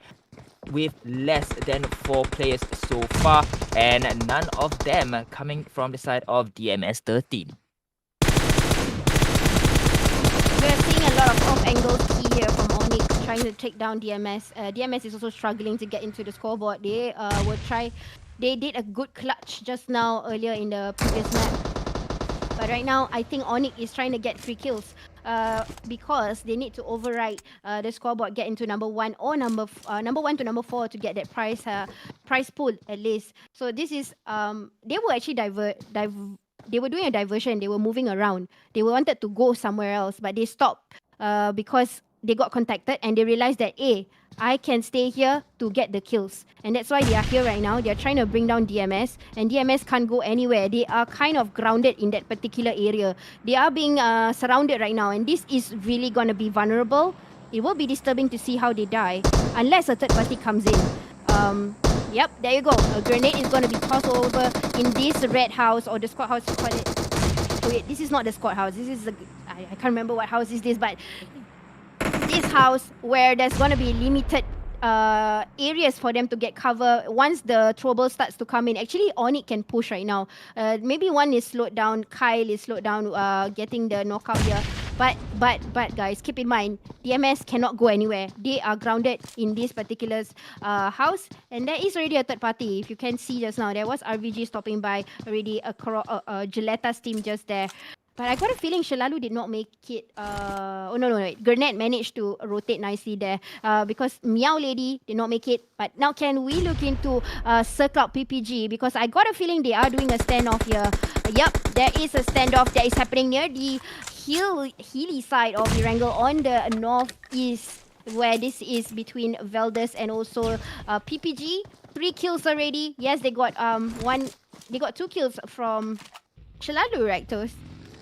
Speaker 1: with less than 4 players so far, and none of them coming from the side of DMS 13.
Speaker 2: We're seeing a lot of off-angle key here from Onyx trying to take down DMS. DMS is also struggling to get into the scoreboard. They did a good clutch just now earlier in the previous map. But right now, I think Onyx is trying to get free kills because they need to override the scoreboard, get into number 1 or number 1 to number 4 to get that prize pool at least. So this is they were actually they were doing a diversion. They were moving around. They wanted to go somewhere else, but they stopped because they got contacted and they realized that, I can stay here to get the kills. And that's why they are here right now. They are trying to bring down DMS, and DMS can't go anywhere. They are kind of grounded in that particular area. They are being surrounded right now, and this is really going to be vulnerable. It will be disturbing to see how they die, unless a third party comes in. Yep, there you go. A grenade is going to be tossed over in this red house, or the squad house, you call it. Oh, wait, this is not the squad house. This is I can't remember what house is this, but this house where there's going to be limited areas for them to get cover once the trouble starts to come in. Actually, Onyx can push right now. Maybe one is slowed down. Kyle is slowed down, getting the knockout here. But guys, keep in mind, DMS cannot go anywhere. They are grounded in this particular house, and there is already a third party. If you can see just now, there was RVG stopping by already. Gilletta's team just there. But I got a feeling Shalalu did not make it. No. Grenade managed to rotate nicely there because Meow Lady did not make it. But now can we look into Circle Out PPG? Because I got a feeling they are doing a standoff here. Yep, there is a standoff that is happening near the hilly side of Erangel on the northeast, where this is between Veldus and also PPG. 3 kills already. Yes, they got They got 2 kills from Shalalu, right, Toast?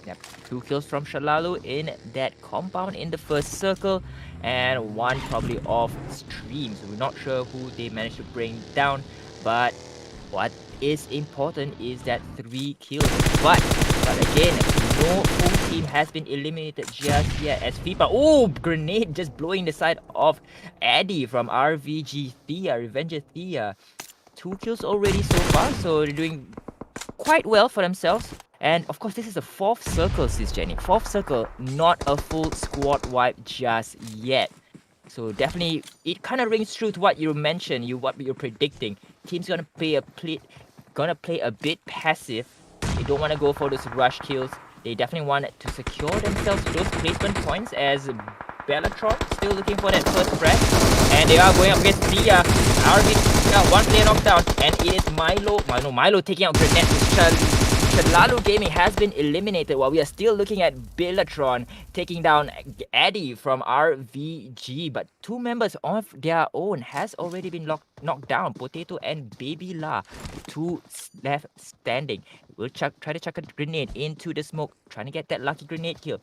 Speaker 1: Yep, 2 kills from Shalalu in that compound in the first circle, and 1 probably off stream. So we're not sure who they managed to bring down, but what is important is that 3 kills. But again, no home team has been eliminated just yet as FIFA. Oh, grenade just blowing the side of Eddie from RVG Thea, Revenger Thea. 2 kills already so far, so they're doing quite well for themselves. And of course, this is the 4th circle, SisJenny. 4th circle, not a full squad wipe just yet. So definitely, it kind of rings true to what you mentioned, what you're predicting. Team's gonna play a bit passive. They don't want to go for those rush kills. They definitely want to secure themselves those placement points, as Bellatron still looking for that first frag. And they are going up against Thea. RV, 1 player knocked down, and it is Milo taking out grenade to Shalalu Gaming has been eliminated, while we are still looking at Bellatron taking down Eddie from RVG. But 2 members of their own has already been knocked down. Potato and Baby La, 2 left standing. We'll try to chuck a grenade into the smoke, trying to get that lucky grenade kill.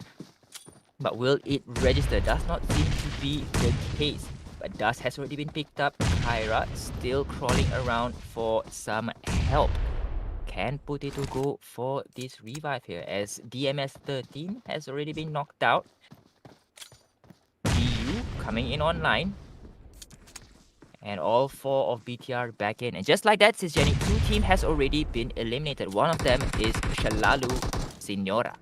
Speaker 1: But will it register? Does not seem to be the case. But Dust has already been picked up. Kyra still crawling around for some help. Can Potato go for this revive here, as DMS 13 has already been knocked out? BU coming in online. And all 4 of BTR back in. And just like that, SisJenny, 2 team has already been eliminated. One of them is Shalalu Senora.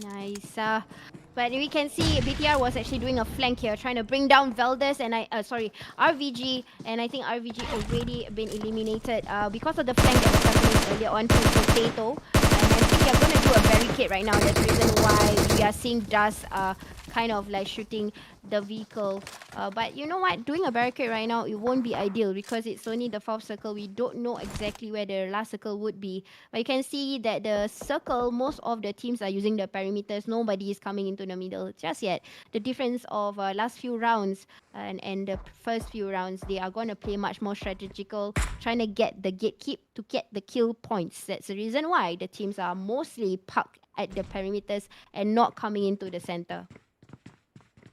Speaker 2: Nice. But we can see BTR was actually doing a flank here, trying to bring down Veldus and RVG, and I think RVG already been eliminated because of the flank that was happening earlier on to Potato. And I think they're going to do a barricade right now. That's the reason why we are seeing Dust kind of like shooting the vehicle. But you know what? Doing a barricade right now, it won't be ideal because it's only the fourth circle. We don't know exactly where the last circle would be. But you can see that the circle, most of the teams are using the perimeters. Nobody is coming into the middle just yet. The difference of last few rounds and the first few rounds, they are going to play much more strategical, trying to get the gatekeep to get the kill points. That's the reason why the teams are mostly parked at the perimeters and not coming into the center.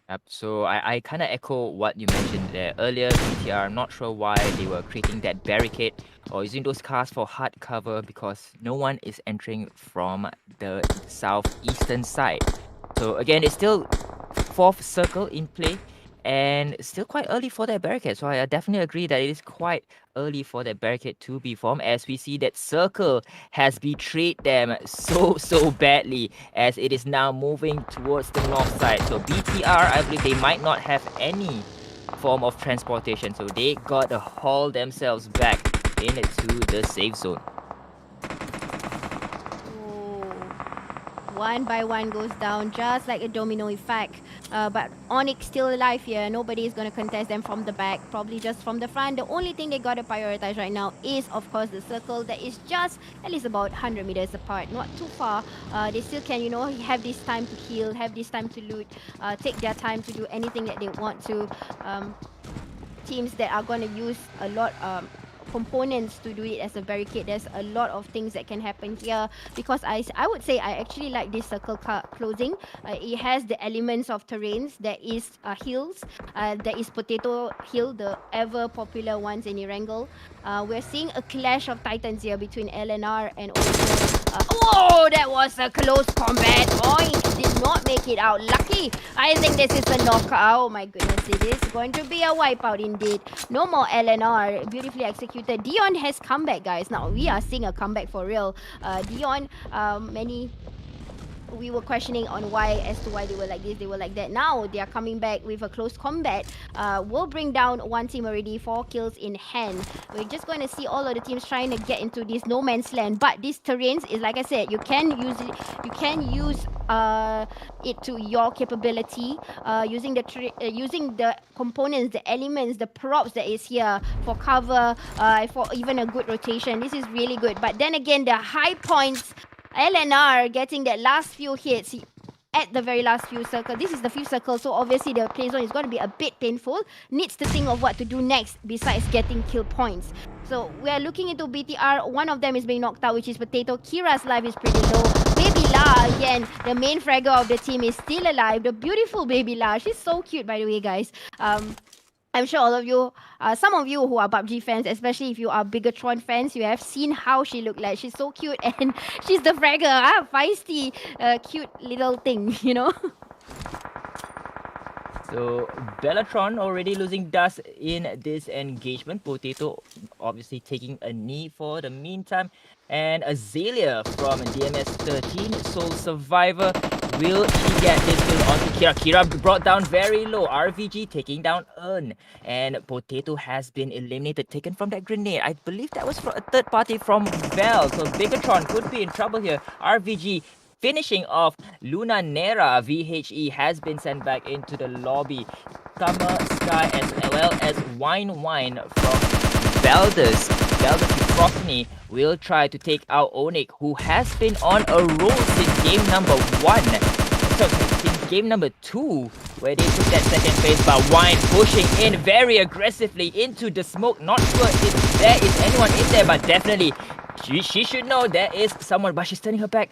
Speaker 1: Yep. So I kind of echo what you mentioned there earlier. BTR, I'm not sure why they were creating that barricade or using those cars for hard cover because no one is entering from the southeastern side. So again, it's still fourth circle in play and still quite early for that barricade. So I definitely agree that it is quite early for that barricade to be formed as we see that circle has betrayed them so badly as it is now moving towards the north side. So BTR, I believe they might not have any form of transportation. So they got to haul themselves back into the safe zone.
Speaker 2: One by one goes down just like a domino effect. But Onyx still alive here. Nobody is going to contest them from the back, probably just from the front. The only thing they got to prioritize right now is, of course, the circle that is just at least about 100 meters apart. Not too far. They still can, have this time to heal, have this time to loot, take their time to do anything that they want to. Teams that are going to use a lot components to do it as a barricade. There's a lot of things that can happen here because I would say I actually like this circle closing. It has the elements of terrains. There is hills. There is Potato Hill, the ever popular ones in Erangel. We're seeing a clash of titans here between LNR and also oh, that was a close combat. Oink did not make it out. Lucky. I think this is a knockout. Oh my goodness, it is going to be a wipeout indeed. No more LNR. Beautifully executed. Dion has come back, guys. Now we are seeing a comeback for real. Dion, we were questioning on as to why they were like this, they were like that. Now they are coming back with a close combat. We'll bring down one team already, 4 kills in hand. We're just going to see all of the teams trying to get into this no man's land. But these terrains is like I said, you can use it. You can use it to your capability, using the components, the elements, the props that is here for cover, for even a good rotation. This is really good. But then again, the high points. LNR getting that last few hits at the very last few circles. This is the 5th circle, so obviously the play zone is going to be a bit painful. Needs to think of what to do next besides getting kill points. So we are looking into BTR. One of them is being knocked out, which is Potato. Kira's life is pretty low. Baby La, again, the main fragger of the team, is still alive. The beautiful Baby La. She's so cute, by the way, guys. I'm sure all of you, some of you who are PUBG fans, especially if you are Bigatron fans, you have seen how she looked like. She's so cute and she's the fragger, feisty, cute little thing,
Speaker 1: So Bellatron already losing dust in this engagement. Potato obviously taking a knee for the meantime. And Azalea from DMS 13, Soul Survivor. Will she get this kill onto Kira? Kira brought down very low. RVG taking down Earn. And Potato has been eliminated, taken from that grenade. I believe that was from a third party from Val. So Bigatron could be in trouble here. RVG finishing off Luna Nera. VHE has been sent back into the lobby. Summer Sky as well as Wine from Valdez. Frosny will try to take out Onyx, who has been on a roll since game number 1. Since game number 2, where they took that second phase, but Wine pushing in very aggressively into the smoke. Not sure if there is anyone in there, but definitely she should know there is someone, but she's turning her back.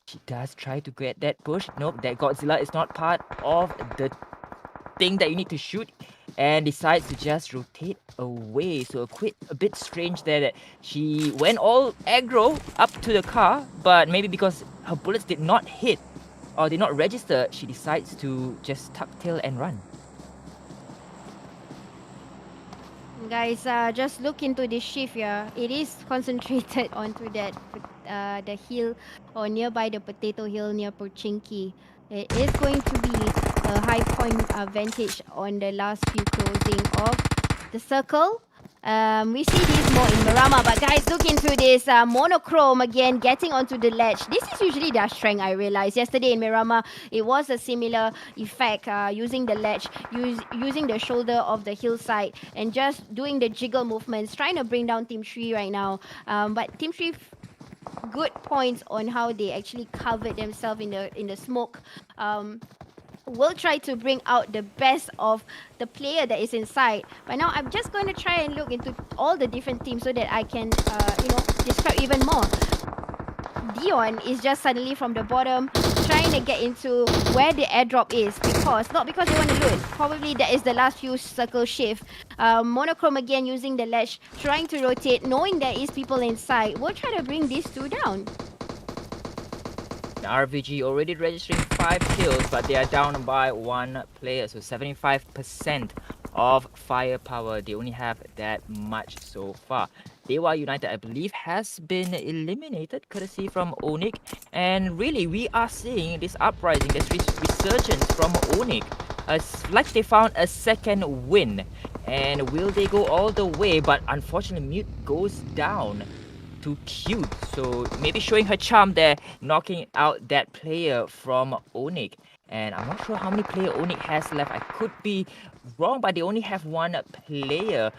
Speaker 1: She does try to get that push. Nope, that Godzilla is not part of the thing that you need to shoot, and decides to just rotate away. So a bit strange there that she went all aggro up to the car, but maybe because her bullets did not hit or did not register, she decides to just tuck tail and run.
Speaker 2: Guys, just look into this shift here. It is concentrated onto that the hill or nearby the Potato Hill near Pochinki. It is going to be a high point vantage on the last few closing of the circle. We see this more in Miramar, but guys, look into this monochrome again, getting onto the ledge. This is usually their strength, I realized. Yesterday in Miramar, it was a similar effect, using the ledge, using the shoulder of the hillside, and just doing the jiggle movements, trying to bring down Team 3 right now. But Team 3 good points on how they actually covered themselves in the smoke. Will try to bring out the best of the player that is inside. But now I'm just going to try and look into all the different teams so that I can, describe even more. Dion is just suddenly from the bottom trying to get into where the airdrop is, not because they want to loot. Probably that is the last few circle shift. Monochrome again using the ledge, trying to rotate, knowing there is people inside. We'll try to bring these two down.
Speaker 1: RVG already registering 5 kills, but they are down by 1 player, so 75% of firepower. They only have that much so far. Dewa United, I believe, has been eliminated courtesy from Onyx, and really we are seeing this uprising, this resurgence from Onyx. Like they found a second win, and will they go all the way? But unfortunately, Mute goes down to Cute, so maybe showing her charm there, knocking out that player from Onyx. And I'm not sure how many player Onyx has left. I could be wrong, but they only have 1 player.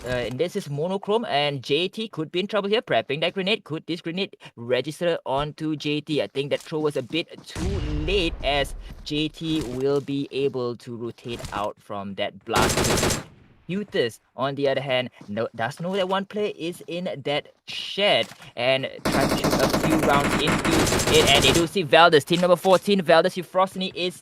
Speaker 1: And this is Monochrome, and JT could be in trouble here, prepping that grenade. Could this grenade register onto JT? I think that throw was a bit too late, as JT will be able to rotate out from that blast. Uthus, on the other hand, does know that 1 player is in that shed and tries to shoot a few rounds into it. And they do see Valdez, team number 14. Valdez Euphrosyne is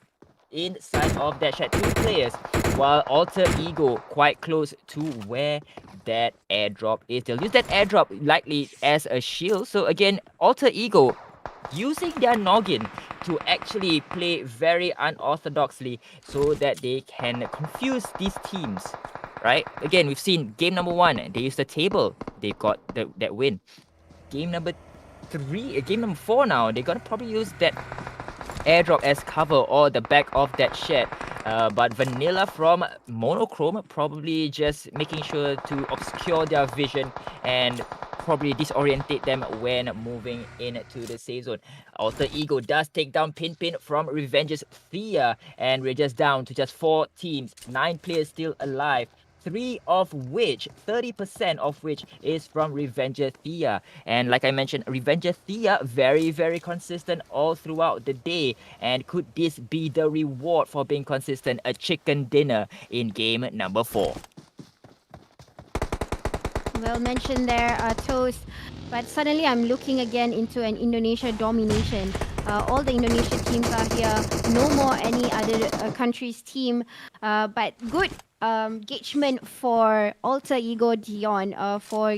Speaker 1: inside of that shed. 2 players, while Alter Ego quite close to where that airdrop is. They'll use that airdrop likely as a shield. So again, Alter Ego using their noggin to actually play very unorthodoxly so that they can confuse these teams. Right? Again, we've seen game number 1, they used the table, they got that win. Game number 4 now, they're gonna probably use that airdrop as cover or the back of that shed. But Vanilla from Monochrome probably just making sure to obscure their vision and probably disorientate them when moving into the safe zone. Alter Ego does take down Pin from Revenge's Thea, and we're just down to just 4 teams, 9 players still alive. 3 of which, 30% of which is from Revenger Thea. And like I mentioned, Revenger Thea, very, very consistent all throughout the day. And could this be the reward for being consistent? A chicken dinner in game number 4.
Speaker 2: Well mentioned there, Toast. But suddenly I'm looking again into an Indonesia domination. All the Indonesia teams are here. No more any other country's team. But good engagement for Alter Ego Dion for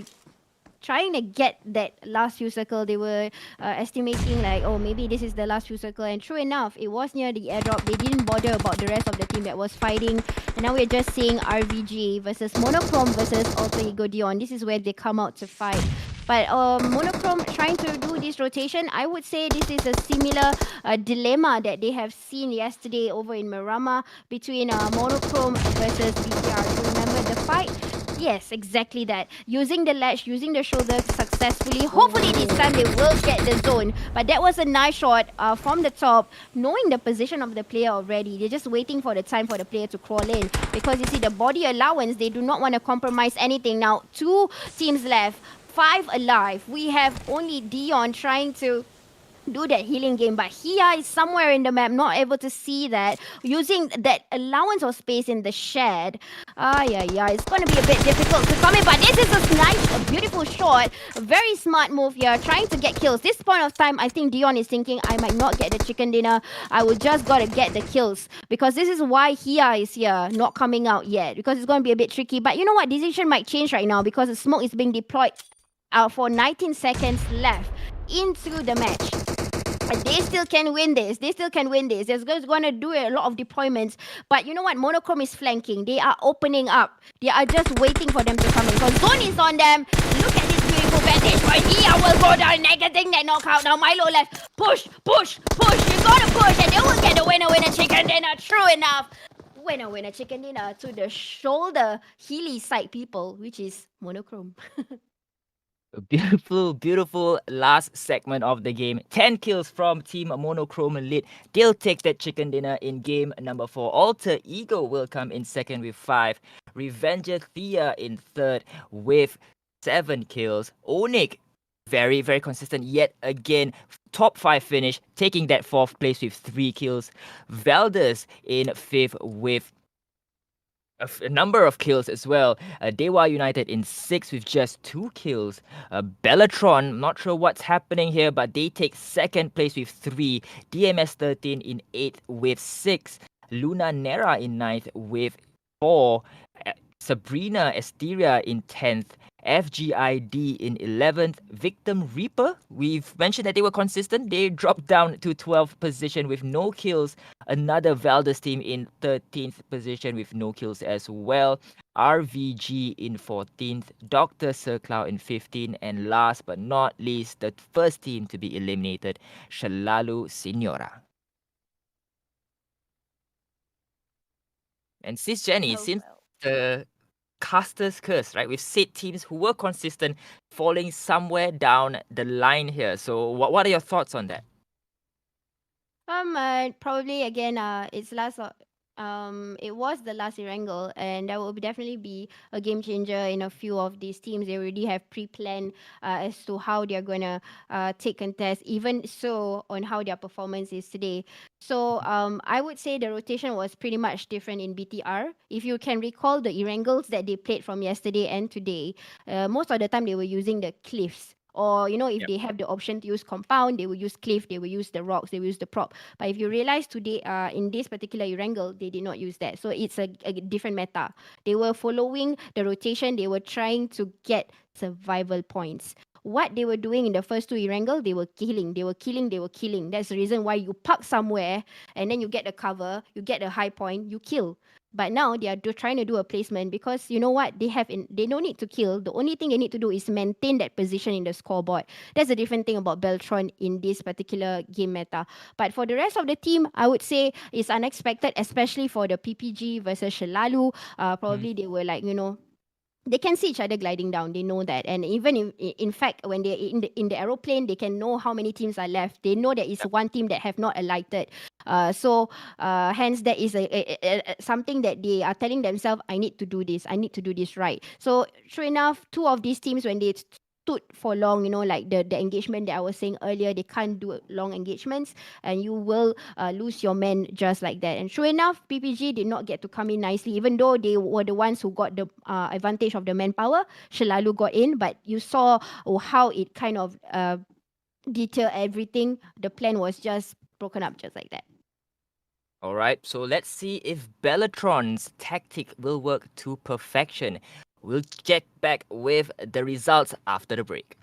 Speaker 2: trying to get that last few circle. They were estimating like, oh, maybe this is the last few circle, and true enough, it was near the airdrop. They didn't bother about the rest of the team that was fighting, and now we're just seeing RVG versus Monochrome versus Alter Ego Dion. This is where they come out to fight. But Monochrome trying to do this rotation, I would say this is a similar dilemma that they have seen yesterday over in Miramar between Monochrome versus BTR. Do you remember the fight? Yes, exactly that. Using the ledge, using the shoulder successfully. Hopefully this time they will get the zone. But that was a nice shot from the top, knowing the position of the player already. They're just waiting for the time for the player to crawl in. Because you see, the body allowance, they do not want to compromise anything. Now, 2 teams left. 5 alive. We have only Dion trying to do that healing game, but Hia is somewhere in the map, not able to see that, using that allowance of space in the shed. It's going to be a bit difficult to come in, but this is a beautiful shot, a very smart move here, trying to get kills. This point of time, I think Dion is thinking, I might not get the chicken dinner, I will just got to get the kills, because this is why Hia is here, not coming out yet, because it's going to be a bit tricky. But you know what, decision might change right now, because the smoke is being deployed for 19 seconds left into the match. They still can win this. There's going to do a lot of deployments. But you know what? Monochrome is flanking. They are opening up. They are just waiting for them to come in. Because Zone is on them. Look at this beautiful vantage point. Hia will go down, getting that knockout. Now Milo left. Push. You got to push, and they will get the winner chicken dinner. True enough. Winner chicken dinner to the shoulder Healy side people, which is monochrome.
Speaker 1: A beautiful, beautiful last segment of the game. 10 kills from Team Monochrome Lit. They'll take that chicken dinner in game number 4. Alter Ego will come in second with 5. Revenger Thea in third with 7 kills. Onyx, very, very consistent yet again. Top 5 finish, taking that 4th place with 3 kills. Valdez in 5th with a number of kills as well. Dewa United in 6th with just 2 kills. Bellatron, not sure what's happening here, but they take 2nd place with 3. DMS 13 in 8th with 6. Luna Nera in 9th with 4. Sabrina Esteria in 10th. FGID in 11th. Victim Reaper, we've mentioned that they were consistent. They dropped down to 12th position with no kills. Another Valdez team in 13th position with no kills as well. RVG in 14th. Dr. Sir Cloud in 15th. And last but not least, the first team to be eliminated, Shalalu Signora. And SisJenny, seems the caster's curse, right? We've said teams who were consistent falling somewhere down the line here. So what are your thoughts on that?
Speaker 2: Probably again, it was the last Erangel, and that will definitely be a game changer in a few of these teams. They already have pre-planned as to how they're gonna take contests, even so on how their performance is today. So I would say the rotation was pretty much different in BTR. If you can recall the Erangels that they played from yesterday and today, most of the time they were using the cliffs. Or if
Speaker 1: Yep.
Speaker 2: they have the option to use compound, they will use cliff, they will use the rocks, they will use the prop. But if you realize today, in this particular Erangel, they did not use that. So it's a different meta. They were following the rotation. They were trying to get survival points. What they were doing in the first two Erangel, they were killing, they were killing, they were killing. That's the reason why you park somewhere and then you get the cover, you get a high point, you kill. But now they are trying to do a placement because you know what they don't need to kill. The only thing they need to do is maintain that position in the scoreboard. That's a different thing about Beltron in this particular game meta. But for the rest of the team, I would say it's unexpected, especially for the PPG versus Shalalu. Probably they were like they can see each other gliding down. They know that, and even in fact, when they're in the aeroplane, they can know how many teams are left. They know there is one team that have not alighted. Hence, that is something that they are telling themselves. I need to do this. I need to do this right. So, sure enough, two of these teams when they stood for long, like the engagement that I was saying earlier, they can't do long engagements, and you will lose your men just like that. And sure enough, PPG did not get to come in nicely, even though they were the ones who got the advantage of the manpower. Shalalu got in, but you saw how it kind of detailed everything. The plan was just broken up just like that.
Speaker 1: All right, so let's see if Bellatron's tactic will work to perfection. We'll check back with the results after the break.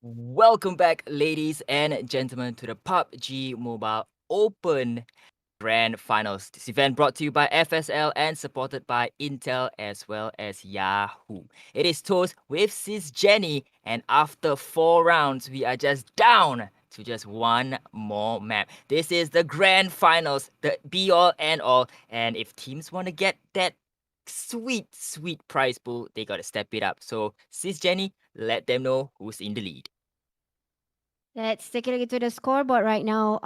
Speaker 1: Welcome back, ladies and gentlemen, to the PUBG Mobile Open Grand Finals. This event brought to you by FSL and supported by Intel as well as Yahoo. It is toast with SisJenny, and after 4 rounds, we are just down to just one more map. This is the Grand Finals, the be-all and all, and if teams want to get that sweet, sweet prize pool, they got to step it up. So, SisJenny, let them know who's in the lead.
Speaker 2: Let's take a look into the scoreboard right now.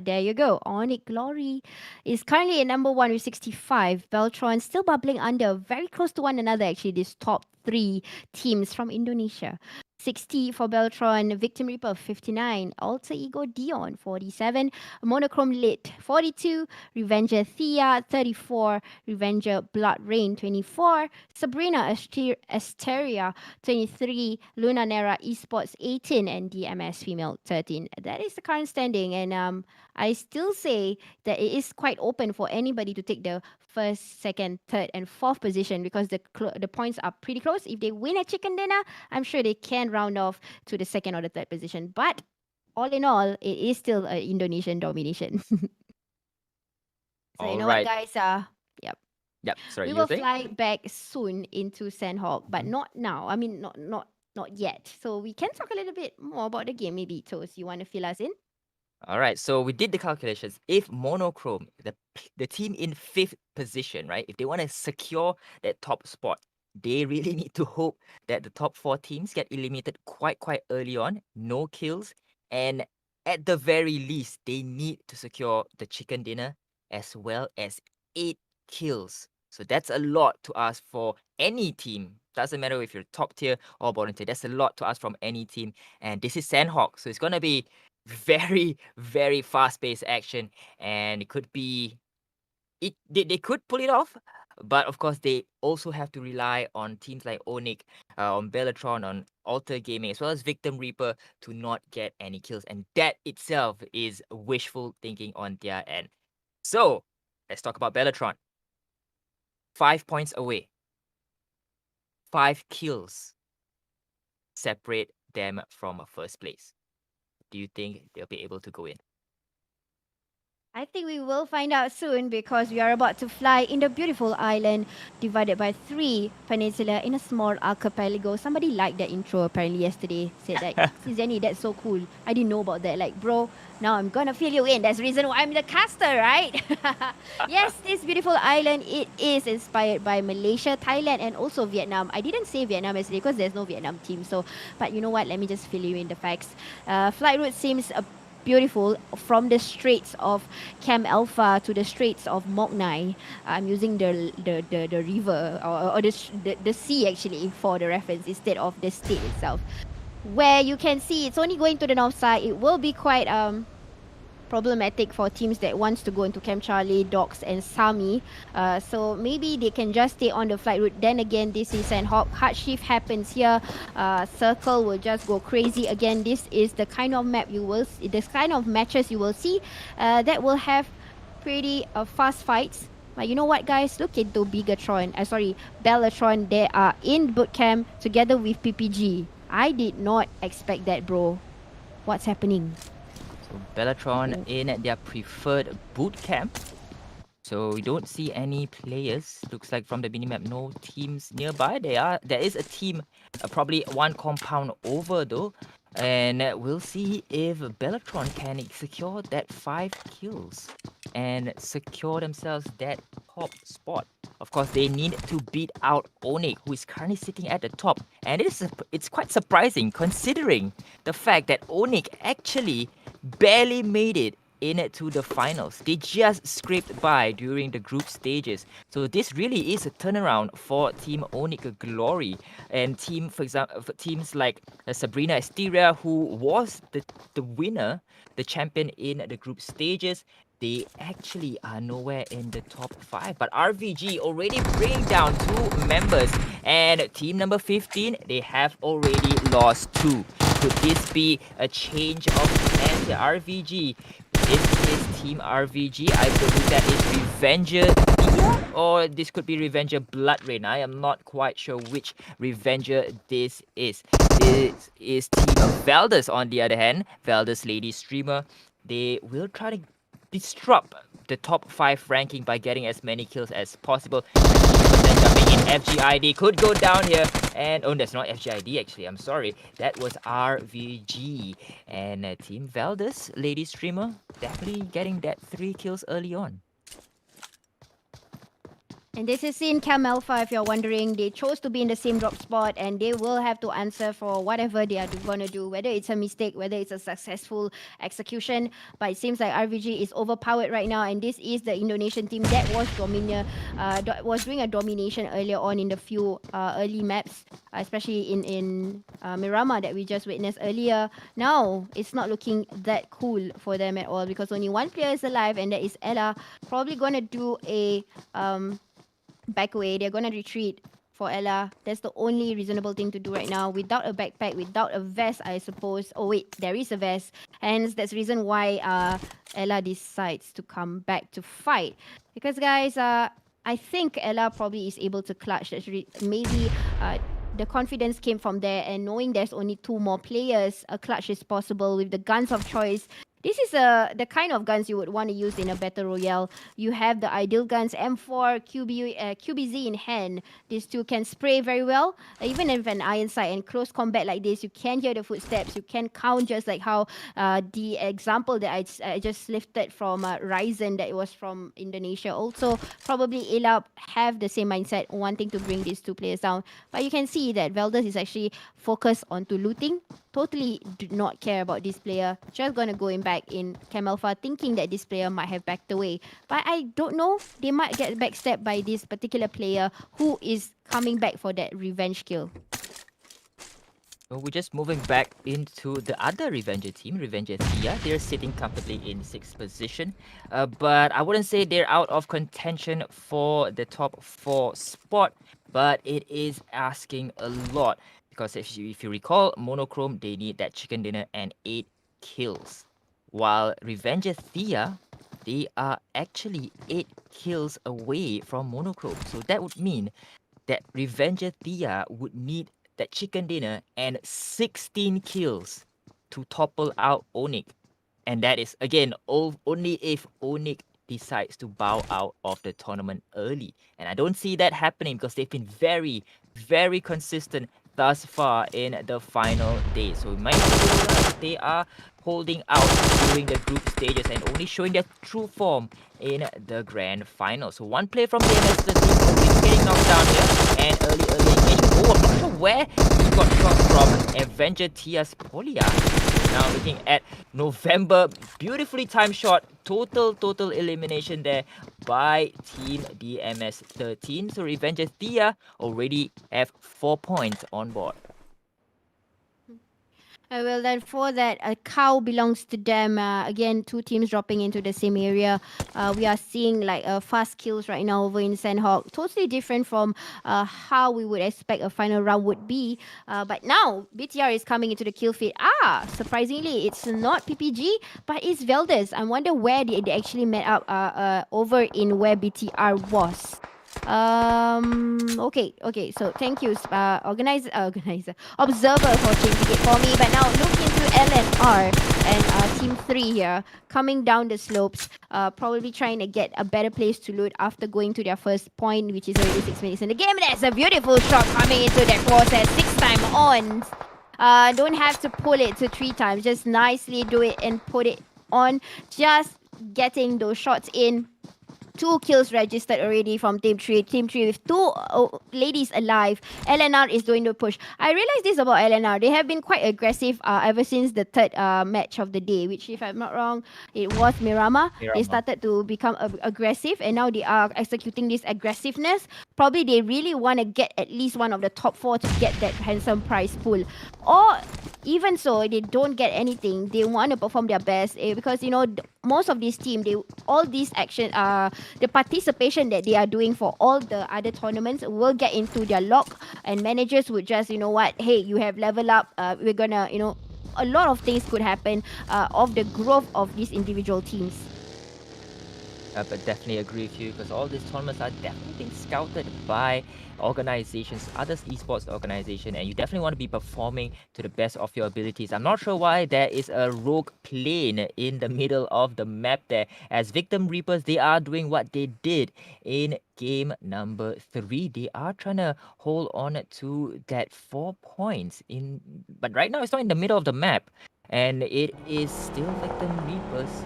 Speaker 2: There you go. Onyx Glory is currently at number one with 65. Beltron still bubbling under, very close to one another actually, these top three teams from Indonesia. 60 for Beltron, Victim Reaper 59, Alter Ego Dion 47, Monochrome Lit 42, Revenger Thea 34, Revenger Blood Rain 24, Sabrina Asteria 23, Luna Nera Esports 18, and DMS Female 13. That is the current standing, and I still say that it is quite open for anybody to take the first, second, third, and fourth position because the points are pretty close. If they win a chicken dinner, I'm sure they can round off to the second or the third position. But all in all, it is still an Indonesian domination. So you know what, guys? Yep.
Speaker 1: Sorry,
Speaker 2: We
Speaker 1: you
Speaker 2: will
Speaker 1: were saying?
Speaker 2: fly back soon into Sanhok, but not now. I mean, not yet. So we can talk a little bit more about the game. Maybe Toast, you want to fill us in?
Speaker 1: All right, so we did the calculations. If Monochrome, the team in 5th position, right, if they want to secure that top spot, they really need to hope that the top 4 teams get eliminated quite early on, no kills, and at the very least, they need to secure the chicken dinner as well as 8 kills. So that's a lot to ask for any team. Doesn't matter if you're top tier or bottom tier. That's a lot to ask from any team. And this is Sanhok, so it's gonna be very fast-paced action, and it could be they could pull it off, but of course they also have to rely on teams like Onyx, on Bellatron, on Alter Gaming, as well as Victim Reaper to not get any kills, and that itself is wishful thinking on their end. So let's talk about Bellatron. 5 points away, 5 kills separate them from first place. Do you think they'll be able to go in?
Speaker 2: I think we will find out soon because we are about to fly in the beautiful island divided by 3 peninsula in a small archipelago. Somebody liked that intro apparently yesterday. Said that, SisJenny, that's so cool. I didn't know about that. Like, bro, now I'm gonna fill you in. That's the reason why I'm the caster, right? Yes, this beautiful island, it is inspired by Malaysia, Thailand, and also Vietnam. I didn't say Vietnam yesterday because there's no Vietnam team. So, but you know what? Let me just fill you in the facts. Flight route seems beautiful from the Straits of Cam Alpha to the Straits of Moknai. I'm using the river or the sea actually for the reference instead of the state itself. Where you can see it's only going to the north side. It will be quite problematic for teams that wants to go into Camp Charlie, Docks, and Sami. So maybe they can just stay on the flight route. Then again, this is Sanhok. Hard shift happens here. Circle will just go crazy again. This is the kind of map you will see, this kind of matches you will see that will have pretty fast fights. But you know what, guys? Look at the Bellatron. They are in boot camp together with PPG. I did not expect that, bro. What's happening?
Speaker 1: Bellatron in their preferred boot camp. So we don't see any players. Looks like from the minimap, no teams nearby. There is a team, probably one compound over though, and we'll see if Bellatron can secure that 5 kills and secure themselves that top spot. Of course, they need to beat out Onik, who is currently sitting at the top, and it's quite surprising considering the fact that Onik actually barely made it into the finals. They just scraped by during the group stages. So this really is a turnaround for Team Onyx Glory and for example, teams like Sabrina Esteria, who was the winner, the champion in the group stages. They actually are nowhere in the top 5. But RVG already bring down 2 members. And team number 15, they have already lost 2. Could this be a change of plans here? RVG. This is Team RVG. I believe that is Revenger Dia, or this could be Revenger Bloodrain. I am not quite sure which Revenger this is. This is Team Valdez on the other hand. Valdez Lady Streamer. They will try to disrupt the top 5 ranking by getting as many kills as possible. Then jumping in, FGID could go down here. And oh, that's not FGID actually, I'm sorry. That was RVG. And Team Valdez, Lady Streamer, definitely getting that 3 kills early on.
Speaker 2: And this is in Cam Alpha, if you're wondering. They chose to be in the same drop spot and they will have to answer for whatever they are going to do, whether it's a mistake, whether it's a successful execution. But it seems like RVG is overpowered right now, and this is the Indonesian team that was doing a domination earlier on in the few early maps, especially in Miramar that we just witnessed earlier. Now, it's not looking that cool for them at all because only one player is alive, and that is Ella. Probably going to do a back away. They're gonna retreat for Ella. That's the only reasonable thing to do right now. Without a backpack, without a vest, I suppose. Oh wait, there is a vest. Hence, that's the reason why Ella decides to come back to fight. Because guys, I think Ella probably is able to clutch. Maybe the confidence came from there, and knowing there's only 2 more players, a clutch is possible with the guns of choice. This is the kind of guns you would want to use in a battle royale. You have the ideal guns, M4, QBZ in hand. These 2 can spray very well. Even if an iron sight and close combat like this, you can hear the footsteps. You can count just like how the example that I just lifted from Ryzen, that it was from Indonesia. Also, probably Ella have the same mindset, wanting to bring these 2 players down. But you can see that Valdez is actually focused onto looting. Totally do not care about this player. Just gonna go in back in Cam Alpha, thinking that this player might have backed away. But I don't know. They might get backstabbed by this particular player who is coming back for that revenge kill.
Speaker 1: So we're just moving back into the other Revenger team, Revenger Thea. They're sitting comfortably in 6th position. But I wouldn't say they're out of contention for the top 4 spot. But it is asking a lot. Because if you recall, Monochrome, they need that chicken dinner and 8 kills. While Revenger Thea, they are actually 8 kills away from Monochrome. So that would mean that Revenger Thea would need that chicken dinner and 16 kills to topple out Onik. And that is, again, only if Onik decides to bow out of the tournament early. And I don't see that happening because they've been very, very consistent thus far in the final day. So it might feel like they are holding out during the group stages and only showing their true form in the grand final. So one player from the MS team already getting knocked down here, and early engagement. Oh, I'm not sure where he got shot from. Avenger Tia's Polia. Now looking at November, beautifully timed shot, total elimination there by Team DMS13. So Revenger Thea already have 4 points on board.
Speaker 2: Well, then for that, a cow belongs to them. Again, 2 teams dropping into the same area. We are seeing like fast kills right now over in Sanhok. Totally different from how we would expect a final round would be. But now, BTR is coming into the kill feed. Surprisingly, it's not PPG, but it's Valdez. I wonder where they actually met up over in where BTR was. Okay. So thank you, organizer, observer, for changing it for me. But now look into LNR and Team 3 here coming down the slopes, probably trying to get a better place to loot after going to their first point, which is already 6 minutes in the game. That's a beautiful shot coming into that process. 6 time on. Don't have to pull it to 3 times. Just nicely do it and put it on. Just getting those shots in. 2 kills registered already from Team 3. Team 3 with two ladies alive. LNR is doing the push. I realized this about LNR. They have been quite aggressive ever since the third match of the day, which, if I'm not wrong, it was Miramar. They
Speaker 1: Miramar.
Speaker 2: started to become aggressive, and now they are executing this aggressiveness. Probably they really want to get at least one of the top 4 to get that handsome prize pool. Or even so, they don't get anything. They want to perform their best, because most of this team, they all these action the participation that they are doing for all the other tournaments will get into their lock, and managers would just, what, hey, you have leveled up, we're gonna, a lot of things could happen of the growth of these individual teams.
Speaker 1: But definitely agree with you, because all these tournaments are definitely being scouted by organizations, other esports organization, and you definitely want to be performing to the best of your abilities. I'm not sure why there is a rogue plane in the middle of the map there, as Victim Reapers, they are doing what they did in game number 3. They are trying to hold on to that 4 points but right now it's not in the middle of the map, and it is still Victim Reapers.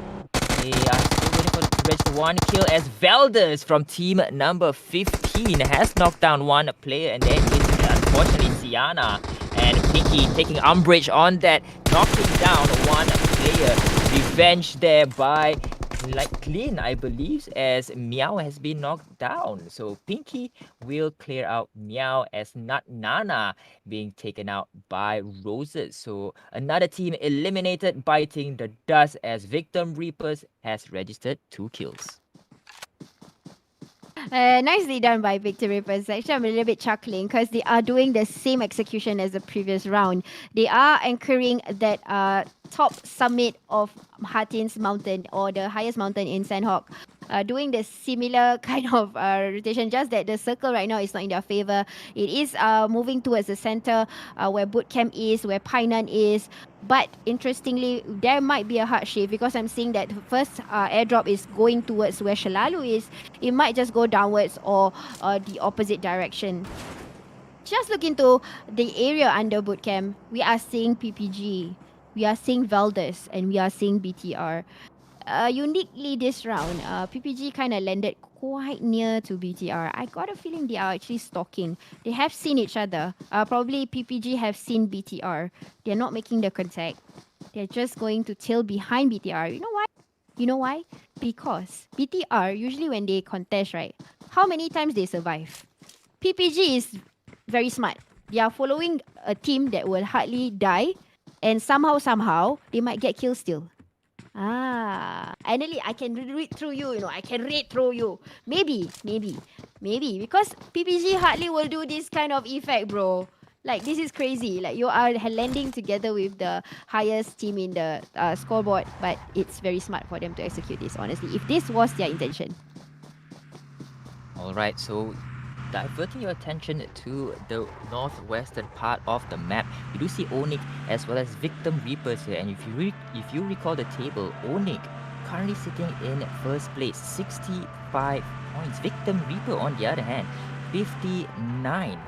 Speaker 1: They are still waiting for to register 1 kill, as Valdez from team number 15 has knocked down 1 player, and then it's unfortunately Sienna and Pinky taking umbrage on that, knocking down 1 player. Revenge there by Clean, I believe, as Meow has been knocked down. So Pinky will clear out Meow, as not Nana being taken out by Roses. So another team eliminated, biting the dust, as Victim Reapers has registered 2 kills.
Speaker 2: Nicely done by Victor Reapers. Actually, I'm a little bit chuckling because they are doing the same execution as the previous round. They are anchoring that top summit of Hatin's mountain, or the highest mountain in Sanhok. Doing the similar kind of rotation, just that the circle right now is not in their favor. It is moving towards the center, where Bootcamp is, where Painan is. But interestingly, there might be a hard shift, because I'm seeing that the first airdrop is going towards where Shalalu is. It might just go downwards, or the opposite direction. Just look into the area under Bootcamp. We are seeing PPG, we are seeing Valdez, and we are seeing BTR. Uniquely this round, PPG kind of landed quite near to BTR. I got a feeling they are actually stalking. They have seen each other. Probably PPG have seen BTR. They're not making the contact. They're just going to tail behind BTR. You know why? Because BTR, usually when they contest, right, how many times they survive? PPG is very smart. They are following a team that will hardly die, and somehow they might get killed still. Finally, I can read through you. I can read through you. Maybe, because PPG hardly will do this kind of effect, bro. Like, this is crazy. Like, you are landing together with the highest team in the scoreboard, but it's very smart for them to execute this, honestly, if this was their intention.
Speaker 1: Alright, so diverting your attention to the northwestern part of the map, you do see Onyx as well as Victim Reapers here, and if you recall the table, Onyx currently sitting in first place, 65 points. Victim Reaper, on the other hand, 59.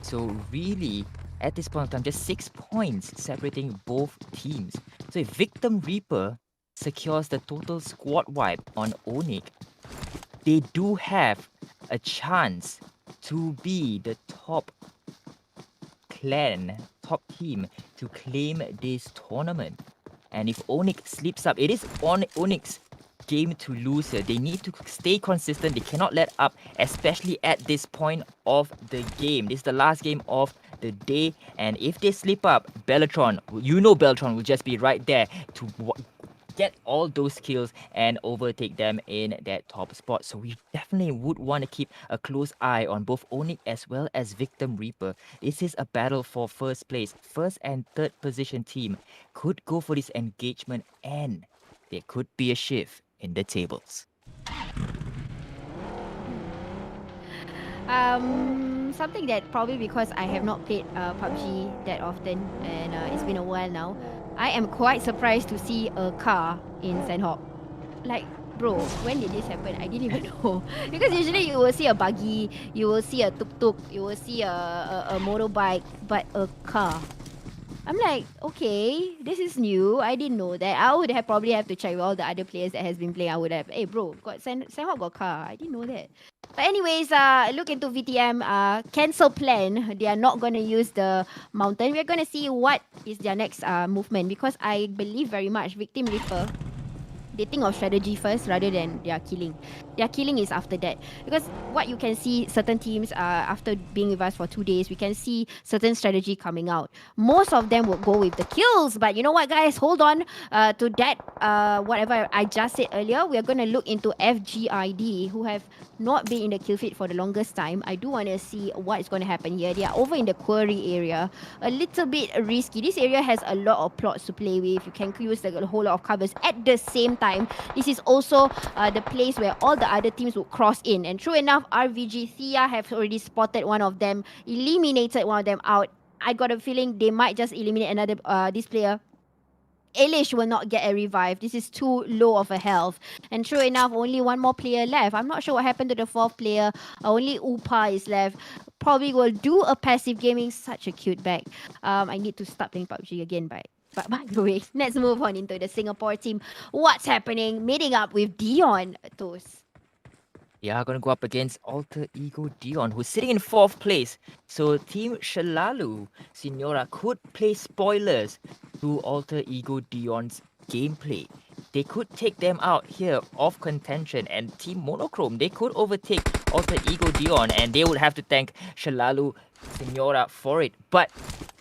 Speaker 1: So really, at this point in time, just 6 points separating both teams. So if Victim Reaper secures the total squad wipe on Onyx, they do have a chance to be the top team to claim this tournament. And if Onyx slips up, it is on Onyx game to lose here. They need to stay consistent. They cannot let up, especially at this point of the game. This is the last game of the day, and if they slip up, Bellatron will just be right there to get all those kills and overtake them in that top spot. So we definitely would want to keep a close eye on both Onyx as well as Victim Reaper. This is a battle for first place. First and third position team could go for this engagement, and there could be a shift in the tables.
Speaker 2: Something that probably because I have not played PUBG that often and it's been a while now. I am quite surprised to see a car in Sanhok. Like, bro, when did this happen? I didn't even know. Because usually you will see a buggy, you will see a tuk-tuk, you will see a motorbike, but a car. I'm like, okay, this is new. I didn't know that. I would have probably have to check with all the other players that has been playing. I would have, hey bro, got Sanhok got car. I didn't know that. But anyways, look into VTM. Cancel plan. They are not gonna use the mountain. We're gonna see what is their next movement because I believe very much Victim Reaper, they think of strategy first rather than their killing. Their killing is after that. Because what you can see, certain teams, after being with us for 2 days, we can see certain strategy coming out. Most of them will go with the kills. But you know what, guys? Hold on to that. Whatever I just said earlier, we are going to look into FGID, who have not been in the kill feed for the longest time. I do want to see what is going to happen here. They are over in the quarry area. A little bit risky. This area has a lot of plots to play with. You can use the whole lot of covers at the same time. This is also the place where all the other teams would cross in. And true enough, RVG Thea have already spotted one of them, eliminated one of them out. I got a feeling they might just eliminate another this player. Elish will not get a revive. This is too low of a health. And true enough, only one more player left. I'm not sure what happened to the fourth player. Only Upa is left. Probably will do a passive gaming. Such a cute bag. I need to start playing PUBG again, but by the way, let's move on into the Singapore team. What's happening? Meeting up with Dion Toast.
Speaker 1: They are going to go up against Alter Ego Dion, who's sitting in 4th place. So Team Shalalu Signora could play spoilers to Alter Ego Dion's gameplay. They could take them out here off contention, and Team Monochrome, they could overtake Alter Ego Dion, and they would have to thank Shalalu Signora for it. But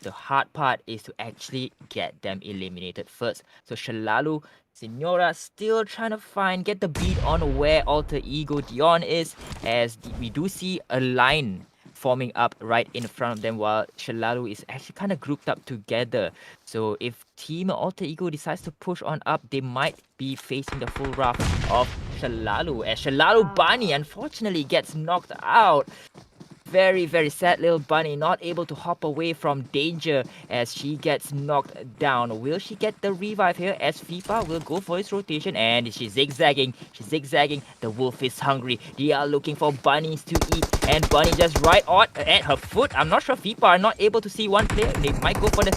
Speaker 1: the hard part is to actually get them eliminated first. So Shalalu Signora still trying to get the beat on where Alter Ego Dion is, as we do see a line forming up right in front of them while Shalalu is actually kind of grouped up together. So if Team Alter Ego decides to push on up, they might be facing the full wrath of Shalalu, as Shalalu Bunny unfortunately gets knocked out. Very, very sad little bunny, not able to hop away from danger as she gets knocked down. Will she get the revive here as FIFA will go for his rotation, and she's zigzagging. The wolf is hungry. They are looking for bunnies to eat, and bunny just right on at her foot. I'm not sure FIFA are not able to see one player. They might go for the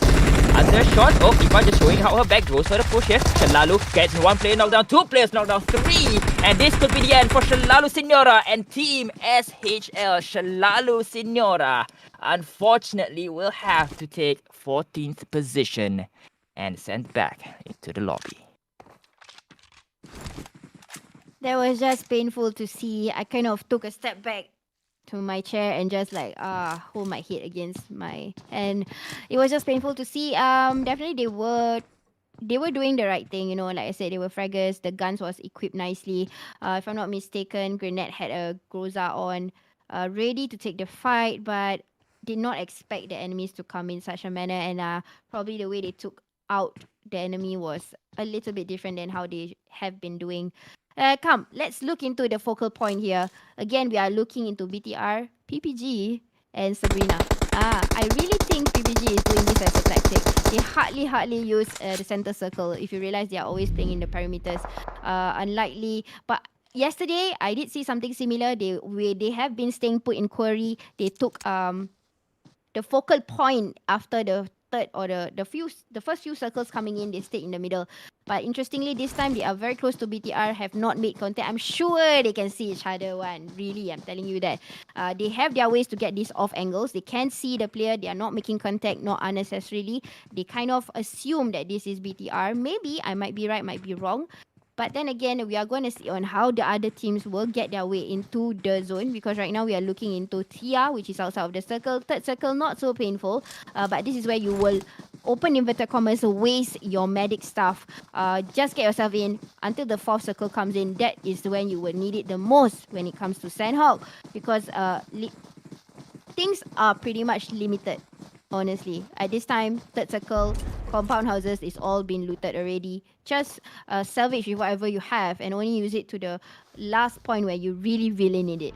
Speaker 1: other shot. Oh, FIFA just showing how her back goes for the push here. Shalalu gets one player knocked down, 2 players knocked down, 3. And this could be the end for Shalalu Signora and Team SHL. Shalalu Signora, unfortunately, will have to take 14th position and sent back into the lobby.
Speaker 2: That was just painful to see. I kind of took a step back to my chair and just like hold my head against my, and it was just painful to see. Definitely they were doing the right thing, you know. Like I said, they were fraggers. The guns was equipped nicely. If I'm not mistaken, Grenade had a Groza on, ready to take the fight, but did not expect the enemies to come in such a manner. And probably the way they took out the enemy was a little bit different than how they have been doing. Come, let's look into the focal point here. Again, we are looking into BTR, PPG, and Sabrina. I really think PPG is doing this as a tactic. They hardly use the center circle. If you realize, they are always playing in the perimeters. Unlikely, but yesterday I did see something similar. They have been staying put in quarry. They took the focal point after the third or the first few circles coming in. They stayed in the middle. But interestingly, this time they are very close to BTR, have not made contact. I'm sure they can see each other one. Really, I'm telling you that. They have their ways to get these off angles. They can see the player. They are not making contact, not unnecessarily. They kind of assume that this is BTR. Maybe, I might be right, might be wrong. But then again, we are going to see on how the other teams will get their way into the zone, because right now we are looking into Tia, which is outside of the circle. Third circle, not so painful. But this is where you will, open inverted commas, waste your medic stuff. Just get yourself in until the fourth circle comes in. That is when you will need it the most when it comes to Sanhok, because things are pretty much limited. Honestly, at this time, third circle, compound houses is all been looted already. Just salvage with whatever you have and only use it to the last point where you really need it.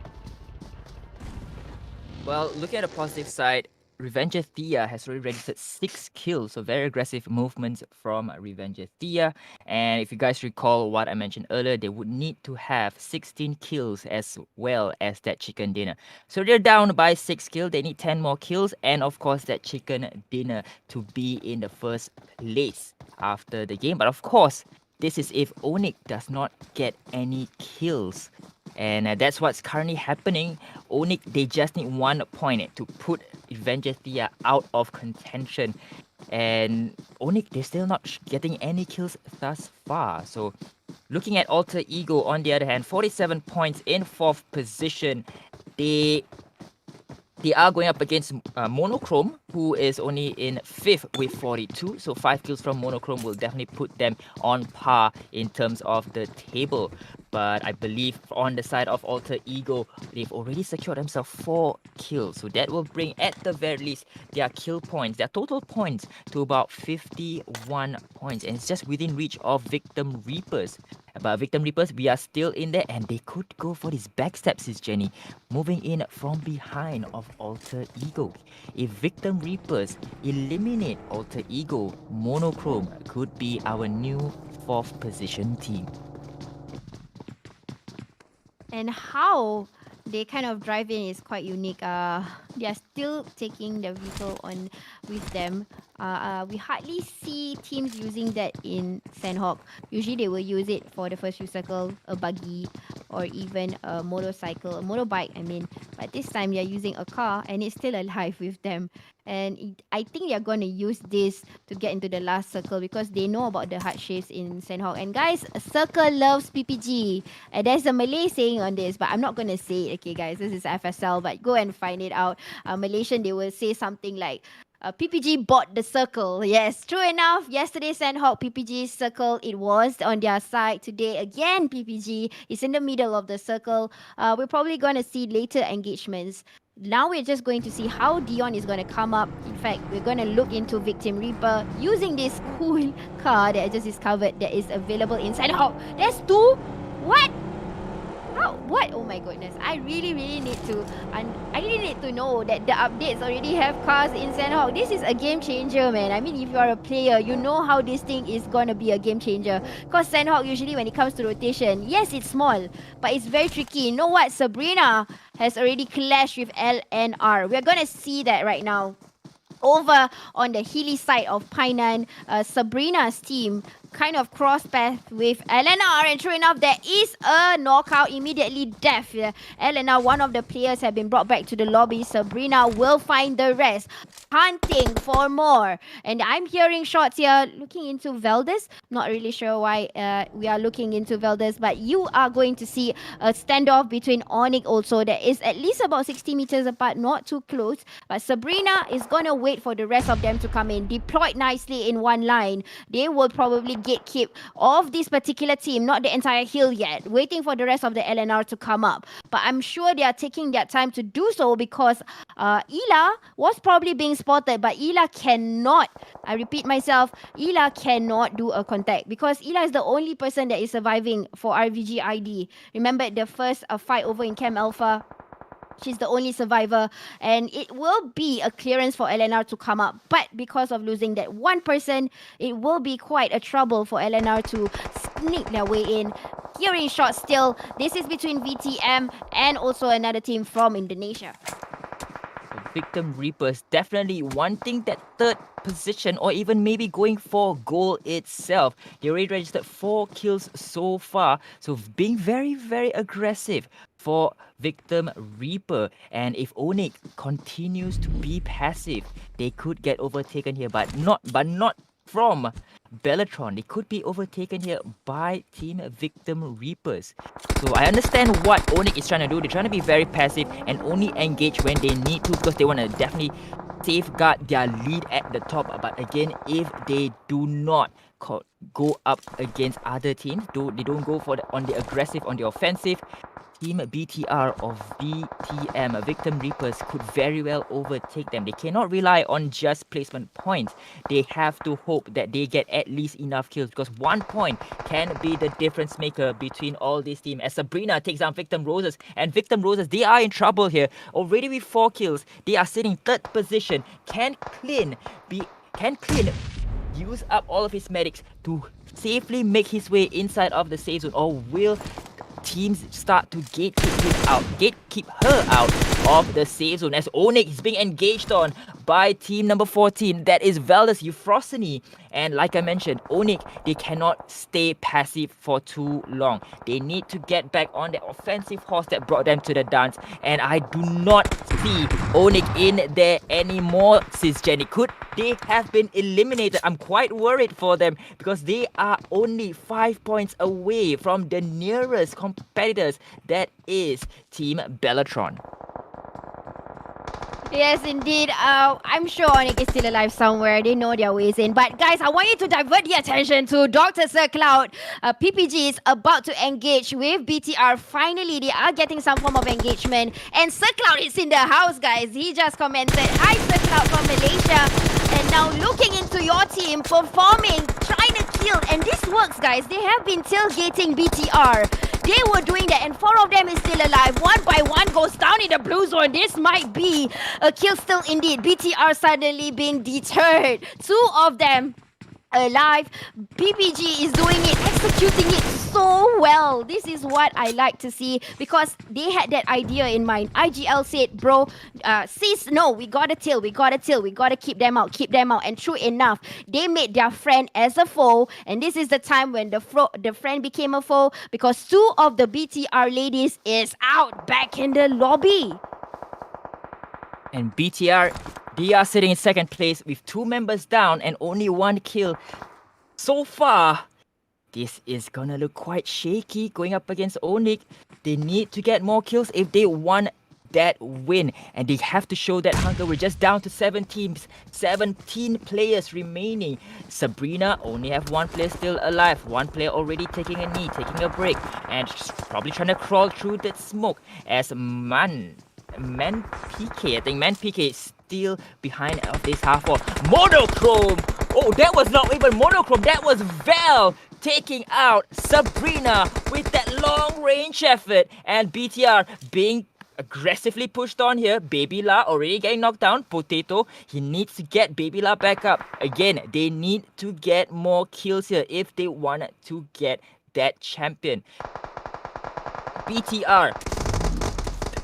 Speaker 1: Well, looking at the positive side, Revenger Thea has already registered 6 kills, so very aggressive movements from Revenger Thea. And if you guys recall what I mentioned earlier, they would need to have 16 kills as well as that chicken dinner. So they're down by 6 kills, they need 10 more kills, and of course that chicken dinner to be in the first place after the game. But of course, this is if Onyx does not get any kills. And that's what's currently happening. Onyx, they just need 1 point to put Avenger Thea out of contention. And Onyx, they're still not getting any kills thus far. So looking at Alter Ego, on the other hand, 47 points in 4th position. They are going up against Monochrome, who is only in 5th with 42. So 5 kills from Monochrome will definitely put them on par in terms of the table. But I believe on the side of Alter Ego, they've already secured themselves 4 kills. So that will bring, at the very least, their kill points, their total points, to about 51 points. And it's just within reach of Victim Reapers. But Victim Reapers, we are still in there, and they could go for this backstab, SisJenny, moving in from behind of Alter Ego. If Victim Reapers eliminate Alter Ego, Monochrome could be our new 4th position team.
Speaker 2: And how they kind of drive in is quite unique. They are still taking the vehicle on with them. We hardly see teams using that in Sanhok. Usually they will use it for the first few circle, a buggy, or even a motorcycle, a motorbike, I mean. But this time they're using a car and it's still alive with them. And I think they're going to use this to get into the last circle because they know about the hardships in Sanhok. And guys, Circle loves PPG. And there's a Malay saying on this, but I'm not going to say it. Okay, guys, this is FSL, but go and find it out. Malaysian, they will say something like, PPG bought the circle. Yes, true enough. Yesterday, Sanhok PPG circle, it was on their side. Today, again, PPG is in the middle of the circle. We're probably going to see later engagements. Now we're just going to see how Dion is going to come up. In fact, we're going to look into Victim Reaper using this cool car that I just discovered that is available inside. Oh, there's 2? What? How? What? Oh my goodness. I really need to know that the updates already have cars in Sanhok. This is a game changer, man. I mean, if you are a player, you know how this thing is gonna be a game changer. Because Sanhok, usually when it comes to rotation, yes, it's small, but it's very tricky. You know what? Sabrina has already clashed with LNR. We're gonna see that right now. Over on the hilly side of Painan, Sabrina's team kind of cross path with LNR, and true enough, there is a knockout, immediately death. LNR, one of the players, have been brought back to the lobby. Sabrina will find the rest, hunting for more. And I'm hearing shots here, looking into Valdez. Not really sure why we are looking into Valdez, but you are going to see a standoff between Onyx also. That is at least about 60 meters apart, not too close. But Sabrina is gonna wait for the rest of them to come in, deployed nicely in one line. They will probably gatekeep of this particular team, not the entire hill yet, waiting for the rest of the LNR to come up. But I'm sure they are taking their time to do so because Ela was probably being spotted, but Ela cannot, I repeat myself, Ela cannot do a contact because Ela is the only person that is surviving for RVG ID. Remember the first fight over in Camp Alpha? She's the only survivor, and it will be a clearance for LNR to come up. But because of losing that one person, it will be quite a trouble for LNR to sneak their way in. Hearing shots still. This is between VTM and also another team from Indonesia.
Speaker 1: Victim Reapers definitely wanting that 3rd position or even maybe going for goal itself. They already registered 4 kills so far, so being very aggressive for Victim Reaper. And if Onyx continues to be passive, they could get overtaken here, but not from Bellatron. They could be overtaken here by Team Victim Reapers. So I understand what Onyx is trying to do. They're trying to be very passive and only engage when they need to because they want to definitely safeguard their lead at the top. But again, if they do not go up against other teams. They don't go for on the aggressive, on the offensive. Team BTR or VTM, Victim Reapers, could very well overtake them. They cannot rely on just placement points. They have to hope that they get at least enough kills, because 1 point can be the difference maker between all these teams. As Sabrina takes down Victim Roses, and Victim Roses, they are in trouble here. Already with 4 kills, they are sitting 3rd position. Can Clin use up all of his medics to safely make his way inside of the safe zone, or will teams start to gatekeep her out of the safe zone, as Onyx is being engaged on by team number 14, that is Valdez Euphrosyne. And like I mentioned, Onyx, they cannot stay passive for too long. They need to get back on the offensive horse that brought them to the dance, and I do not see Onyx in there anymore. SisJenny, could they have been eliminated? I'm quite worried for them, because they are only 5 points away from the nearest competitors, that is Team Bellatron.
Speaker 2: Yes, indeed. I'm sure Onyx is still alive somewhere. They know their ways in. But guys, I want you to divert the attention to Dr. Sir Cloud. PPG is about to engage with BTR. Finally, they are getting some form of engagement. And Sir Cloud is in the house, guys. He just commented, "Hi, Sir Cloud from Malaysia." And now looking into your team, performing, trying to kill. And this works, guys. They have been tailgating BTR. They were doing that, and 4 of them is still alive. One by one goes down in the blue zone. This might be a kill still indeed. BTR suddenly being deterred. 2 of them alive. PPG is doing it, executing it so well. This is what I like to see, because they had that idea in mind. IGL said, bro, sis, no, we gotta till, we gotta keep them out. And true enough, they made their friend as a foe, and this is the time when the friend became a foe, because 2 of the BTR ladies is out back in the lobby.
Speaker 1: And BTR, they are sitting in 2nd place with 2 members down and only 1 kill. So far, this is gonna look quite shaky going up against Onyx. They need to get more kills if they want that win, and they have to show that hunger. We're just down to 7 teams, 17 players remaining. Sabrina only have 1 player still alive, 1 player already taking a knee, taking a break, and probably trying to crawl through that smoke, as Man PK, I think Man PK is still behind of this half wall. Monochrome! Oh, that was not even Monochrome, that was Val taking out Sabrina with that long range effort, and BTR being aggressively pushed on here. Baby La already getting knocked down. Potato, he needs to get Baby La back up. Again, they need to get more kills here if they want to get that champion. BTR,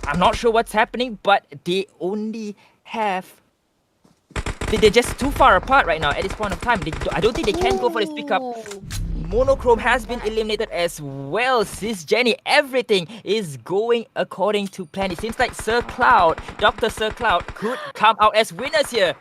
Speaker 1: I'm not sure what's happening, but they only have... They're just too far apart right now at this point of time. I don't think they can go for this pickup. Monochrome has been eliminated as well. SisJenny, everything is going according to plan. It seems like Sir Cloud, Dr. Sir Cloud, could come out as winners here.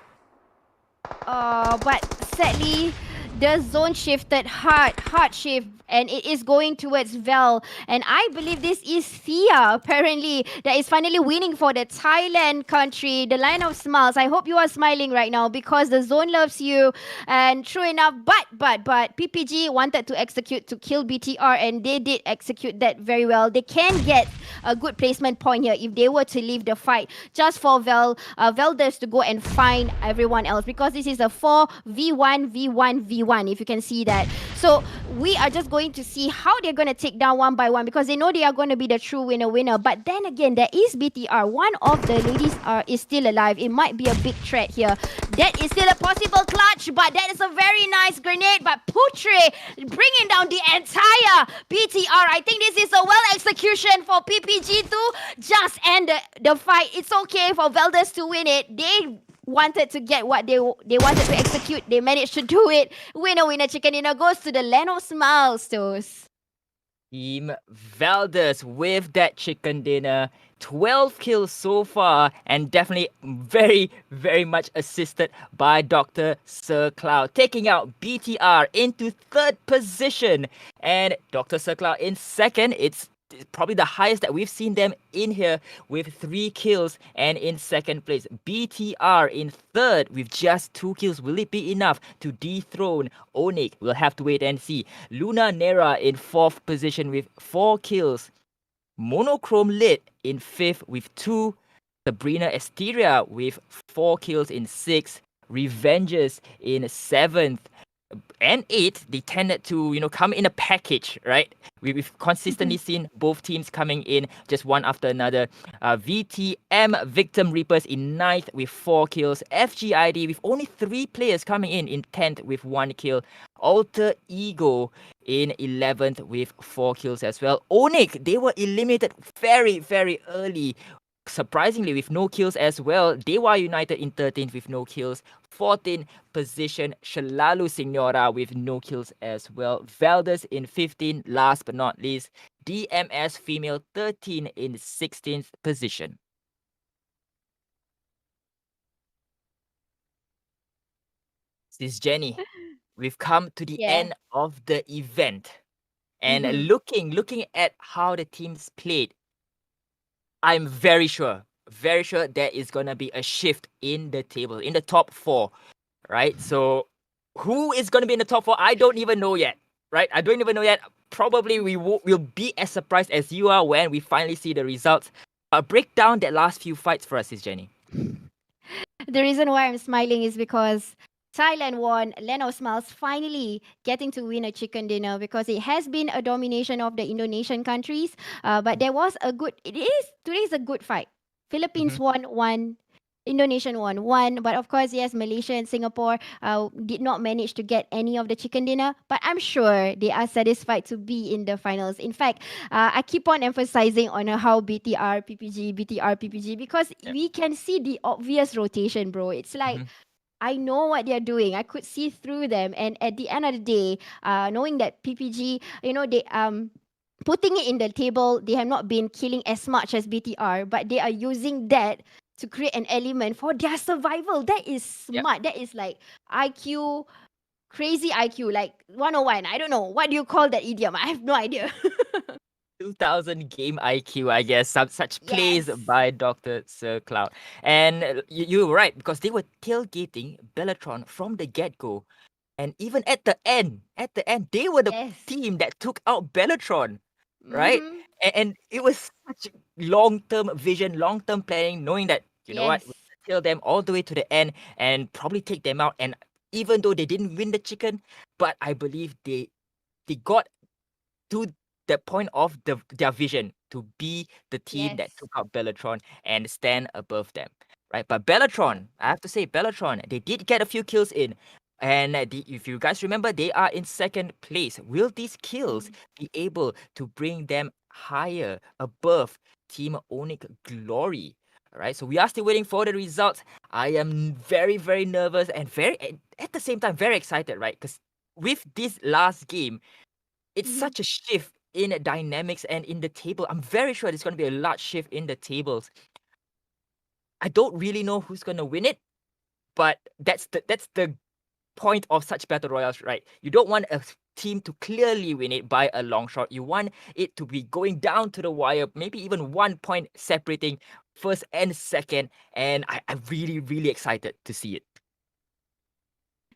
Speaker 2: But sadly, the zone shifted hard shift, and it is going towards Val. And I believe this is Thea, apparently, that is finally winning for the Thailand country, the Line of Smiles. I hope you are smiling right now, because the zone loves you. And true enough, but PPG wanted to execute to kill BTR, and they did execute that very well. They can get a good placement point here if they were to leave the fight, just for Valdez to go and find everyone else, because this is a 4v1v1v1, if you can see that. So we are just going to see how they're going to take down one by one, because they know they are going to be the true winner. But then again, there is BTR. One of the ladies is still alive. It might be a big threat here. That is still a possible clutch, but that is a very nice grenade. But Putre bringing down the entire BTR. I think this is a well execution for PPG to just end the fight. It's okay for Valdez to win it. They wanted to get what they wanted to execute. They managed to do it. Winner, chicken dinner goes to the Land of Smiles, Toast.
Speaker 1: Team Valdez with that chicken dinner. 12 kills so far, and definitely very, very much assisted by Dr. Sir Cloud, taking out BTR into 3rd position. And Dr. Sir Cloud in 2nd. It's probably the highest that we've seen them in here with 3 kills. And in second place, BTR in third with just 2 kills. Will it be enough to dethrone Onyx? We'll have to wait and see. Luna Nera in fourth position with 4 kills. Monochrome Lit in fifth with 2. Sabrina Esteria with 4 kills in sixth. Revengers in seventh and 8th. They tended to, come in a package, right? We've consistently seen both teams coming in just one after another. VTM Victim Reapers in ninth with 4 kills. FGID with only 3 players coming in 10th with 1 kill. Alter Ego in 11th with 4 kills as well. Onyx, they were eliminated very, very early. Surprisingly, with no kills as well. Dewa United in 13th with no kills. 14th position, Shalalu Signora with no kills as well. Valdez in 15th, last but not least. DMS Female 13 in 16th position. SisJenny, we've come to the
Speaker 2: Yeah.
Speaker 1: end of the event. And
Speaker 2: Mhm.
Speaker 1: looking at how the teams played, I'm very sure there is gonna be a shift in the table, in the top 4, right? So who is gonna be in the top 4? I don't even know yet, right? I don't even know yet. Probably we'll be as surprised as you are when we finally see the results. Break down that last few fights for us, SisJenny.
Speaker 2: The reason why I'm smiling is because Thailand won. Leno smiles finally getting to win a chicken dinner because it has been a domination of the Indonesian countries. But there was a good. Today is a good fight.
Speaker 1: Mm-hmm.
Speaker 2: Philippines won one. Indonesian won one, but of course, yes, Malaysia and Singapore did not manage to get any of the chicken dinner. But I'm sure they are satisfied to be in the finals. In fact, I keep on emphasizing on how BTR, PPG, because
Speaker 1: Yep.
Speaker 2: we can see the obvious rotation, bro. It's like
Speaker 1: Mm-hmm.
Speaker 2: I know what they're doing. I could see through them, and at the end of the day, knowing that PPG, they putting it in the table, they have not been killing as much as BTR, but they are using that to create an element for their survival. That is
Speaker 1: Yep.
Speaker 2: smart. That is like IQ, crazy IQ, like 101. I don't know. What do you call that idiom? I have no idea.
Speaker 1: 2000 game IQ, I guess. Such plays
Speaker 2: Yes.
Speaker 1: by Dr. Sir Cloud. And you were right, because they were tailgating Bellatron from the get-go. And even at the end, they were the
Speaker 2: Yes.
Speaker 1: team that took out Bellatron, right?
Speaker 2: Mm-hmm.
Speaker 1: And it was such long-term vision, long-term planning, knowing that, you know what,
Speaker 2: Yes.
Speaker 1: we're gonna tail them all the way to the end and probably take them out. And even though they didn't win the chicken, but I believe they got to the point of their vision to be the team that
Speaker 2: Yes.
Speaker 1: took out Bellatron and stand above them, right? But
Speaker 2: Yep.
Speaker 1: Bellatron, I have to say, Bellatron, they did get a few kills in. And if you guys remember, they are in second place. Will these kills
Speaker 2: Mm.
Speaker 1: be able to bring them higher above Team Onyx Glory? All right, so we are still waiting for the results. I am very, very nervous and at the same time, very excited, right? Because with this last game, it's
Speaker 2: Mm-hmm.
Speaker 1: such a shift in dynamics and in the table. I'm very sure there's going to be a large shift in the tables. I don't really know who's going to win it, but that's the point of such battle royals, right? You don't want a team to clearly win it by a long shot. You want it to be going down to the wire, maybe even 1 point separating first and second. And I'm really, really excited to see it.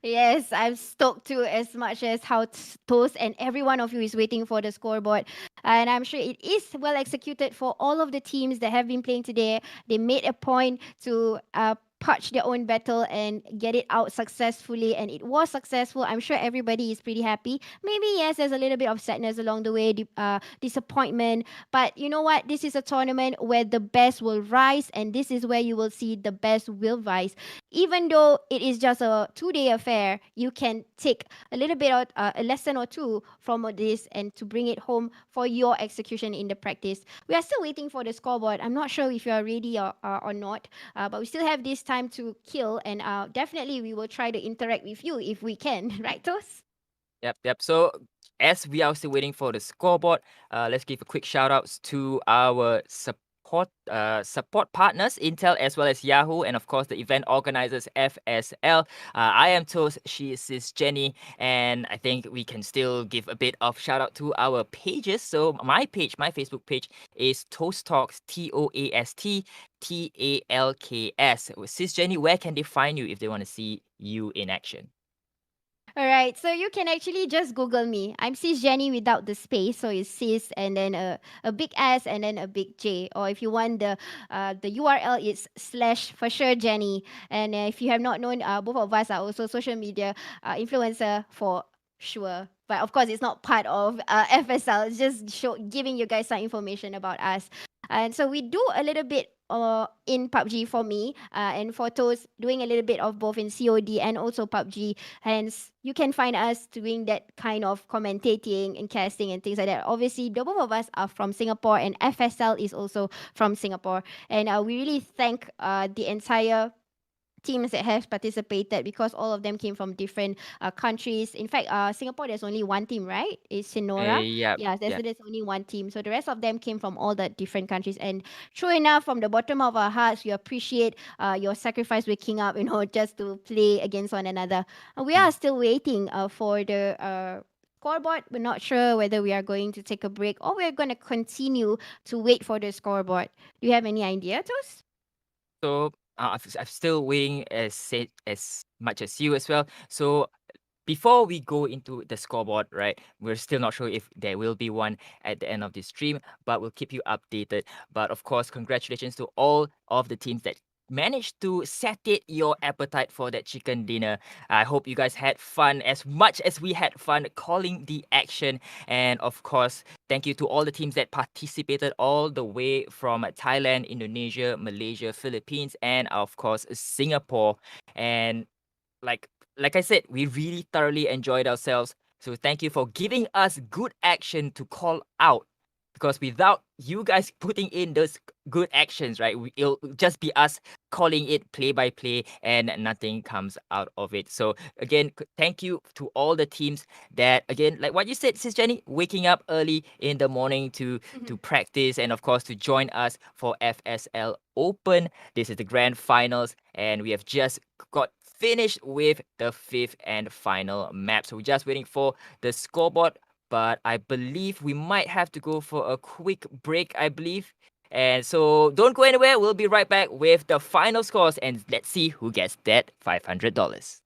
Speaker 2: Yes, I'm stoked too, as much as how Toast and every one of you is waiting for the scoreboard. And I'm sure it is well executed for all of the teams that have been playing today. They made a point to patch their own battle and get it out successfully. And it was successful. I'm sure everybody is pretty happy. Maybe, yes, there's a little bit of sadness along the way, disappointment. But you know what? This is a tournament where the best will rise, and this is where you will see the best will rise. Even though it is just a 2 day affair, you can take a little bit of a lesson or two from this and to bring it home for your execution in the practice. We are still waiting for the scoreboard. I'm not sure if you are ready or not, but we still have this time to kill, and definitely we will try to interact with you if we can, right, Tos?
Speaker 1: Yep. So as we are still waiting for the scoreboard, let's give a quick shout outs to our support partners, Intel as well as Yahoo, and of course the event organizers, FSL. I am Toast, she is SisJenny, and I think we can still give a bit of shout out to our pages. So my Facebook page is Toast Talks, TOAST TALKS. SisJenny, where can they find you if they want to see you in action?
Speaker 2: All right, so you can actually just Google me. I'm SisJenny without the space, so it's Sis and then a big S and then a big J. Or if you want the URL, it's slash for sure Jenny. And if you have not known, both of us are also social media influencer for sure. But of course, it's not part of FSL. It's just giving you guys some information about us. And so we do a little bit in PUBG for me, and photos doing a little bit of both in COD and also PUBG. Hence, you can find us doing that kind of commentating and casting and things like that. Obviously, the both of us are from Singapore, and FSL is also from Singapore. And we really thank the entire teams that have participated because all of them came from different countries. In fact, Singapore, there's only one team, right? It's Sinora.
Speaker 1: Yep,
Speaker 2: Yeah,
Speaker 1: yep.
Speaker 2: there's only one team. So the rest of them came from all the different countries. And true enough, from the bottom of our hearts, we appreciate your sacrifice waking up, just to play against one another. We are still waiting for the scoreboard. We're not sure whether we are going to take a break or we're going to continue to wait for the scoreboard. Do you have any idea, Tos?
Speaker 1: So I'm still weighing as much as you as well. So before we go into the scoreboard, right, we're still not sure if there will be one at the end of this stream, but we'll keep you updated. But of course, congratulations to all of the teams that managed to satiate your appetite for that chicken dinner. I hope you guys had fun as much as we had fun calling the action. And of course, thank you to all the teams that participated all the way from Thailand, Indonesia, Malaysia, Philippines, and of course, Singapore. And like like I said, we really thoroughly enjoyed ourselves. So thank you for giving us good action to call out. Because without you guys putting in those good actions, right, it'll just be us calling it play by play and nothing comes out of it. So again, thank you to all the teams that, again, like what you said, Sis Jenny, waking up early in the morning to practice and of course to join us for FSL Open. This is the grand finals and we have just got finished with the fifth and final map. So we're just waiting for the scoreboard, but I believe we might have to go for a quick break, I believe. And so don't go anywhere. We'll be right back with the final scores and let's see who gets that $500.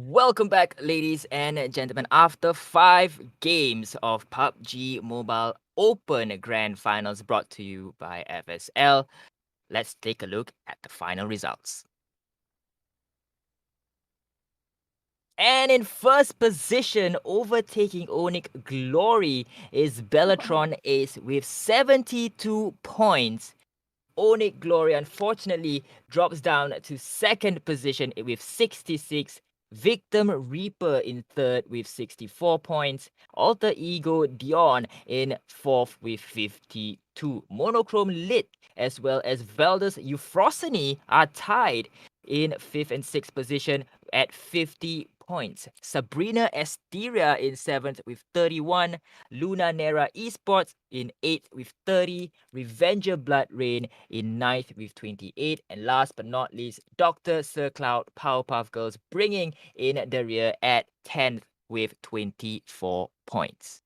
Speaker 1: Welcome back, ladies and gentlemen. After 5 games of PUBG Mobile Open Grand Finals brought to you by FSL, let's take a look at the final results. And in first position, overtaking Onyx Glory, is Bellatron Ace with 72 points. Onyx Glory unfortunately drops down to second position with 66. Victim Reaper in third with 64 points. Alter Ego Dion in fourth with 52. Monochrome Lit as well as Veldus Euphrosyne are tied in fifth and sixth position at 50 points. Sabrina Esteria in seventh with 31. Luna Nera Esports in eighth with 30. Revenger Blood Rain in ninth with 28. And last but not least, Dr. Sir Cloud Powerpuff Girls bringing in the rear at 10th with 24 points.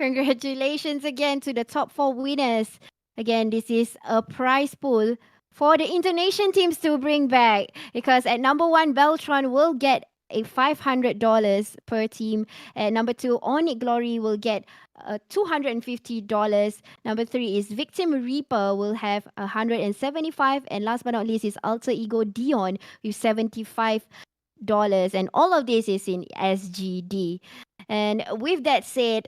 Speaker 2: Congratulations again to the top 4 winners. Again, this is a prize pool for the Indonesian teams to bring back, because at number 1, Beltron will get a $500 per team. At number 2, Onyx Glory will get $250. Number 3 is Victim Reaper will have $175. And last but not least is Alter Ego Dion with $75. And all of this is in SGD. And with that said,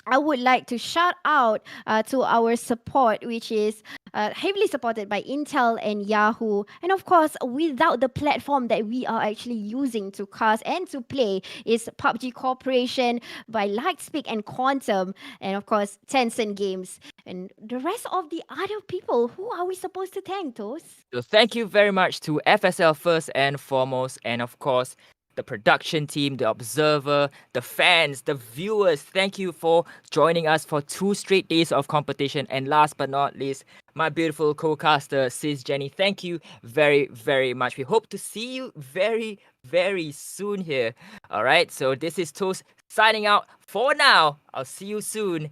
Speaker 2: I would like to shout out to our support, which is heavily supported by Intel and Yahoo. And of course, without the platform that we are actually using to cast and to play, is PUBG Corporation by Lightspeak and Quantum, and of course, Tencent Games. And the rest of the other people, who are we supposed to thank, Toast?
Speaker 1: So thank you very much to FSL first and foremost, and of course, the production team, the observer, the fans, the viewers. Thank you for joining us for 2 straight days of competition. And last but not least, my beautiful co-caster, SisJenny. Thank you very, very much. We hope to see you very, very soon here. All right, so this is Toast signing out for now. I'll see you soon.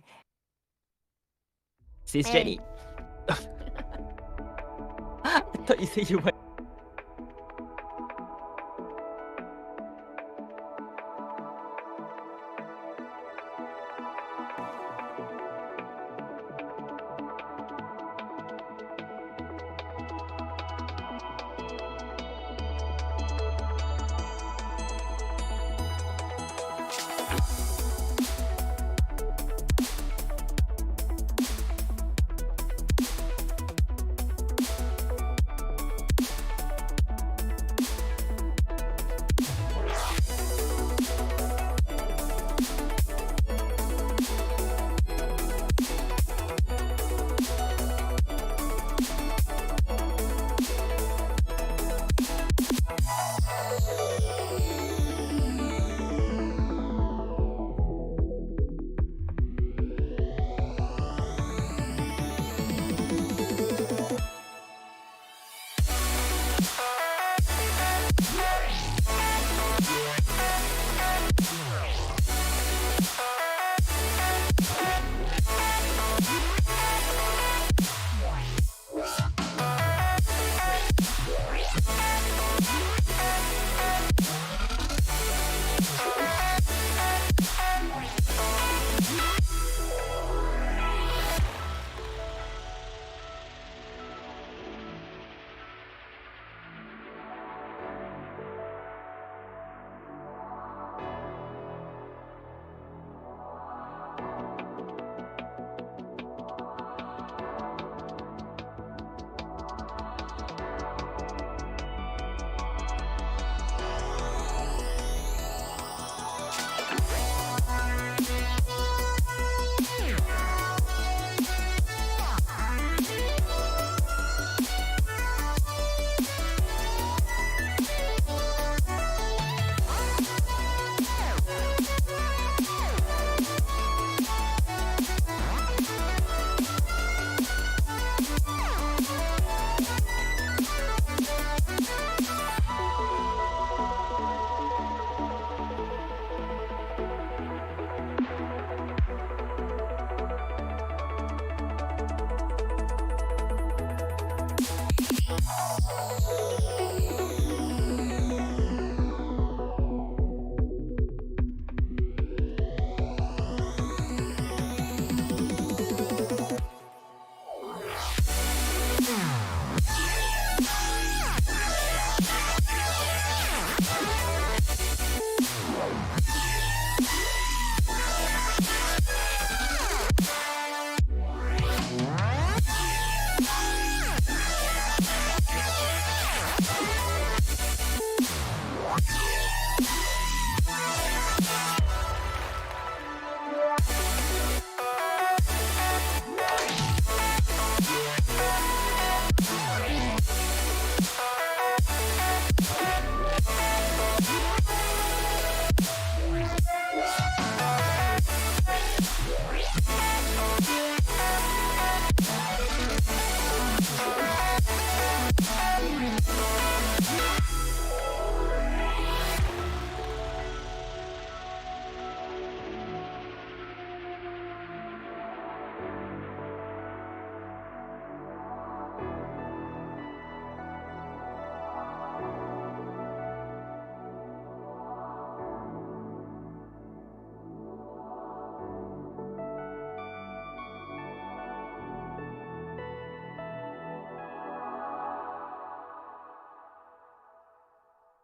Speaker 1: SisJenny. I thought you said you were